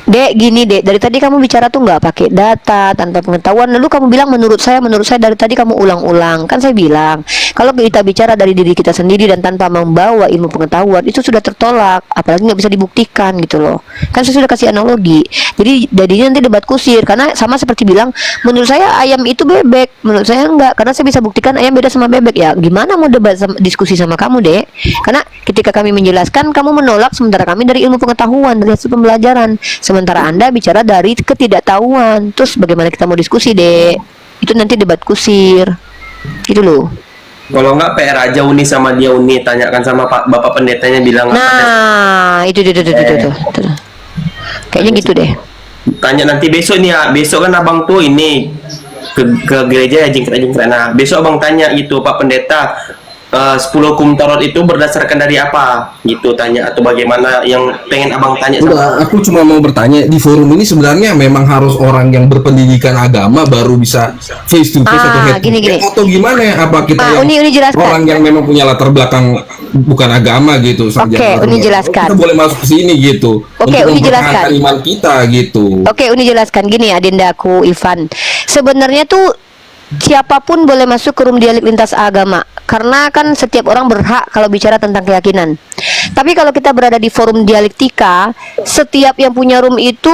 Dek, gini dek, dari tadi kamu bicara tuh nggak pakai data, tanpa pengetahuan. Lalu kamu bilang menurut saya dari tadi kamu ulang-ulang. Kan saya bilang, kalau kita bicara dari diri kita sendiri dan tanpa membawa ilmu pengetahuan, itu sudah tertolak. Apalagi nggak bisa dibuktikan gitu loh. Kan saya sudah kasih analogi. Jadi jadinya nanti debat kusir. Karena sama seperti bilang, menurut saya ayam itu bebek. Menurut saya enggak, karena saya bisa buktikan ayam beda sama bebek. Ya gimana mau debat diskusi sama kamu dek? Karena ketika kami menjelaskan, kamu menolak, sementara kami dari ilmu pengetahuan, dari hasil pembelajaran. Sementara Anda bicara dari ketidaktahuan. Terus bagaimana kita mau diskusi, Dek? Itu nanti debat kusir. Gitu loh. Kalau nggak PR aja Uni sama dia Uni, tanyakan sama Pak Bapak pendetanya bilang Nah, itu. Kayaknya gitu deh. tanya nanti besok nih ya. Besok kan abang tuh ini ke gereja ya jingkrak-jingkrak. Nah, besok abang tanya gitu Pak Pendeta, 10 hukum Taurat itu berdasarkan dari apa gitu, tanya atau bagaimana yang pengen abang tanya sama. Udah, aku cuma mau bertanya, di forum ini sebenarnya memang harus orang yang berpendidikan agama baru bisa face to face atau head to gini. head, atau gimana ya? Apa kita Uni jelaskan. orang yang memang punya latar belakang bukan agama gitu saja? Oke, Uni jelaskan. Kita boleh masuk ke sini gitu. Oke, untuk Uni mempertahankan jelaskan. iman kita gitu. Oke, Uni jelaskan gini Adinda aku Ivan. Sebenarnya tuh siapapun boleh masuk ke room dialek lintas agama, karena kan setiap orang berhak kalau bicara tentang keyakinan. Tapi kalau kita berada di forum dialektika, setiap yang punya room itu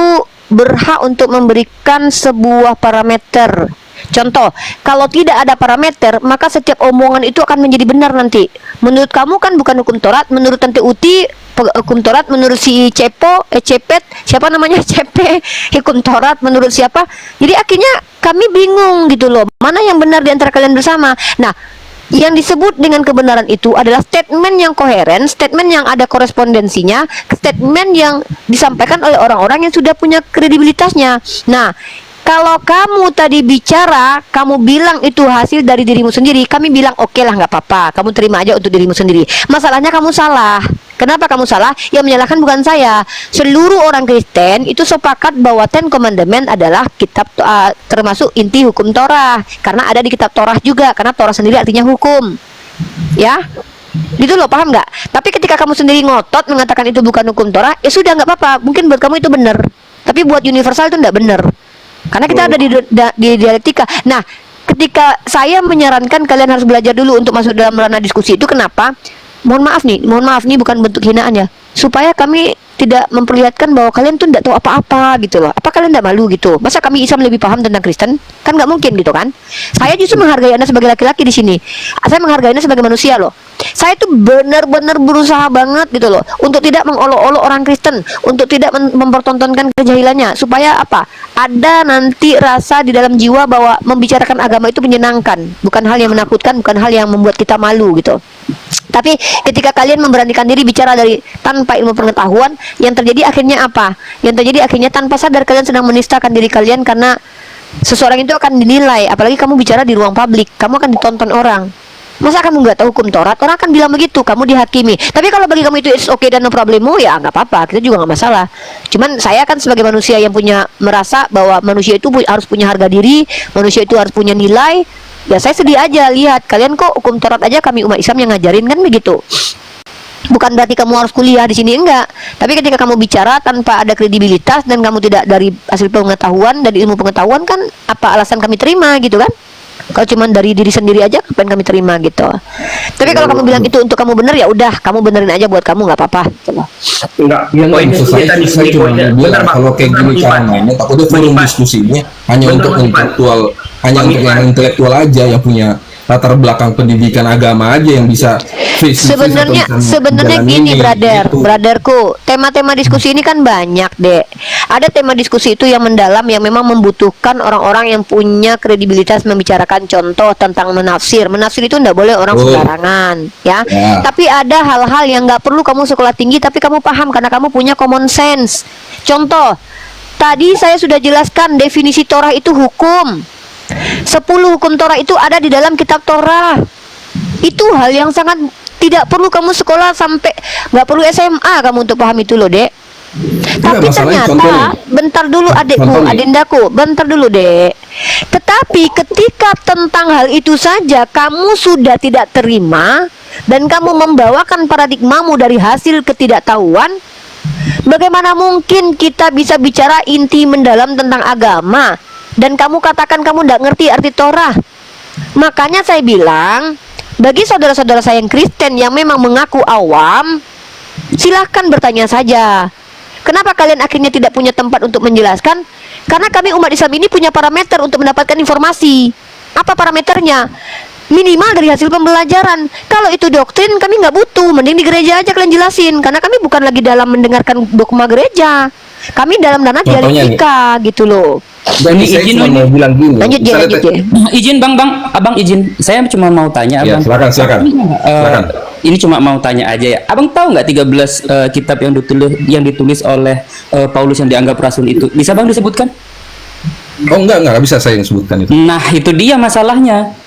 berhak untuk memberikan sebuah parameter. Contoh, kalau tidak ada parameter, maka setiap omongan itu akan menjadi benar nanti. Menurut kamu kan bukan hukum Taurat, menurut Tante Uti hukum Taurat, menurut si Cepet, siapa namanya Cepe, hukum Taurat menurut siapa? Jadi akhirnya kami bingung gitu loh, mana yang benar di antara kalian bersama. Nah, yang disebut dengan kebenaran itu adalah statement yang koheren, statement yang ada korespondensinya, statement yang disampaikan oleh orang-orang yang sudah punya kredibilitasnya. Nah, kalau kamu tadi bicara, kamu bilang itu hasil dari dirimu sendiri, kami bilang oke lah nggak apa-apa, kamu terima aja untuk dirimu sendiri. Masalahnya kamu salah. Kenapa kamu salah? Yang menyalahkan bukan saya. Seluruh orang Kristen itu sepakat bahwa Ten Commandment adalah kitab termasuk inti hukum Torah, karena ada di kitab Torah juga, karena Torah sendiri artinya hukum. Ya, gitu loh, paham nggak? Tapi ketika kamu sendiri ngotot mengatakan itu bukan hukum Torah, ya sudah nggak apa-apa. Mungkin buat kamu itu benar, tapi buat universal itu nggak benar. Karena kita ada di dialektika. Nah, ketika saya menyarankan kalian harus belajar dulu untuk masuk dalam ranah diskusi itu, kenapa? Mohon maaf nih bukan bentuk hinaan ya. Supaya kami tidak memperlihatkan bahwa kalian tuh tidak tahu apa-apa gitu loh. Apa kalian tidak malu gitu? Masa kami Islam lebih paham tentang Kristen? Kan nggak mungkin gitu kan? Saya justru menghargai Anda sebagai laki-laki di sini. Saya menghargai Anda sebagai manusia loh. Saya tuh benar-benar berusaha banget gitu loh untuk tidak mengolok-olok orang Kristen, untuk tidak mempertontonkan kejahilannya, supaya apa? Ada nanti rasa di dalam jiwa bahwa membicarakan agama itu menyenangkan, bukan hal yang menakutkan, bukan hal yang membuat kita malu gitu. Tapi ketika kalian memberanikan diri bicara dari tanpa ilmu pengetahuan, yang terjadi akhirnya apa? Yang terjadi akhirnya tanpa sadar kalian sedang menistakan diri kalian, karena seseorang itu akan dinilai. Apalagi kamu bicara di ruang publik, kamu akan ditonton orang. Masa kamu nggak tahu hukum Taurat? Orang akan bilang begitu, kamu dihakimi. Tapi kalau bagi kamu itu it's okay dan no problemo, ya nggak apa-apa, kita juga nggak masalah. Cuman saya kan sebagai manusia yang merasa bahwa manusia itu harus punya harga diri, manusia itu harus punya nilai. Ya saya sedih aja lihat kalian kok hukum Taurat aja kami umat Islam yang ngajarin, kan begitu. Bukan berarti kamu harus kuliah di sini, enggak. Tapi ketika kamu bicara tanpa ada kredibilitas dan kamu tidak dari hasil pengetahuan dan ilmu pengetahuan, kan apa alasan kami terima gitu kan? Kalau cuma dari diri sendiri aja, kapan kami terima gitu. Tapi kalau kamu bilang itu untuk kamu benar, ya udah, kamu benerin aja buat kamu, nggak apa-apa. Enggak, Ya nggak, poinnya maksud kita saya di saya sini cuma poinnya. bilang Benar, Bang. kalau kayak Benar, gini Bang cara Ivan. mainnya, takutnya forum Bang Ivan. diskusinya hanya Benar, untuk Bang Ivan. intelektual, hanya Bang untuk Ivan. yang intelektual aja yang punya latar belakang pendidikan agama aja yang bisa face to face atau bisa Sebenarnya menjalani gini, ini, gitu. brotherku, tema-tema diskusi ini kan banyak, Dek. Ada tema diskusi itu yang mendalam yang memang membutuhkan orang-orang yang punya kredibilitas membicarakan contoh tentang menafsir. Menafsir itu enggak boleh orang sembarangan, ya. Ya. Tapi ada hal-hal yang nggak perlu kamu sekolah tinggi tapi kamu paham karena kamu punya common sense. Contoh, tadi saya sudah jelaskan definisi Torah itu hukum. 10 hukum Torah itu ada di dalam kitab Torah. Itu hal yang sangat tidak perlu kamu sekolah sampai, nggak perlu SMA kamu untuk paham itu loh, Dek. Tapi masalahnya ternyata, contohnya. bentar dulu adikku, Contohnya. adindaku, bentar dulu, Dek. Tetapi ketika tentang hal itu saja kamu sudah tidak terima dan kamu membawakan paradigmamu dari hasil ketidaktahuan, bagaimana mungkin kita bisa bicara inti mendalam tentang agama dan kamu katakan kamu tidak ngerti arti Torah? Makanya saya bilang, bagi saudara-saudara saya yang Kristen yang memang mengaku awam, silahkan bertanya saja. Kenapa kalian akhirnya tidak punya tempat untuk menjelaskan? Karena kami umat Islam ini punya parameter untuk mendapatkan informasi. Apa parameternya? Minimal dari hasil pembelajaran. Kalau itu doktrin kami nggak butuh, mending di gereja aja kalian jelasin. Karena kami bukan lagi dalam mendengarkan dogma gereja, kami dalam ranah Contohnya dialektika gitu loh. Dan Ini saya izin cuma ini. mau bilang gini. Lanjut ya, misalnya lanjut ya. Izin bang, abang izin. Saya cuma mau tanya Ya, abang. silakan. Silakan. Ini cuma mau tanya aja ya. Abang tahu nggak 13 kitab yang ditulis oleh Paulus yang dianggap rasul itu? Bisa bang disebutkan? Oh enggak bisa saya yang sebutkan itu. Nah itu dia masalahnya.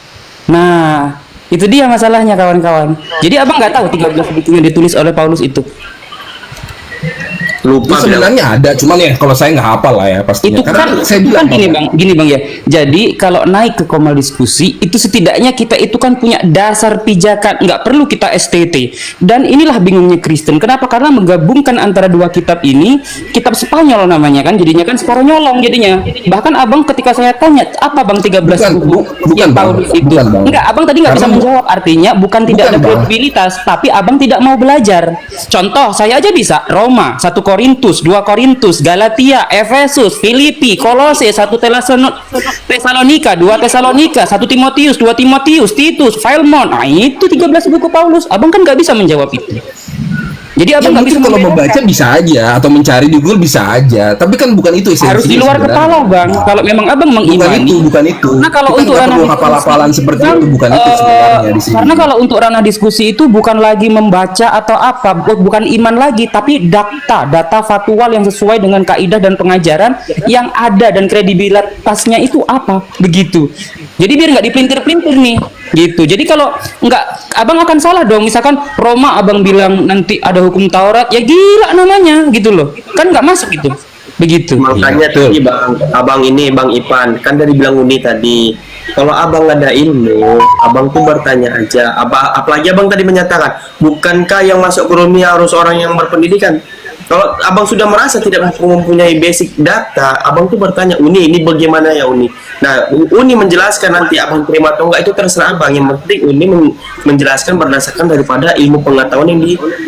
Nah itu dia masalahnya kawan-kawan. Jadi abang nggak tahu 13 buku yang ditulis oleh Paulus itu. Lupa Itu sebenarnya ada, cuman ya kalau saya nggak hafal lah ya pastinya. Itu Karena kan, saya itu bilang kan gini bang ya. Jadi kalau naik ke komal diskusi itu setidaknya kita itu kan punya dasar pijakan, nggak perlu kita STT. Dan inilah bingungnya Kristen. Kenapa? Karena menggabungkan antara dua kitab ini, kitab Spanyol namanya kan, jadinya kan Sporonyolong jadinya. Bahkan abang ketika saya tanya apa bang 13 buku yang Bang. Paulus itu, Bukan, Bang. enggak, abang tadi nggak bisa Karena- menjawab. Artinya bukan tidak Bukan, ada Bang. kredibilitas, tapi abang tidak mau belajar. Contoh, saya aja bisa Roma, 1 Korintus, 2 Korintus, Galatia, Efesus, Filipi, Kolose, 1 Tesalonika, 2 Tesalonika, 1 Timotius, 2 Timotius, Titus, Filemon. Nah, itu 13 buku Paulus. Abang kan nggak bisa menjawab itu. Jadi Ya abang nggak mungkin bisa kalau membedakan. membaca bisa aja atau mencari di Google bisa aja, tapi kan bukan itu esensinya. Harus di luar sebenarnya. kepala bang. Kalau memang abang mengimani, bukan itu. Nah kalau Kita untuk nggak ranah perlu diskusi, hafal-hafalan seperti Bang, itu, bukan itu sebenarnya di sini. karena kalau untuk ranah diskusi itu bukan lagi membaca atau apa, bukan iman lagi, tapi data faktual yang sesuai dengan kaidah dan pengajaran yang ada dan kredibilitasnya itu apa, begitu. Jadi biar nggak dipelintir-pelintir nih, gitu. Jadi kalau nggak, abang akan salah dong. Misalkan Roma abang bilang nanti ada hukum Taurat, ya gila namanya, gitu loh. Kan nggak masuk itu, begitu. Makanya Iya, tadi abang ini bang Ipan kan dari bilang Uni tadi, kalau abang ada ilmu abang tuh bertanya aja. Apalagi abang tadi menyatakan bukankah yang masuk ke Uni harus orang yang berpendidikan. Kalau abang sudah merasa tidak mempunyai basic data, abang tuh bertanya Uni ini bagaimana ya Uni. Nah Uni menjelaskan, nanti abang terima atau enggak itu terserah abang. Yang penting Uni menjelaskan berdasarkan daripada ilmu pengetahuan yang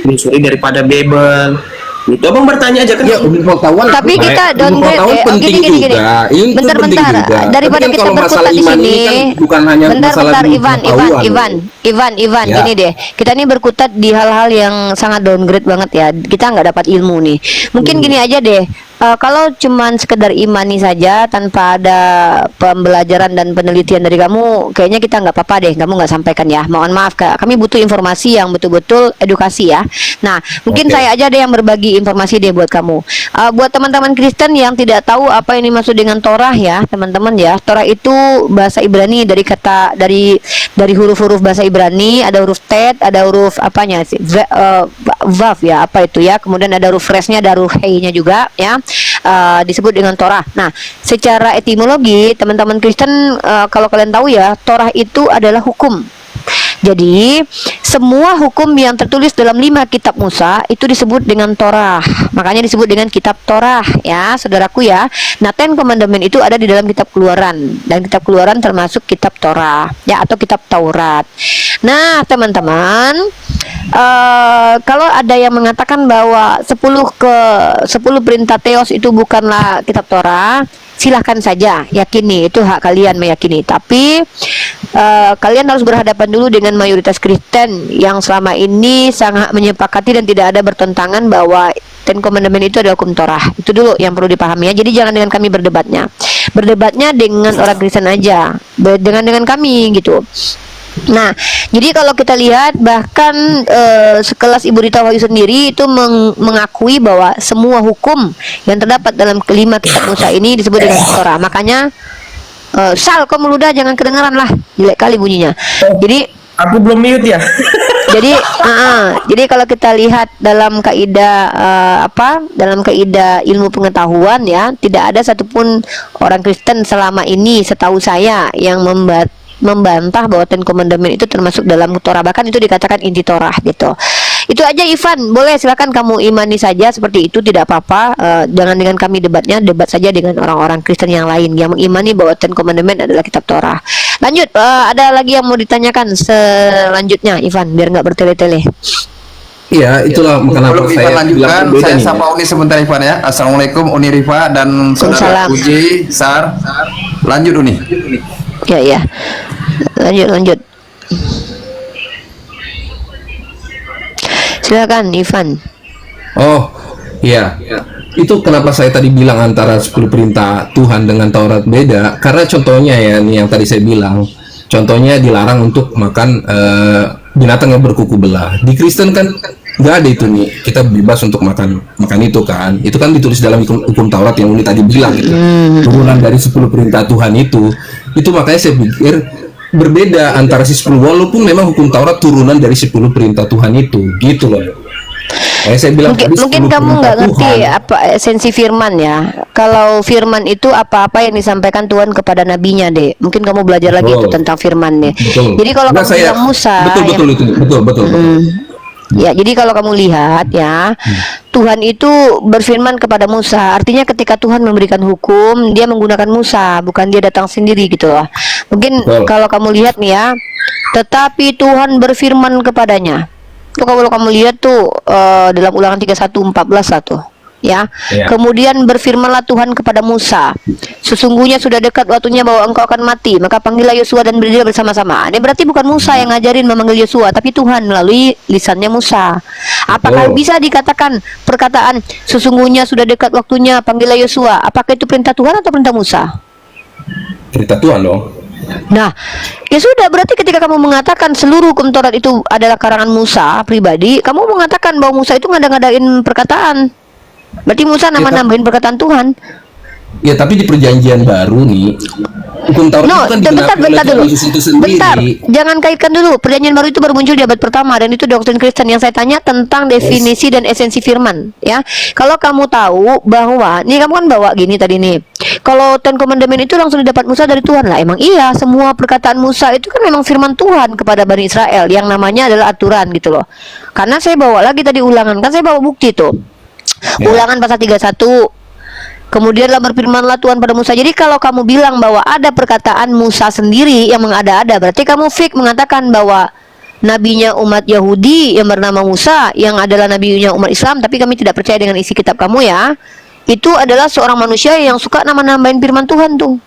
disusuri daripada Bible. Itu abang bertanya aja kan. Ya, ilmu pengetahuan. Tapi kita downgrade pengetahuan penting gini. juga. Itu Bentar, penting bentar. juga. Daripada Tapi kan kita kalau berkutat masalah di iman sini, ini kan bukan hanya masalah bentar, ilmu Ivan, pengetahuan. Ya. gini deh. Kita ini berkutat di hal-hal yang sangat downgrade banget ya. Kita nggak dapat ilmu nih. Mungkin gini aja deh. Kalau cuman sekedar imani saja tanpa ada pembelajaran dan penelitian dari kamu, kayaknya kita nggak apa-apa deh. Kamu nggak sampaikan ya. Mohon maaf, kami butuh informasi yang betul-betul edukasi ya. Nah, mungkin Oke. saya aja deh yang berbagi informasi deh buat kamu. Buat teman-teman Kristen yang tidak tahu apa ini maksud dengan Torah ya, teman-teman ya. Torah itu bahasa Ibrani dari kata dari huruf-huruf bahasa Ibrani, ada huruf tet, ada huruf apanya sih? Vav ya, apa itu ya. Kemudian ada huruf resnya, ada huruf hei-nya juga ya. Disebut dengan Torah. Nah, secara etimologi teman-teman Kristen kalau kalian tahu ya, Torah itu adalah hukum. Jadi semua hukum yang tertulis dalam 5 kitab Musa itu disebut dengan Torah. Makanya disebut dengan kitab Torah ya, saudaraku ya. Nah, Ten Commandment itu ada di dalam kitab Keluaran, dan kitab Keluaran termasuk kitab Torah ya, atau kitab Taurat. Nah, teman-teman, kalau ada yang mengatakan bahwa 10 perintah Theos itu bukanlah kitab Torah, silahkan saja yakini, itu hak kalian meyakini. Tapi kalian harus berhadapan dulu dengan mayoritas Kristen yang selama ini sangat menyepakati dan tidak ada bertentangan bahwa Ten Commandment itu adalah hukum Torah. Itu dulu yang perlu dipahami ya. Jadi jangan dengan kami berdebatnya. Berdebatnya dengan orang Kristen aja, dengan kami gitu. Nah, jadi kalau kita lihat bahkan sekelas Ibu Rita Wahyu sendiri itu mengakui bahwa semua hukum yang terdapat dalam kelima kitab Musa ini disebut dengan Torah. Makanya Sal, kau meludah, jangan kedengaran lah, jelek kali bunyinya. Jadi Aku belum mute ya. jadi kalau kita lihat dalam kaidah dalam kaidah ilmu pengetahuan ya, tidak ada satupun orang Kristen selama ini setahu saya yang membantah bahwa Ten Commandment itu termasuk dalam Torah, bahkan itu dikatakan inti Torah gitu. Itu aja Ivan, boleh silakan kamu imani saja seperti itu, tidak apa-apa. Jangan dengan kami debatnya, debat saja dengan orang-orang Kristen yang lain yang mengimani bahwa Ten Commandment adalah kitab Torah. Lanjut, ada lagi yang mau ditanyakan selanjutnya Ivan, biar nggak bertele-tele. Iya, itulah kenapa Sebelum saya Ivan lanjutkan, bilang saya nih. sapa Uni sebentar Ivan ya. Assalamualaikum Uni Rifa dan saudara Waalaikumsalam. Uji, Sar. Lanjut Uni. Ya, lanjut. Silakan Ivan. Oh, iya. Itu kenapa saya tadi bilang antara 10 perintah Tuhan dengan Taurat beda. Karena contohnya ya, nih yang tadi saya bilang. Contohnya dilarang untuk makan binatang yang berkuku belah. Di Kristen kan nggak ada itu nih. Kita bebas untuk makan itu kan. Itu kan ditulis dalam hukum Taurat yang Uni tadi bilang itu. Turunan dari 10 perintah Tuhan itu. Itu makanya saya pikir berbeda antara si 10, walaupun memang hukum Taurat turunan dari 10 perintah Tuhan itu, gitu loh. Saya bilang Mungkin kamu nggak ngerti apa esensi firman ya. Kalau firman itu apa-apa yang disampaikan Tuhan kepada nabinya deh. Mungkin kamu belajar lagi itu tentang firman deh. Betul. Jadi kalau kamu bilang Musa, betul. Ya, jadi kalau kamu lihat ya, Tuhan itu berfirman kepada Musa. Artinya ketika Tuhan memberikan hukum, dia menggunakan Musa, bukan dia datang sendiri gitu loh. Mungkin kalau kamu lihat nih ya, tetapi Tuhan berfirman kepadanya. Tuh kalau kamu lihat tuh dalam Ulangan 31:14 lah tuh. Ya. Kemudian berfirmanlah Tuhan kepada Musa, sesungguhnya sudah dekat waktunya bahwa engkau akan mati, maka panggillah Yosua dan berdiri bersama-sama. Ini berarti bukan Musa yang ngajarin memanggil Yosua, tapi Tuhan melalui lisannya Musa. Apakah bisa dikatakan perkataan sesungguhnya sudah dekat waktunya panggillah Yosua, apakah itu perintah Tuhan atau perintah Musa? Perintah Tuhan dong. Nah, ya sudah, berarti ketika kamu mengatakan seluruh hukum Taurat itu adalah karangan Musa pribadi, kamu mengatakan bahwa Musa itu ngada-ngadain perkataan. Berarti Musa nambahin perkataan Tuhan. Ya, tapi di perjanjian baru nih, hukum Taurat itu kan digenapi oleh Tuhan Yesus itu sendiri. Bentar, jangan kaitkan dulu. Perjanjian baru itu baru muncul di abad pertama, dan itu doktrin Kristen. Yang saya tanya tentang definisi dan esensi firman ya. Kalau kamu tahu bahwa, nih kamu kan bawa gini tadi nih, kalau Ten Commandment itu langsung didapat Musa dari Tuhan lah. Emang iya, semua perkataan Musa itu kan memang firman Tuhan kepada Bani Israel, yang namanya adalah aturan gitu loh. Karena saya bawa lagi tadi Ulangan, kan saya bawa bukti tuh. Ulangan pasal 31. Kemudian berfirmanlah Tuhan pada Musa. Jadi kalau kamu bilang bahwa ada perkataan Musa sendiri yang mengada-ada, berarti kamu fik mengatakan bahwa nabinya umat Yahudi yang bernama Musa, yang adalah nabinya umat Islam, tapi kami tidak percaya dengan isi kitab kamu ya, itu adalah seorang manusia yang suka nambahin firman Tuhan tuh.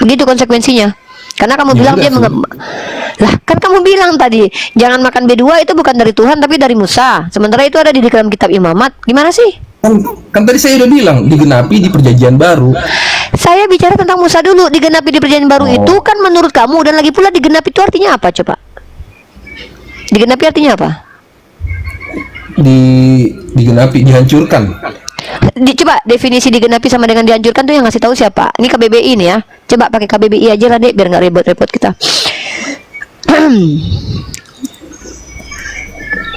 Begitu konsekuensinya. Karena kamu bilang dia lah, kan kamu bilang tadi jangan makan B2 itu bukan dari Tuhan tapi dari Musa. Sementara itu ada di dalam kitab Imamat. Gimana sih? Kan tadi saya udah bilang digenapi di perjanjian baru. Saya bicara tentang Musa dulu. Digenapi di perjanjian baru itu kan menurut kamu, dan lagi pula digenapi itu artinya apa coba? Digenapi artinya apa? Digenapi, dihancurkan. Coba definisi digenapi sama dengan dihancurkan tuh yang ngasih tahu siapa? Ini KBBI nih ya. Coba pakai KBBI aja lah dek, biar nggak repot-repot kita.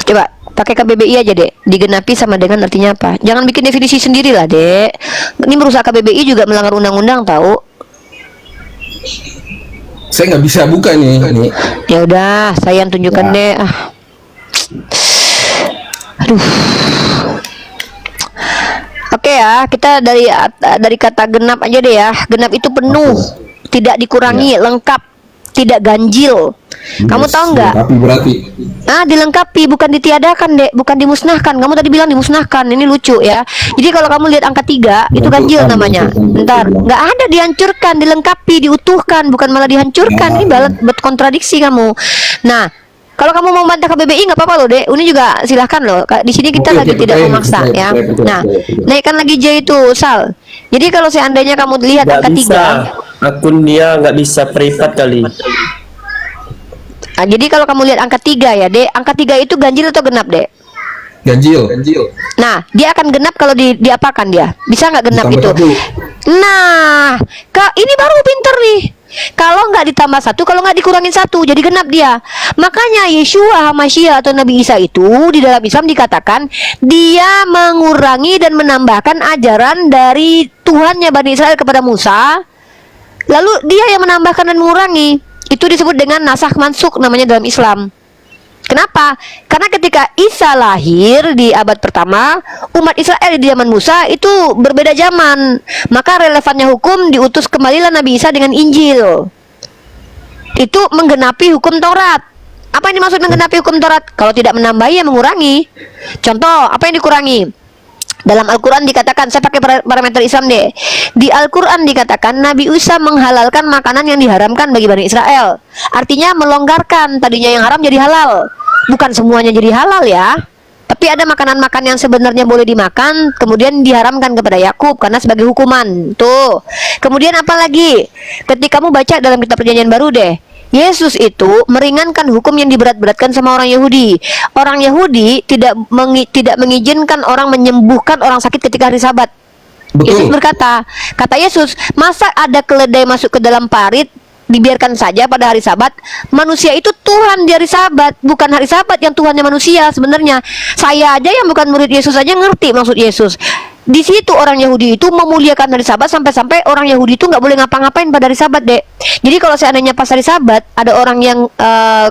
Coba pakai KBBI aja dek. Digenapi sama dengan artinya apa? Jangan bikin definisi sendiri lah dek. Ini merusak KBBI juga melanggar undang-undang tahu. Saya nggak bisa buka nih. Ya udah, saya yang tunjukkan deh. Aduh. Oke ya, kita dari kata genap aja deh ya. Genap itu penuh, tidak dikurangi, lengkap. tidak ganjil. Kamu tahu nggak? Tapi berarti Dilengkapi, bukan ditiadakan, Dek, bukan dimusnahkan. Kamu tadi bilang dimusnahkan, ini lucu ya. Jadi kalau kamu lihat angka 3, itu ganjil namanya. Bentar, nggak ada dihancurkan, dilengkapi, diutuhkan, bukan malah dihancurkan. Ini kontradiksi kamu. Nah, kalau kamu mau membantah KBBI nggak apa-apa loh, Dek. Ini juga silahkan loh. Di sini kita lagi tidak memaksa ya. Nah, naikkan lagi J itu, Sal. Jadi kalau seandainya kamu lihat Nggak angka bisa. 3, Akun dia nggak bisa privat kali. jadi kalau kamu lihat angka 3 ya, Dek. Angka 3 itu ganjil atau genap, Dek? ganjil. Nah, dia akan genap kalau diapakan dia? Bisa nggak genap Ditambah itu? 1. Nah, ini baru pinter nih. Kalau nggak ditambah 1, kalau nggak dikurangin 1, jadi genap dia. Makanya Yeshua HaMasyiah atau Nabi Isa itu di dalam Islam dikatakan dia mengurangi dan menambahkan ajaran dari Tuhannya Bani Israel kepada Musa. Lalu dia yang menambahkan dan mengurangi. Itu disebut dengan nasakh mansukh namanya dalam Islam. Kenapa? Karena ketika Isa lahir di abad pertama, umat Israel di zaman Musa itu berbeda zaman. Maka relevannya hukum diutus kembalilah Nabi Isa dengan Injil. Itu menggenapi hukum Taurat. Apa yang dimaksud menggenapi hukum Taurat? Kalau tidak menambahi ya mengurangi. Contoh, apa yang dikurangi? Dalam Al-Quran dikatakan, saya pakai parameter Islam deh. Di Al-Quran dikatakan Nabi Isa menghalalkan makanan yang diharamkan bagi Bani Israel. Artinya melonggarkan, tadinya yang haram jadi halal. Bukan semuanya jadi halal ya, tapi ada makanan-makanan yang sebenarnya boleh dimakan, kemudian diharamkan kepada Yakub karena sebagai hukuman. Tuh. Kemudian apa lagi? Ketika kamu baca dalam kitab Perjanjian Baru deh, Yesus itu meringankan hukum yang diberat-beratkan sama orang Yahudi. Orang Yahudi tidak mengizinkan orang menyembuhkan orang sakit ketika hari Sabat. Yesus berkata, kata Yesus, masa ada keledai masuk ke dalam parit, dibiarkan saja pada hari Sabat? Manusia itu Tuhan di hari Sabat, bukan hari Sabat yang Tuhannya manusia sebenarnya. Saya aja yang bukan murid Yesus aja ngerti maksud Yesus. Di situ orang Yahudi itu memuliakan hari Sabat sampai-sampai orang Yahudi itu nggak boleh ngapa-ngapain pada hari Sabat, Dek. Jadi kalau seandainya pas hari Sabat ada orang yang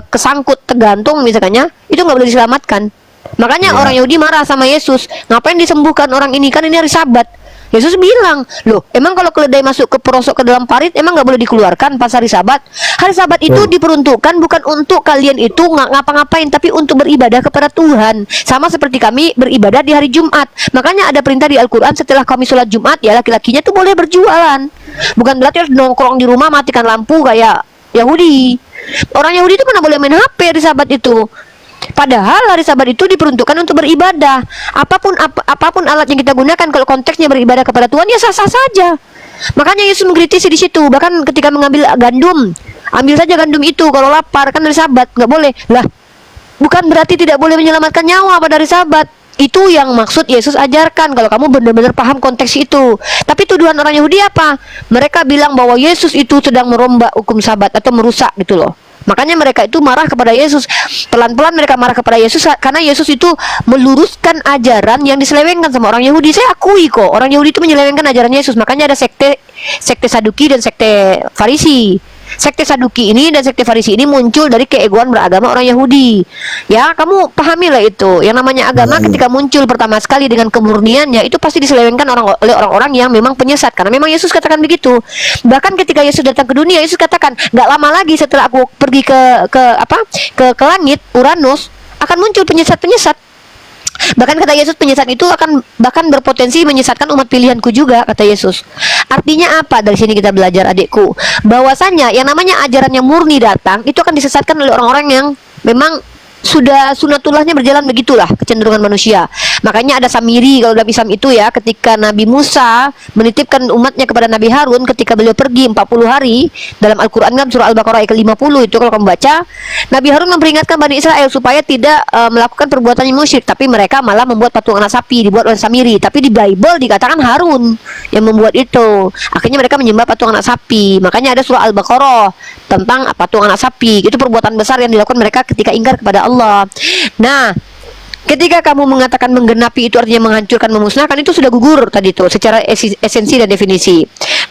kesangkut tergantung misalnya, itu nggak boleh diselamatkan. Makanya orang Yahudi marah sama Yesus, ngapain disembuhkan orang ini, kan ini hari Sabat. Yesus bilang, loh, emang kalau keledai masuk ke perosok ke dalam parit, emang nggak boleh dikeluarkan pas hari Sabat? Hari Sabat itu diperuntukkan bukan untuk kalian itu ngapa-ngapain, tapi untuk beribadah kepada Tuhan. Sama seperti kami beribadah di hari Jumat. Makanya ada perintah di Al-Quran, setelah kami sholat Jumat, ya laki-lakinya tuh boleh berjualan. Bukan berarti harus nongkrong di rumah matikan lampu kayak Yahudi. Orang Yahudi itu mana boleh main HP hari Sabat itu. Padahal hari Sabat itu diperuntukkan untuk beribadah. Apapun alat yang kita gunakan, kalau konteksnya beribadah kepada Tuhan, ya sah-sah saja. Makanya Yesus mengkritisi di situ. Bahkan ketika mengambil gandum, ambil saja gandum itu kalau lapar, kan hari Sabat nggak boleh. Lah, bukan berarti tidak boleh menyelamatkan nyawa pada hari Sabat. Itu yang maksud Yesus ajarkan kalau kamu benar-benar paham konteks itu. Tapi tuduhan orang Yahudi apa? Mereka bilang bahwa Yesus itu sedang merombak hukum Sabat atau merusak gitu loh. Makanya mereka itu marah kepada Yesus. Pelan-pelan mereka marah kepada Yesus karena Yesus itu meluruskan ajaran yang diselewengkan sama orang Yahudi. Saya akui kok, orang Yahudi itu menyelewengkan ajaran Yesus. Makanya ada sekte Saduki dan sekte Farisi. Sekte Saduki ini dan sekte Farisi ini muncul dari keegoan beragama orang Yahudi. Ya, kamu pahamilah itu. Yang namanya agama ketika muncul pertama sekali dengan kemurniannya, itu pasti diselewengkan oleh orang-orang yang memang penyesat. Karena memang Yesus katakan begitu. Bahkan ketika Yesus datang ke dunia, Yesus katakan, nggak lama lagi setelah aku pergi ke langit, Uranus, akan muncul penyesat-penyesat. Bahkan kata Yesus, penyesat itu akan bahkan berpotensi menyesatkan umat pilihanku juga, kata Yesus. Artinya apa? Dari sini kita belajar, adikku, bahwasanya yang namanya ajaran yang murni datang itu akan disesatkan oleh orang-orang yang memang sudah sunatullahnya berjalan begitulah kecenderungan manusia. Makanya ada Samiri kalau dalam Islam itu ya, ketika Nabi Musa menitipkan umatnya kepada Nabi Harun ketika beliau pergi 40 hari dalam Al-Quran kan surah Al-Baqarah ayat ke-50 itu kalau kamu baca, Nabi Harun memperingatkan Bani Israel supaya tidak melakukan perbuatan yang musyrik, tapi mereka malah membuat patung anak sapi dibuat oleh Samiri. Tapi di Bible dikatakan Harun yang membuat itu. Akhirnya mereka menyembah patung anak sapi. Makanya ada surah Al-Baqarah tentang patung anak sapi. Itu perbuatan besar yang dilakukan mereka ketika ingkar kepada Allah. Nah, ketika kamu mengatakan menggenapi itu artinya menghancurkan, memusnahkan, itu sudah gugur tadi tuh secara esensi dan definisi.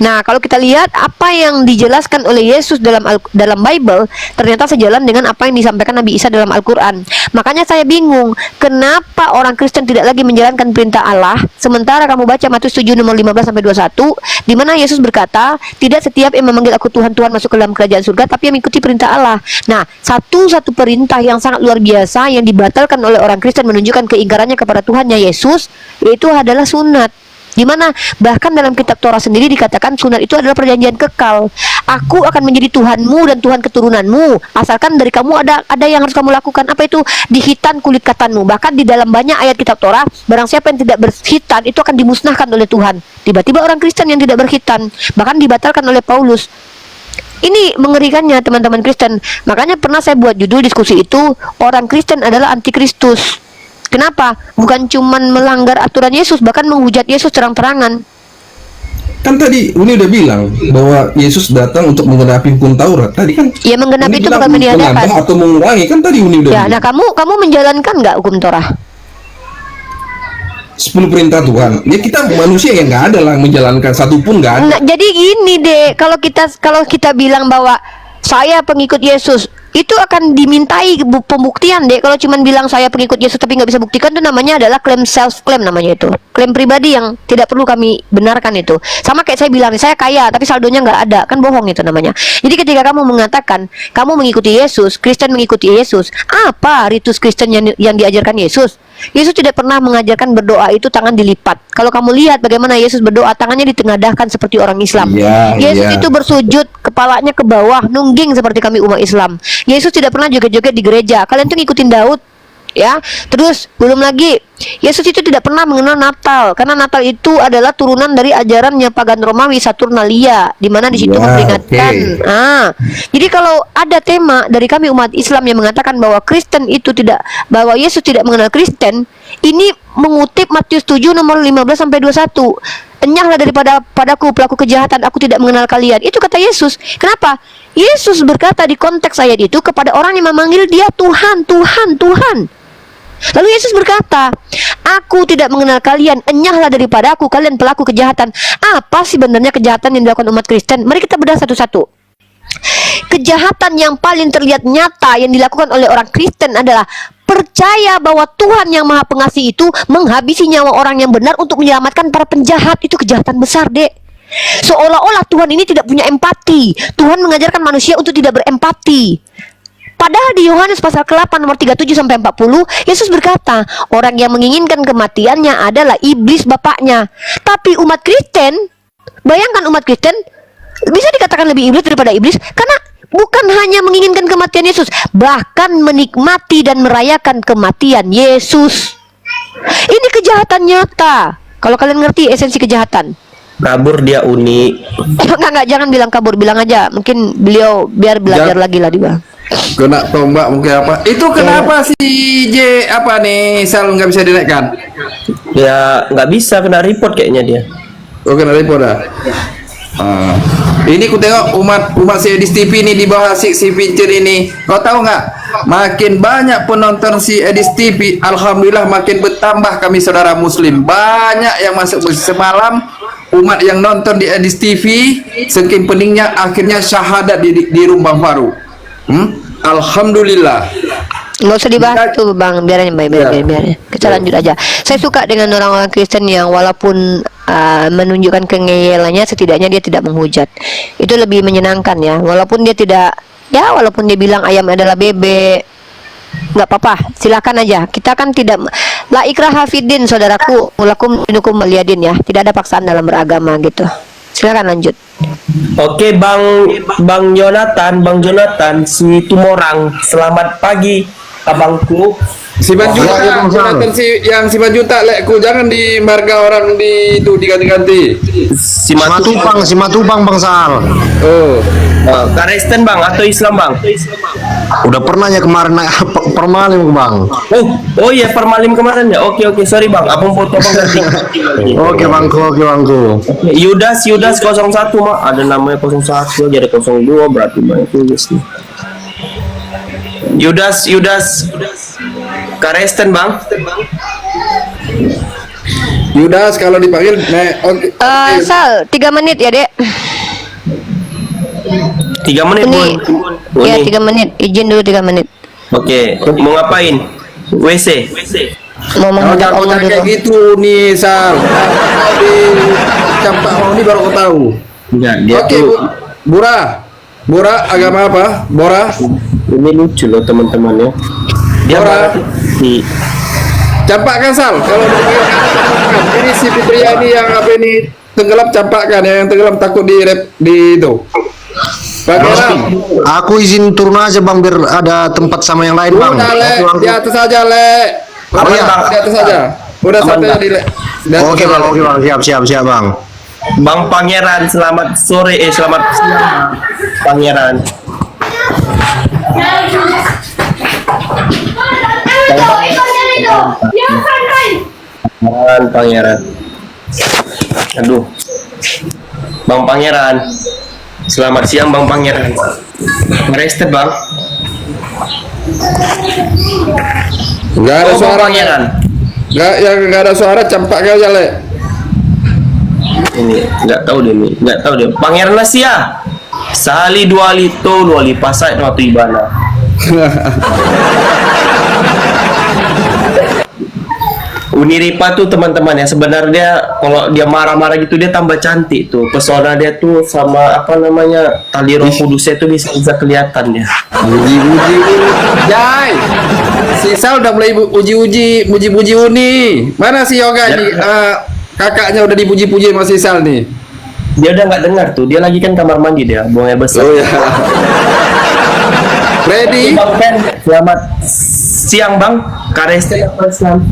Nah, kalau kita lihat apa yang dijelaskan oleh Yesus dalam Bible ternyata sejalan dengan apa yang disampaikan Nabi Isa dalam Al-Qur'an. Makanya saya bingung, kenapa orang Kristen tidak lagi menjalankan perintah Allah, sementara kamu baca Matius 7 nomor 15 sampai 21, di mana Yesus berkata, "Tidak setiap yang memanggil aku Tuhan, Tuhan masuk ke dalam kerajaan surga, tapi yang mengikuti perintah Allah." Nah, satu perintah yang sangat luar biasa yang dibatalkan oleh orang Kristen menunjukkan keingkarannya kepada Tuhannya Yesus, yaitu adalah sunat. Di mana bahkan dalam kitab Torah sendiri dikatakan sunat itu adalah perjanjian kekal. Aku akan menjadi Tuhanmu dan Tuhan keturunanmu, asalkan dari kamu ada yang harus kamu lakukan. Apa itu? Dihitan kulit katanmu. Bahkan di dalam banyak ayat kitab Torah, barang siapa yang tidak berkhitan itu akan dimusnahkan oleh Tuhan. Tiba-tiba orang Kristen yang tidak berkhitan bahkan dibatalkan oleh Paulus. Ini mengerikannya teman-teman Kristen. Makanya pernah saya buat judul diskusi itu, orang Kristen adalah antikristus. Kenapa? Bukan cuman melanggar aturan Yesus, bahkan menghujat Yesus terang-terangan. Kan tadi Uni udah bilang bahwa Yesus datang untuk menggenapi hukum Taurat. Tadi kan Ya, menggenapi Uni itu bilang bukan meniadakan. menambah atau mengurangi, kan tadi Uni udah Ya, bilang. nah kamu menjalankan nggak hukum Torah? 10 perintah Tuhan. Ya kita manusia yang nggak ada lah menjalankan satu pun nggak ada. Nah, jadi gini deh, kalau kita bilang bahwa saya pengikut Yesus, itu akan dimintai pembuktian deh. Kalau cuman bilang saya pengikut Yesus tapi nggak bisa buktikan, itu namanya adalah klaim self claim, namanya itu klaim pribadi yang tidak perlu kami benarkan. Itu sama kayak saya bilang saya kaya tapi saldonya nggak ada, kan bohong itu namanya. Jadi ketika kamu mengatakan kamu mengikuti Yesus, Kristen mengikuti Yesus, apa ritus Kristen yang diajarkan Yesus? Yesus tidak pernah mengajarkan berdoa itu tangan dilipat. Kalau kamu lihat bagaimana Yesus berdoa, tangannya ditengadahkan seperti orang Islam. Iya, Yesus iya. itu bersujud, kepalanya ke bawah, nungging seperti kami umat Islam. Yesus tidak pernah joget-joget di gereja. Kalian tuh ngikutin Daud, ya. Terus belum lagi Yesus itu tidak pernah mengenal Natal, karena Natal itu adalah turunan dari ajarannya pagan Romawi Saturnalia, di mana di situ Ya, memperingatkan. oke. Jadi kalau ada tema dari kami umat Islam yang mengatakan bahwa Kristen itu bahwa Yesus tidak mengenal Kristen, ini mengutip Matius 7 nomor 15 sampai 21. Enyahlah padaku pelaku kejahatan, aku tidak mengenal kalian. Itu kata Yesus. Kenapa? Yesus berkata di konteks ayat itu kepada orang yang memanggil dia Tuhan, Tuhan, Tuhan. Lalu Yesus berkata, aku tidak mengenal kalian, enyahlah daripadaku kalian pelaku kejahatan. Apa sih sebenarnya kejahatan yang dilakukan umat Kristen? Mari kita bedah satu-satu. Kejahatan yang paling terlihat nyata yang dilakukan oleh orang Kristen adalah percaya bahwa Tuhan yang Maha Pengasih itu menghabisi nyawa orang yang benar untuk menyelamatkan para penjahat. Itu kejahatan besar, Dek. Seolah-olah Tuhan ini tidak punya empati. Tuhan mengajarkan manusia untuk tidak berempati. Padahal di Yohanes pasal ke-8 nomor 37 sampai 40, Yesus berkata, orang yang menginginkan kematiannya adalah iblis bapaknya. Tapi umat Kristen, bayangkan umat Kristen bisa dikatakan lebih iblis daripada iblis karena bukan hanya menginginkan kematian Yesus, bahkan menikmati dan merayakan kematian Yesus. Ini kejahatan nyata. Kalau kalian ngerti esensi kejahatan. Kabur dia Uni. Enggak, jangan bilang kabur, bilang aja. Mungkin beliau biar belajar lagi lah dia. Kena tombak mungkin apa? Itu kenapa si J apa nih Sal nggak bisa dinaikkan? Ya nggak bisa, kena report kayaknya dia. Oh kena report dah. Ini ku tengok umat si Edis TV ini di bawah si Pincer ini. Kau tahu nggak? Makin banyak penonton si Edis TV, alhamdulillah makin bertambah kami saudara Muslim. Banyak yang masuk semalam. Umat yang nonton di Edis TV, saking peningnya akhirnya syahadat di Rumbang Faru. Alhamdulillah. Nggak usah dibahas tuh bang, biarin biar. Kita lanjut aja. Saya suka dengan orang-orang Kristen yang walaupun menunjukkan kengeyelannya, setidaknya dia tidak menghujat. Itu lebih menyenangkan ya. Walaupun dia walaupun dia bilang ayam adalah bebek, nggak apa-apa, silakan aja. Kita kan tidak la ikraha fiddin, saudaraku, lakum dinukum waliyadin ya. Tidak ada paksaan dalam beragama gitu. Silakan lanjut. Oke, Bang Jonathan, si Tumorang, selamat pagi abangku. Si Banjuta, Jonathan si Banjuta lekku jangan di marga orang di itu diganti-ganti. Si Simatupang Bang Sal. Oh, Kristen Bang atau Islam Bang? Udah pernah ya kemarin naik permalim Bang. Oh iya, permalim kemarin ya. Oke, sorry Bang, abang foto Bang ganti. Oke bangku. Yudas 01 mah ada namanya 01 aja, ada 02 berarti banyak juga sih. Yudas Kristen Bang. Yudas kalau dipanggil oke. Sal, 3 menit ya, Dek. 3 menit, Ini, Bun. ya Uni. 3 menit. Izin dulu 3 menit. Oke, mau ngapain? WC. Mau menghadap Kalau Allah jangan kayak dulu. gitu nih, Sal. Kalau di campak mau ini baru kau tahu. Enggak, dia Oke, tuh Bora agama apa? Bora. ini lucu loh teman-teman ya. Dia Bora. marah di Campakkan, Sal. Kalau dipanggil campakkan. Ini si Fitriani yang apa ini tenggelam, campakkan. Yang tenggelam takut di itu. Pangeran. Aku izin turun aja bang biar ada tempat sama yang lain bang. Udah, Le. Di atas aja, Le. Apa ya? Di atas aja. Udah Aman, santai Bang. di Le. Di atas Oke aja, bang, Le. oke bang, siap bang. Bang Pangeran, selamat sore, selamat siang, Pangeran. Pangeran. Aduh, Bang Pangeran. Selamat siang, Bang Pangeran. Rested, Bang. Enggak ada Oh, Bang suara. Pangeran. Enggak ada suara, campakkan aja, Le. Ini nggak tahu dia. Pangeran Asia. Sali dua lito, dua lipasai waktu ibana. Uniripa tuh teman-teman ya, sebenarnya kalau dia marah-marah gitu dia tambah cantik tuh. Pesona dia tuh sama apa namanya tali roh kudusnya tuh bisa kelihatan ya. Uji-uji Jai. Si Sal udah mulai muji-muji Uni. Mana si Yoga Ya. nih? Kakaknya udah dipuji-puji sama si Sal nih. Dia udah nggak dengar tuh, dia lagi kan kamar mandi dia, buang air besar. Oh ya. Ready? Bang Pen, selamat siang Bang. Kareste Islam.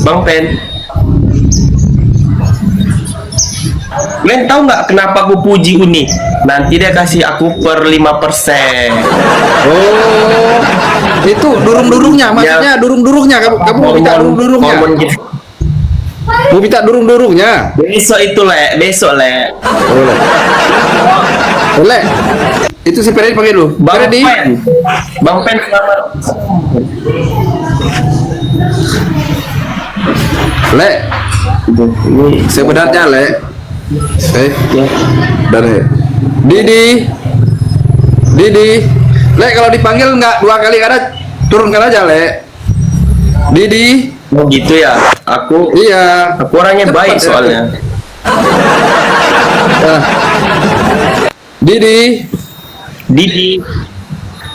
Bang Pen. Len tahu nggak kenapa aku puji Uni? Nanti dia kasih aku per 5%. Oh. Itu durung-durungnya, maksudnya durung-durungnya. Kamu mau minta durung-durungnya? Hormon gitu. Mau minta durung-durungnya? Besok itu besok Boleh. Itu si Ferdi panggil dulu. Bang Ferdi. Pen. Bang Pen selamat. Le. Ini Sebenarnya Le. ya. Dari Didi. Le kalau dipanggil nggak 2 kali karena turunkan aja Le. Didi. Oh gitu ya. Aku Iya. orangnya Cepat, baik ya. soalnya. Ah. Didi. Didi.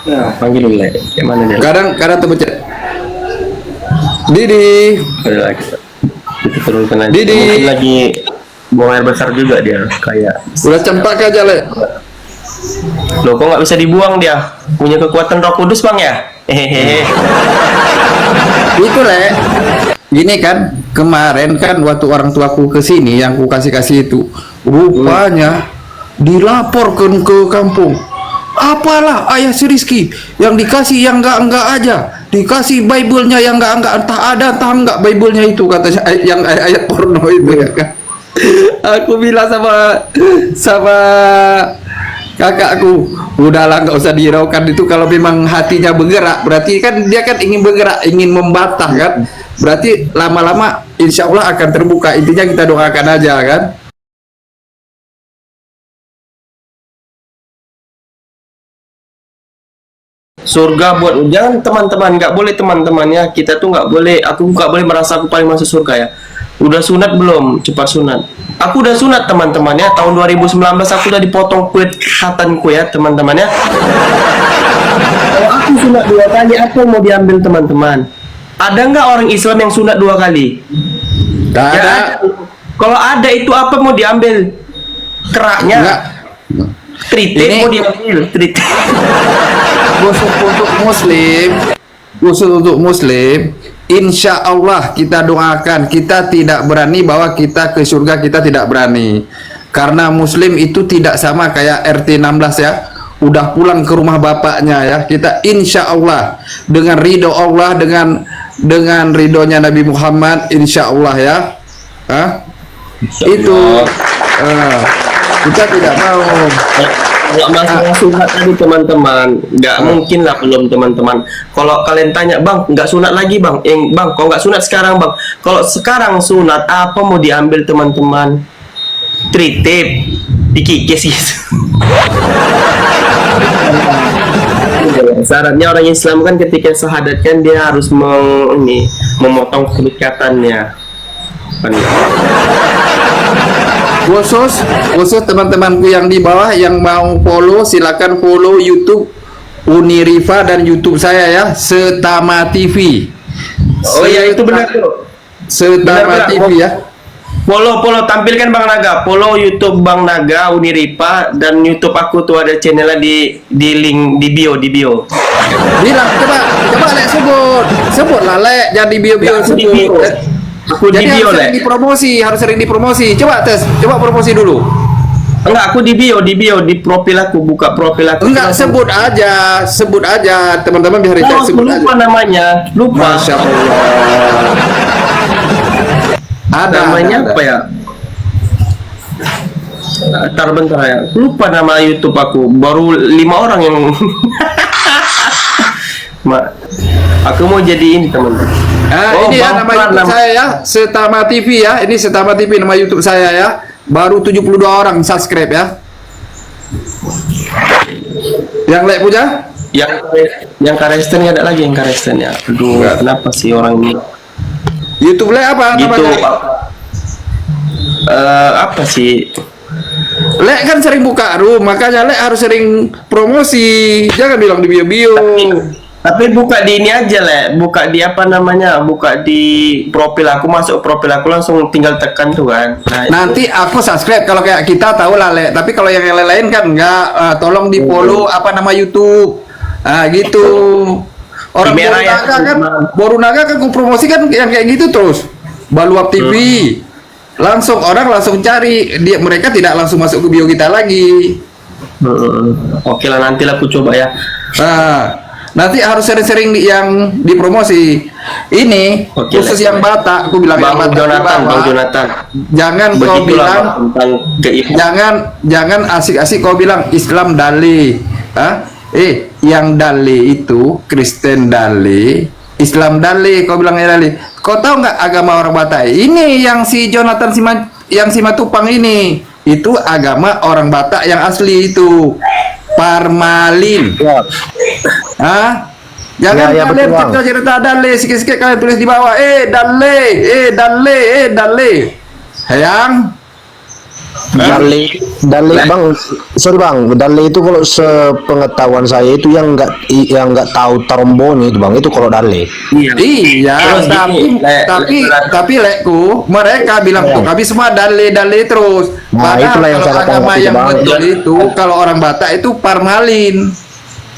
Nah, panggil dulu Le. Yang mana dia? Kadang terpencet. Didi. Ada lagi. Kita turunkan aja. Didi. Mungkin lagi buang air besar juga dia kayak. Udah cempak aja Le. Loh kok nggak bisa dibuang dia? Punya kekuatan Roh Kudus Bang ya? Hehehe. Itu Le. Gini kan, kemarin kan waktu orang tuaku ke sini yang ku kasih itu, rupanya dilaporkan ke kampung. Apalah ayah si Rizky yang dikasih yang enggak aja, dikasih Bible-nya yang enggak entah ada entah enggak Bible-nya itu katanya yang ayat porno itu ya kan. Aku bilang sama kakakku, udahlah nggak usah dihiraukan itu, kalau memang hatinya bergerak berarti kan dia kan ingin bergerak, ingin membantah kan, berarti lama-lama insya Allah akan terbuka. Intinya kita doakan aja kan. Surga buat jangan teman-teman, nggak boleh teman-temannya, kita tuh nggak boleh, aku nggak boleh merasa aku paling masuk surga ya. Udah sunat belum? Cepat sunat. Aku udah sunat teman-teman ya, tahun 2019 aku udah dipotong kulit khatanku ya teman-teman ya. Kalau aku sunat 2 kali, apa yang mau diambil teman-teman? Ada nggak orang Islam yang sunat 2 kali? Nggak Ya, ada. kalau ada itu apa mau diambil? Keraknya. Nggak. Tritik Ini- mau diambil, tritik. Khusus untuk muslim, insya Allah kita doakan, kita tidak berani bahwa kita ke surga, kita tidak berani, karena muslim itu tidak sama kayak RT 16 ya, udah pulang ke rumah bapaknya ya. Kita insya Allah dengan ridho Allah, dengan ridhonya Nabi Muhammad, insya Allah ya. Hah? Itu kita tidak mau. Nggak masalah sunat tadi teman-teman, nggak mungkin lah belum teman-teman. Kalau kalian tanya bang, nggak sunat lagi bang, bang, kok nggak sunat sekarang bang? Kalau sekarang sunat apa mau diambil teman-teman? Tritip, dikikis gitu. Syaratnya orang Islam kan ketika syahadat kan dia harus memotong kelikatannya. Khusus teman-temanku yang di bawah yang mau follow, silakan follow YouTube Unirifa dan YouTube saya ya, Setama TV. Oh ya itu benar tuh. Setama Benar, TV ya. Follow tampilkan Bang Naga, follow YouTube Bang Naga Unirifa dan YouTube aku tuh ada channelnya di link di bio. Bilang coba Lek sebut lah Lek, jangan di bio Aku di bio. Aku di Jadi bio harus sering dipromosi. Coba promosi dulu. Enggak, aku di bio di profil aku, buka profil aku. Enggak, sebut aja teman-teman biar Oh, sebut aja. lupa namanya, lupa. Masya Allah. Namanya apa ya? Bentar ya. Lupa nama YouTube aku. Baru 5 orang yang aku mau jadi ini teman-teman. Ini ya nama YouTube saya ya, Setama TV ya. Ini Setama TV nama YouTube saya ya. Baru 72 orang subscribe ya. Yang Lek punya? Yang Karesten ada lagi yang Karesten ya. Aduh, kenapa sih orang ini? YouTube Lek apa Gitu. namanya? Apa sih? Lek kan sering buka room, makanya Lek harus sering promosi. Jangan bilang di bio-bio. Tapi buka di ini aja Le, buka di apa namanya, buka di profil aku, masuk profil aku langsung tinggal tekan tuh kan. Nah, Nanti aku subscribe kalau kayak kita tahu lah Lek. Tapi kalau yang lain kan enggak, tolong di follow apa nama YouTube. Gitu. Orang Di merah ya, Borunaga kan promosi kan yang kayak gitu terus. Baluap TV. Langsung orang langsung cari, mereka tidak langsung masuk ke bio kita lagi. Oke lah, nanti lah aku coba ya. Nanti harus sering-sering yang dipromosi. Ini Oke, khusus yang Batak, aku bilang Bang yang Batak. Bang Jonathan. Jangan kau Begitulah bilang Bang, tentang keimanan. jangan asik-asik kau bilang Islam Dale. Yang Dale itu Kristen Dale, Islam Dale, kau bilang Dale. Kau tahu nggak agama orang Batak? Ini yang si Jonathan yang Simatupang ini, itu agama orang Batak yang asli itu. Parmalin. Jangan kalian cerita Dale, sikit-sikit kalian tulis di bawah. Dale. Hayang. Dalih bang, sorry bang, dalih itu kalau sepengetahuan saya itu yang nggak tahu trombone itu bang, itu kalau dalih. Iya, Terus tapi Lekku, mereka bilang tuh kami semua dale terus. Nah, Padahal itulah yang kalau saya agama katakan yang bang. betul itu kalau orang Batak itu parmalin.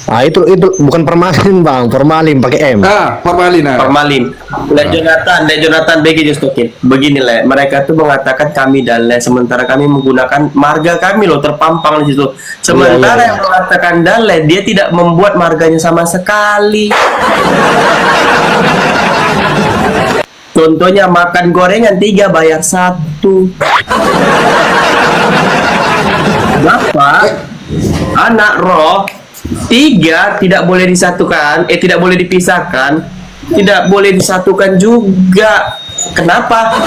Nah itu bukan permalin bang, formalin pakai M. Formalin. Formalin. Le Jonathan BG Justokin. Begini Le, mereka tuh mengatakan kami Dale, sementara kami menggunakan marga kami loh terpampang di situ. Sementara yang mengatakan Dale, dia tidak membuat marganya sama sekali. Contohnya makan gorengan 3 bayar 1. Bapak, anak roh 3 tidak boleh disatukan, tidak boleh dipisahkan, tidak boleh disatukan juga. Kenapa?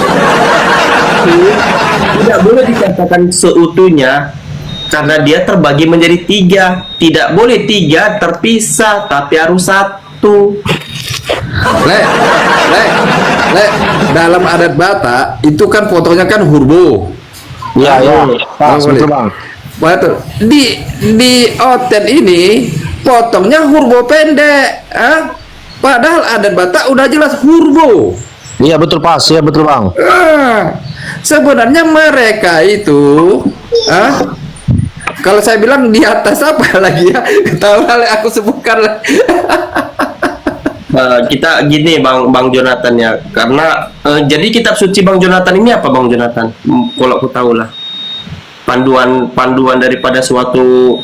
Tidak boleh dikatakan seutuhnya karena dia terbagi menjadi 3. Tidak boleh 3 terpisah, tapi harus 1. Lek, dalam adat Batak itu kan fotonya kan hurbo. Iya, betul bang. Betul. Di hotel ini potongnya hurbo pendek, padahal adat Batak udah jelas hurbo. Iya betul pas, ya betul bang. Sebenarnya mereka itu, kalau saya bilang di atas apa lagi ya? Tahu lah, aku sebutkan lah. Kita gini Bang Jonathan ya, karena jadi kitab suci Bang Jonathan ini apa Bang Jonathan? Kalau aku tahu lah. Panduan daripada suatu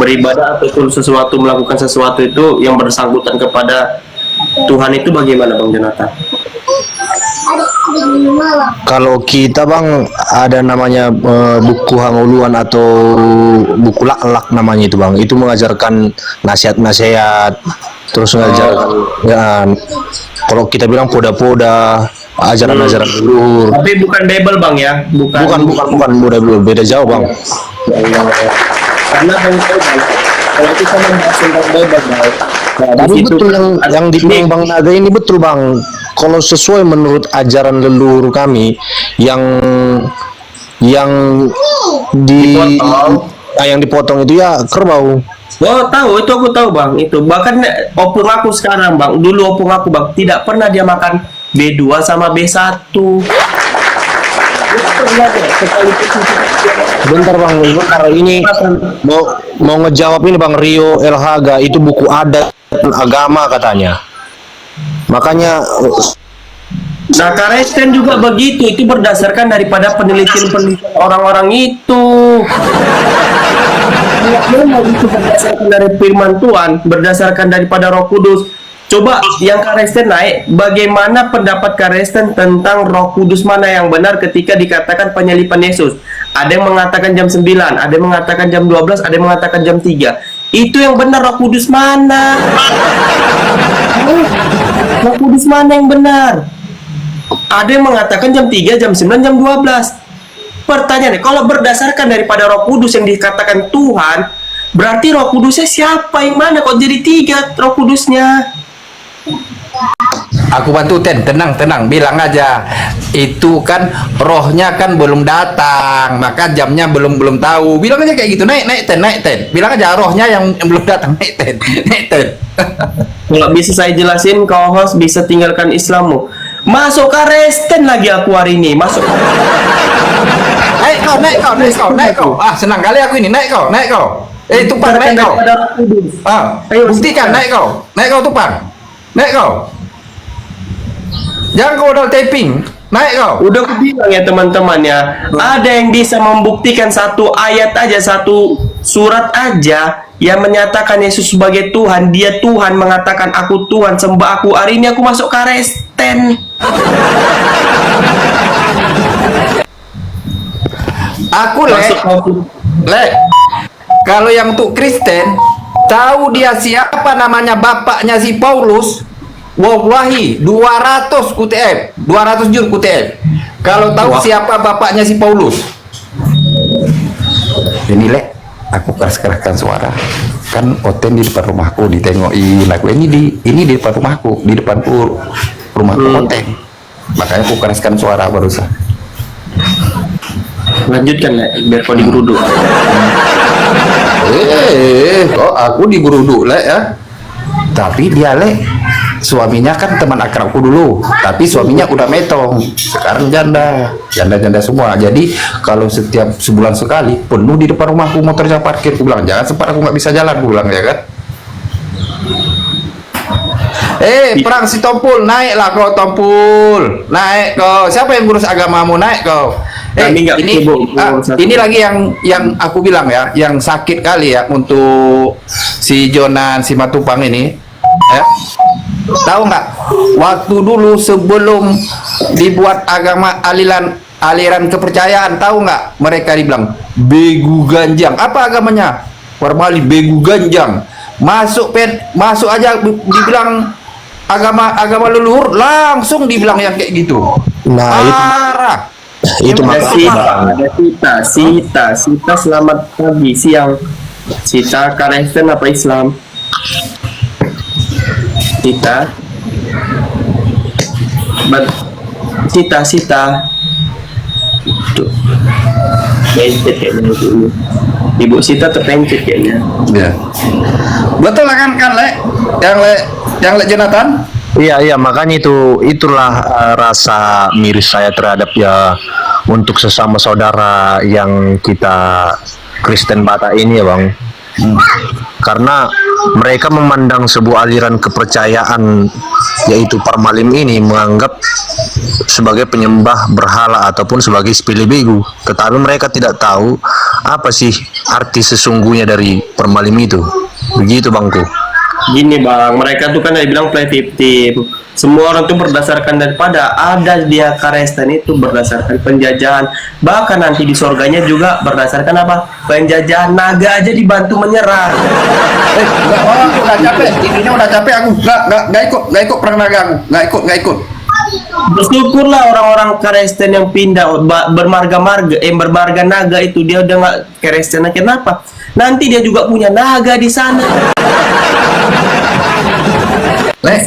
beribadah ataupun sesuatu melakukan sesuatu itu yang bersangkutan kepada Tuhan itu bagaimana Bang Jonathan? Kalau kita bang ada namanya buku Hanguluan atau buku Lak-Lak namanya itu bang, itu mengajarkan nasihat-nasihat, terus mengajarkan ya, kalau kita bilang poda-poda, ajaran-ajaran leluhur. Tapi bukan Bible Bang ya? Bukan beda jauh bang. Karena Bang tahu Bang, kalau kita membahas tentang Bible Bang, Tapi betul yang dibilang Bang Naga ini betul bang. Kalau sesuai menurut ajaran leluhur kami yang yang dipotong itu ya kerbau. Oh tahu, itu aku tahu Bang. Itu bahkan opung aku sekarang Bang, dulu opung aku Bang tidak pernah dia makan B2 sama B1. Bentar bang, ini mau ngejawab ini bang Rio Elhaga, itu buku adat dan agama katanya. Makanya Nah, Kristen juga begitu. Itu berdasarkan daripada penelitian orang-orang itu. Itu berdasarkan dari firman Tuhan, berdasarkan daripada Roh Kudus. Coba yang Kristen naik, bagaimana pendapat Kristen tentang Roh Kudus mana yang benar ketika dikatakan penyaliban Yesus? Ada yang mengatakan jam 9, ada yang mengatakan jam 12, ada yang mengatakan jam 3. Itu yang benar Roh Kudus mana? Roh Kudus mana yang benar? Ada yang mengatakan jam 3, jam 9, jam 12. Pertanyaannya, kalau berdasarkan daripada Roh Kudus yang dikatakan Tuhan, berarti Roh Kudusnya siapa? Yang mana? Kok jadi 3 Roh Kudusnya? Aku bantu tenang bilang aja, itu kan rohnya kan belum datang, maka jamnya belum tahu, bilang aja kayak gitu. naik ten, bilang aja rohnya yang belum datang, naik ten. Kalau bisa saya jelasin, kau host bisa tinggalkan Islammu, masuk Kristen lagi aku hari ini, masuk. naik kau, senang kali aku ini, naik kau, tupang, naik kau, buktikan, naik kau tupang, naik kau. Jangan kau udah taping, naik kau. Udah aku bilang ya teman-teman ya, ada yang bisa membuktikan satu ayat aja, satu surat aja yang menyatakan Yesus sebagai Tuhan. Dia Tuhan, mengatakan aku Tuhan, sembah aku. Hari ini aku masuk Kristen. Aku kalau yang untuk Kristen, tahu dia siapa namanya bapaknya si Paulus? Wallahi 200 QTF, 200 jur QTF. Kalau tahu siapa bapaknya si Paulus. Ini aku keras-keraskan suara. Kan Oten di depan rumahku, ditengokin aku. Ini di depan rumahku, di depan rumahku Oten. Makanya aku keraskan suara barusan. Lanjutkan biar kau digeruduk. Kok aku digeruduk ya? Tapi dia suaminya kan teman akrabku dulu, tapi suaminya udah metong, sekarang janda semua. Jadi kalau setiap sebulan sekali penuh di depan rumahku motornya parkir. Aku bilang jangan sempat, aku nggak bisa jalan, aku bilang ya kan. Perang si Tompul, naiklah kau Tompul, naik kau. Siapa yang ngurus agamamu, naik kau. Ini lagi yang aku bilang ya, yang sakit kali ya untuk si Jonan si Matupang ini. Tahu nggak? Waktu dulu sebelum dibuat agama aliran kepercayaan, tahu nggak? Mereka dibilang begu ganjang. Apa agamanya? Formali begu ganjang. Masuk aja dibilang agama leluhur, langsung dibilang yang kayak gitu. Nah, itu ada Sita selamat pagi, siang. Sita Kristen apa Islam? Sita tuh pencet kayaknya itu. Ibu Sita terpencet kayaknya ya. Betul kan yang Jonathan? Iya, makanya itulah rasa miris saya terhadap ya untuk sesama saudara yang kita Kristen Batak ini ya bang. Karena mereka memandang sebuah aliran kepercayaan yaitu Parmalim ini menganggap sebagai penyembah berhala ataupun sebagai sepele begu, tetapi mereka tidak tahu apa sih arti sesungguhnya dari Parmalim itu. Begitu bangku. Gini bang, mereka tuh kan bilang play victim. Semua orang tuh berdasarkan daripada ada dia Kristen itu berdasarkan penjajahan. Bahkan nanti di surganya juga berdasarkan apa? Penjajahan. Naga aja dibantu menyerang. Enggak, udah capek. Intinya udah capek aku. Enggak ikut perang naga aku. Enggak ikut. Bersyukurlah orang-orang Kristen yang pindah bermarga naga itu, dia udah nggak Kristen. Kenapa? Nanti dia juga punya naga di sana. Le,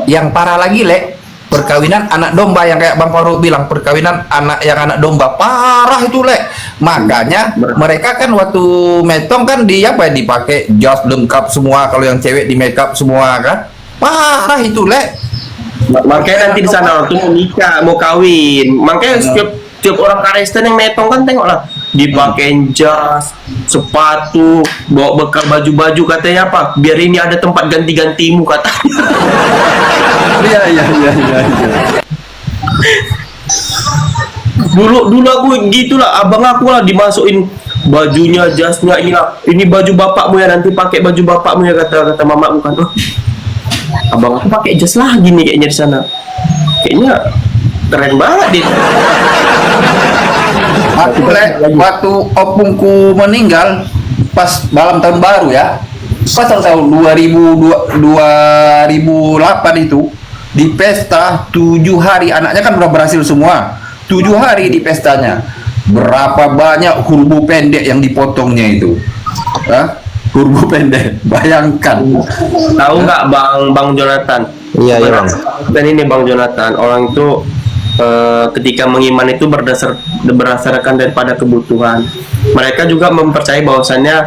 yang parah lagi Le, perkawinan anak domba yang kayak Bang Farouk bilang, perkawinan anak domba parah itu Le. Makanya mereka kan waktu metong kan dipakai jas lengkap semua, kalau yang cewek di make up semua kan. Parah itu Le. Makanya nanti di sana waktu mau nikah, mau kawin. Makanya setiap orang Kristen yang metong kan tengoklah, dipakein jas, sepatu, bawa bekal baju-baju, katanya apa? Biar ini ada tempat ganti-gantimu katanya. Iya. Dulu aku gitulah, abang aku lah dimasukin bajunya, jasnya, ini baju bapakmu ya, nanti pakai baju bapakmu ya, kata mamaku kan. Oh, abang aku pakai jas lagi nih kayaknya di sana. Kayaknya keren banget dia. Waktu opungku meninggal pas malam tahun baru ya, pas tahun 2008 itu, di pesta 7 hari, anaknya kan udah berhasil semua, 7 hari di pestanya. Berapa banyak hurbu pendek yang dipotongnya itu. Hah? Hurbu pendek, bayangkan. Tahu nggak Bang Jonathan? Iya Bang. Dan ini Bang Jonathan, orang itu ketika mengiman itu berdasarkan daripada kebutuhan. Mereka juga mempercayai bahwasannya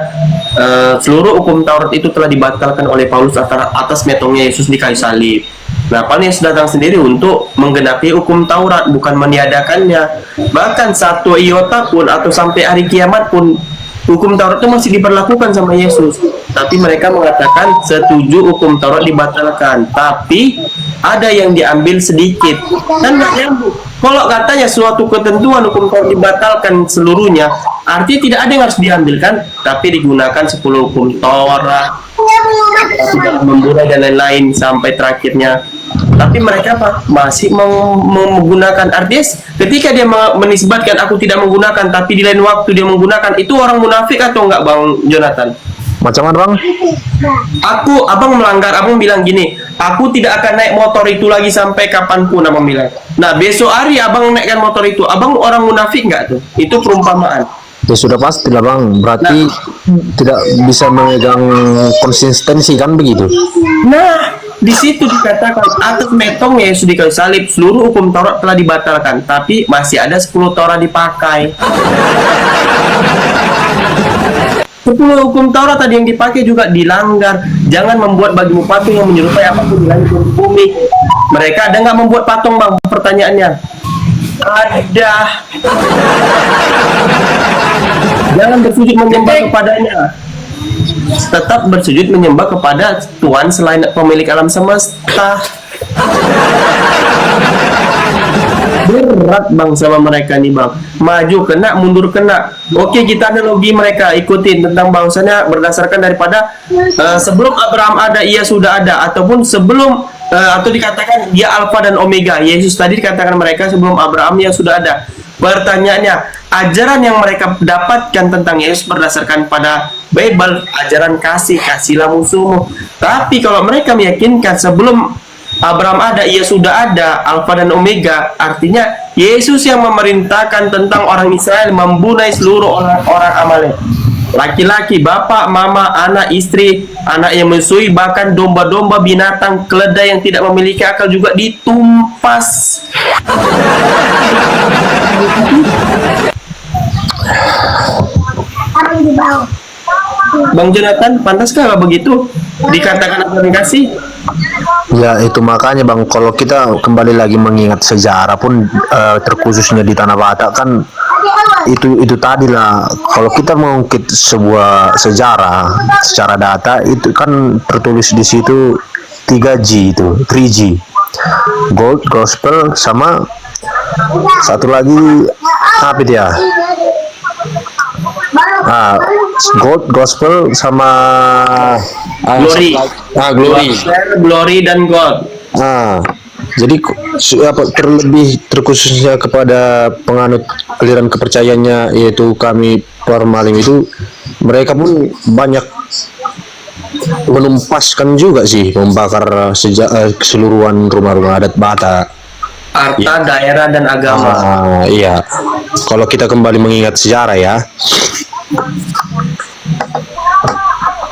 seluruh hukum Taurat itu telah dibatalkan oleh Paulus atas metongnya Yesus di kayu salib. Nah, Paulus datang sendiri untuk menggenapi hukum Taurat, bukan meniadakannya. Bahkan satu iota pun atau sampai hari kiamat pun hukum Taurat itu masih diberlakukan sama Yesus. Tapi mereka mengatakan setuju hukum Taurat dibatalkan, tapi ada yang diambil sedikit. Dan nggak nyambung. Kalau katanya suatu ketentuan hukum Taurat dibatalkan seluruhnya, artinya tidak ada yang harus diambil kan? Tapi digunakan 10 hukum Taurat, tidak membunuh dan lain-lain sampai terakhirnya. Tapi mereka apa? Masih menggunakan. Artinya ketika dia menisbatkan aku tidak menggunakan, tapi di lain waktu dia menggunakan, itu orang munafik atau enggak Bang Jonathan? Macam mana Bang? Abang melanggar, abang bilang gini, aku tidak akan naik motor itu lagi sampai kapanpun, abang bilang. Nah, besok hari abang naikkan motor itu, abang orang munafik nggak tuh? Itu perumpamaan. Ya sudah pasti lah Bang, berarti tidak bisa memegang konsistensi kan begitu? Nah, di situ dikatakan atas metongnya Yesus di kayu salib seluruh hukum Taurat telah dibatalkan, tapi masih ada 10 Taurat dipakai. 10 hukum Taurat tadi yang dipakai juga dilanggar. Jangan membuat bagimu patung yang menyerupai apapun di langit dan di bumi. Mereka ada nggak membuat patung Bang? Pertanyaannya ada. Jangan bersujud menyembah kepadanya. Tetap bersujud menyembah kepada Tuhan selain pemilik alam semesta. Berat Bang sama mereka nih Bang. Maju kena, mundur kena. Oke, kita analogi mereka ikutin tentang bahwasanya berdasarkan daripada sebelum Abraham ada ia sudah ada, ataupun sebelum atau dikatakan dia Alfa dan Omega. Yesus tadi dikatakan mereka sebelum Abraham ia sudah ada. Pertanyaannya, ajaran yang mereka dapatkan tentang Yesus berdasarkan pada Bible, ajaran kasihlah musuhmu. Tapi kalau mereka meyakinkan sebelum Abraham ada, ia sudah ada, Alfa dan Omega, artinya Yesus yang memerintahkan tentang orang Israel membunuh seluruh orang Amalek. Laki-laki, bapak, mama, anak, istri, anak yang menyusui, bahkan domba-domba, binatang, keledai yang tidak memiliki akal juga ditumpas. Bang Jonathan, pantaskah begitu dikatakan ajaran kasih? Ya itu makanya Bang, kalau kita kembali lagi mengingat sejarah pun terkhususnya di Tanah Batak kan itu tadi lah, kalau kita mengungkit sebuah sejarah secara data itu kan tertulis di situ 3G itu 3G, gold, gospel, sama satu lagi apa dia Gold, gospel sama Glory. glory. Glory dan gold. Jadi terlebih terkhususnya kepada penganut aliran kepercayaannya yaitu kami Parmalim itu, mereka pun banyak menumpaskan juga sih, membakar keseluruhan rumah-rumah adat Batak. Harta, daerah, dan agama. Iya, kalau kita kembali mengingat sejarah ya.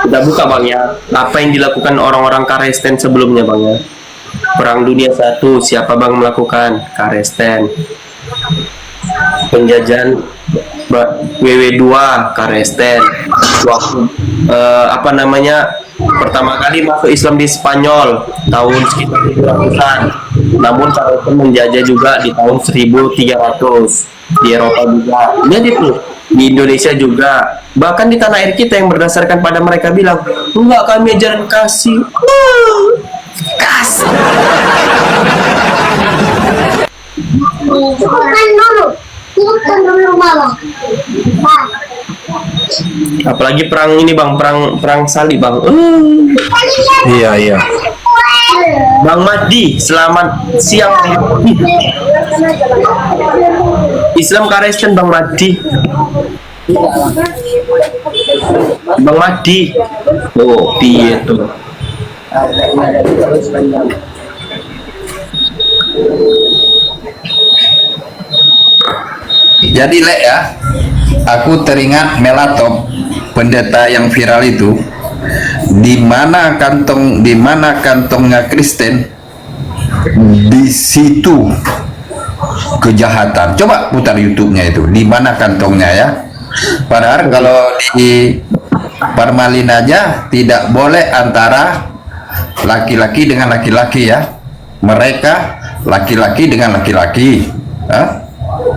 Kita buka bang ya, apa yang dilakukan orang-orang Karesten sebelumnya bang ya. Perang Dunia I, siapa bang melakukan? Karesten. Penjajahan WW2, Karesten. Waktu pertama kali masuk Islam di Spanyol tahun sekitar 700-an. Namun Karesten menjajah juga di tahun 1300 di Eropa juga. Lihat itu, di Indonesia juga, bahkan di tanah air kita yang berdasarkan pada mereka bilang, enggak, kami ajaran kasih. Kasih. Apalagi perang ini bang, perang salib bang. Iya. Bang Madi, selamat siang. Islam Karesten Bang Madi. Bang Madi. Oh, piye tuh. Jadi Lek ya, aku teringat Melatop, pendeta yang viral itu. Di mana kantongnya Kristen, di situ kejahatan. Coba putar YouTube-nya itu, di mana kantongnya ya. Padahal kalau di Parmalin aja tidak boleh antara laki-laki dengan laki-laki ya. Mereka laki-laki dengan laki-laki.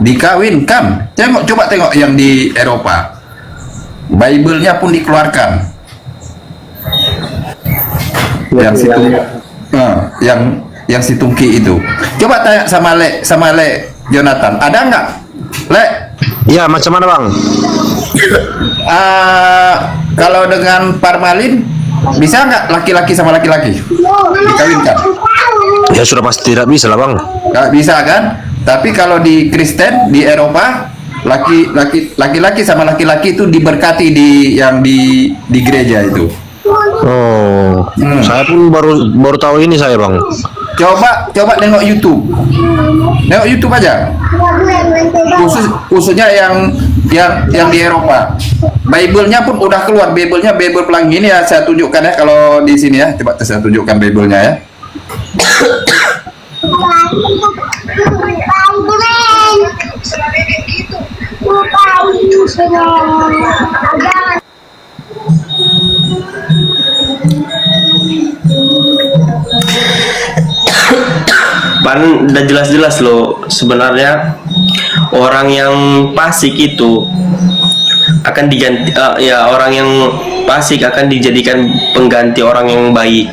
Dikawinkan. Coba tengok yang di Eropa. Bible-nya pun dikeluarkan. Yang si Tungki itu. Coba tanya sama Le Jonathan, ada nggak Le? Ya, macam mana bang? Kalau dengan Parmalin bisa nggak laki-laki sama laki-laki dikawinkan? Ya sudah pasti tidak bisa lah bang. Nggak bisa kan? Tapi kalau di Kristen di Eropa, laki-laki sama laki-laki itu diberkati di gereja itu. Oh, saya pun baru tahu ini saya bang. Coba nengok YouTube aja. Khususnya yang di Eropa. Bible-nya pun udah keluar. Bible pelangi ini ya, saya tunjukkan ya kalau di sini ya. Coba saya tunjukkan Bible-nya ya. Udah jelas-jelas loh, sebenarnya orang yang fasik itu akan diganti, orang yang fasik akan dijadikan pengganti orang yang baik.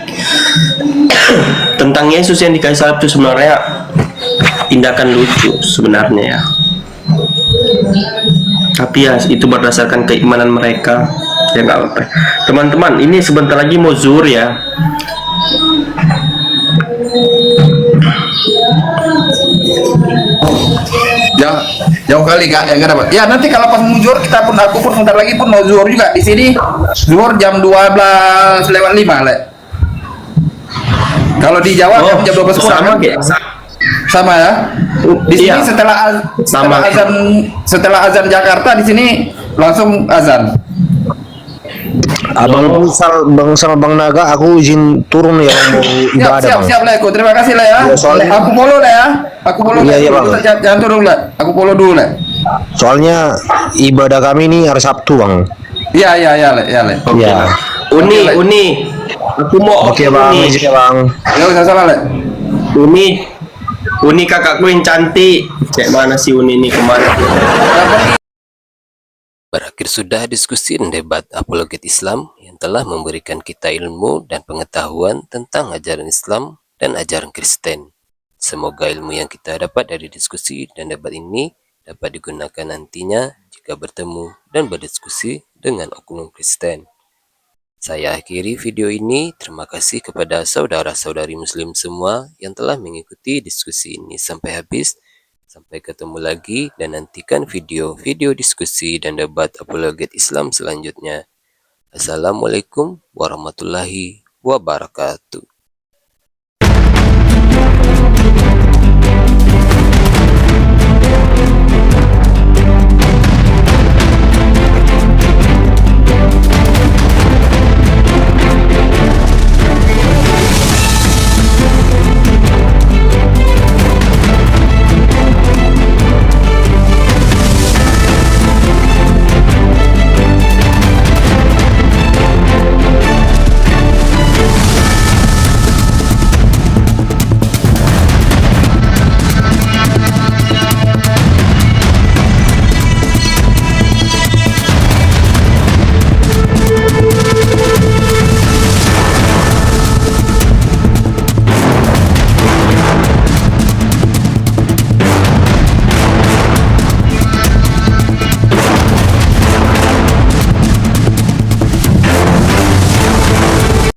Tentang Yesus yang dikasih salib itu sebenarnya tindakan lucu sebenarnya ya. Tapi ya itu berdasarkan keimanan mereka. Ya nggak apa-apa. Teman-teman, ini sebentar lagi mau zuhur ya. Jauh kali kak, ya nggak dapat. Ya nanti kalau pas mau zuhur aku pun sebentar lagi pun mau zuhur juga di sini. Zuhur jam 12:05 Le. Kalau di Jawa jam 12 kurang kan? Sama ya. Di sini setelah azan Jakarta di sini langsung azan. Abang Bang sama Bang Naga, aku izin turun ya mau ibadah bang. Siap Leko, terima kasih Le ya. Aku follow Le ya. Aku follow Le. Iya, bang. Jangan turun Le. Aku follow dulu Le. Soalnya ibadah kami ini hari Sabtu bang. Iya Le. Iya. Uni. Aku mau. Oke bang, izin ya bang. Ya sama Le. Uni kakakku yang cantik. Kayak mana sih Uni ini kemana? Berakhir sudah diskusi dan debat apologet Islam yang telah memberikan kita ilmu dan pengetahuan tentang ajaran Islam dan ajaran Kristen. Semoga ilmu yang kita dapat dari diskusi dan debat ini dapat digunakan nantinya jika jika bertemu dan berdiskusi dengan oknum Kristen. Saya akhiri video ini. Terima kasih kepada saudara-saudari Muslim semua yang telah mengikuti diskusi ini sampai habis. Sampai ketemu lagi dan nantikan video-video diskusi dan debat apologet Islam selanjutnya. Assalamualaikum warahmatullahi wabarakatuh.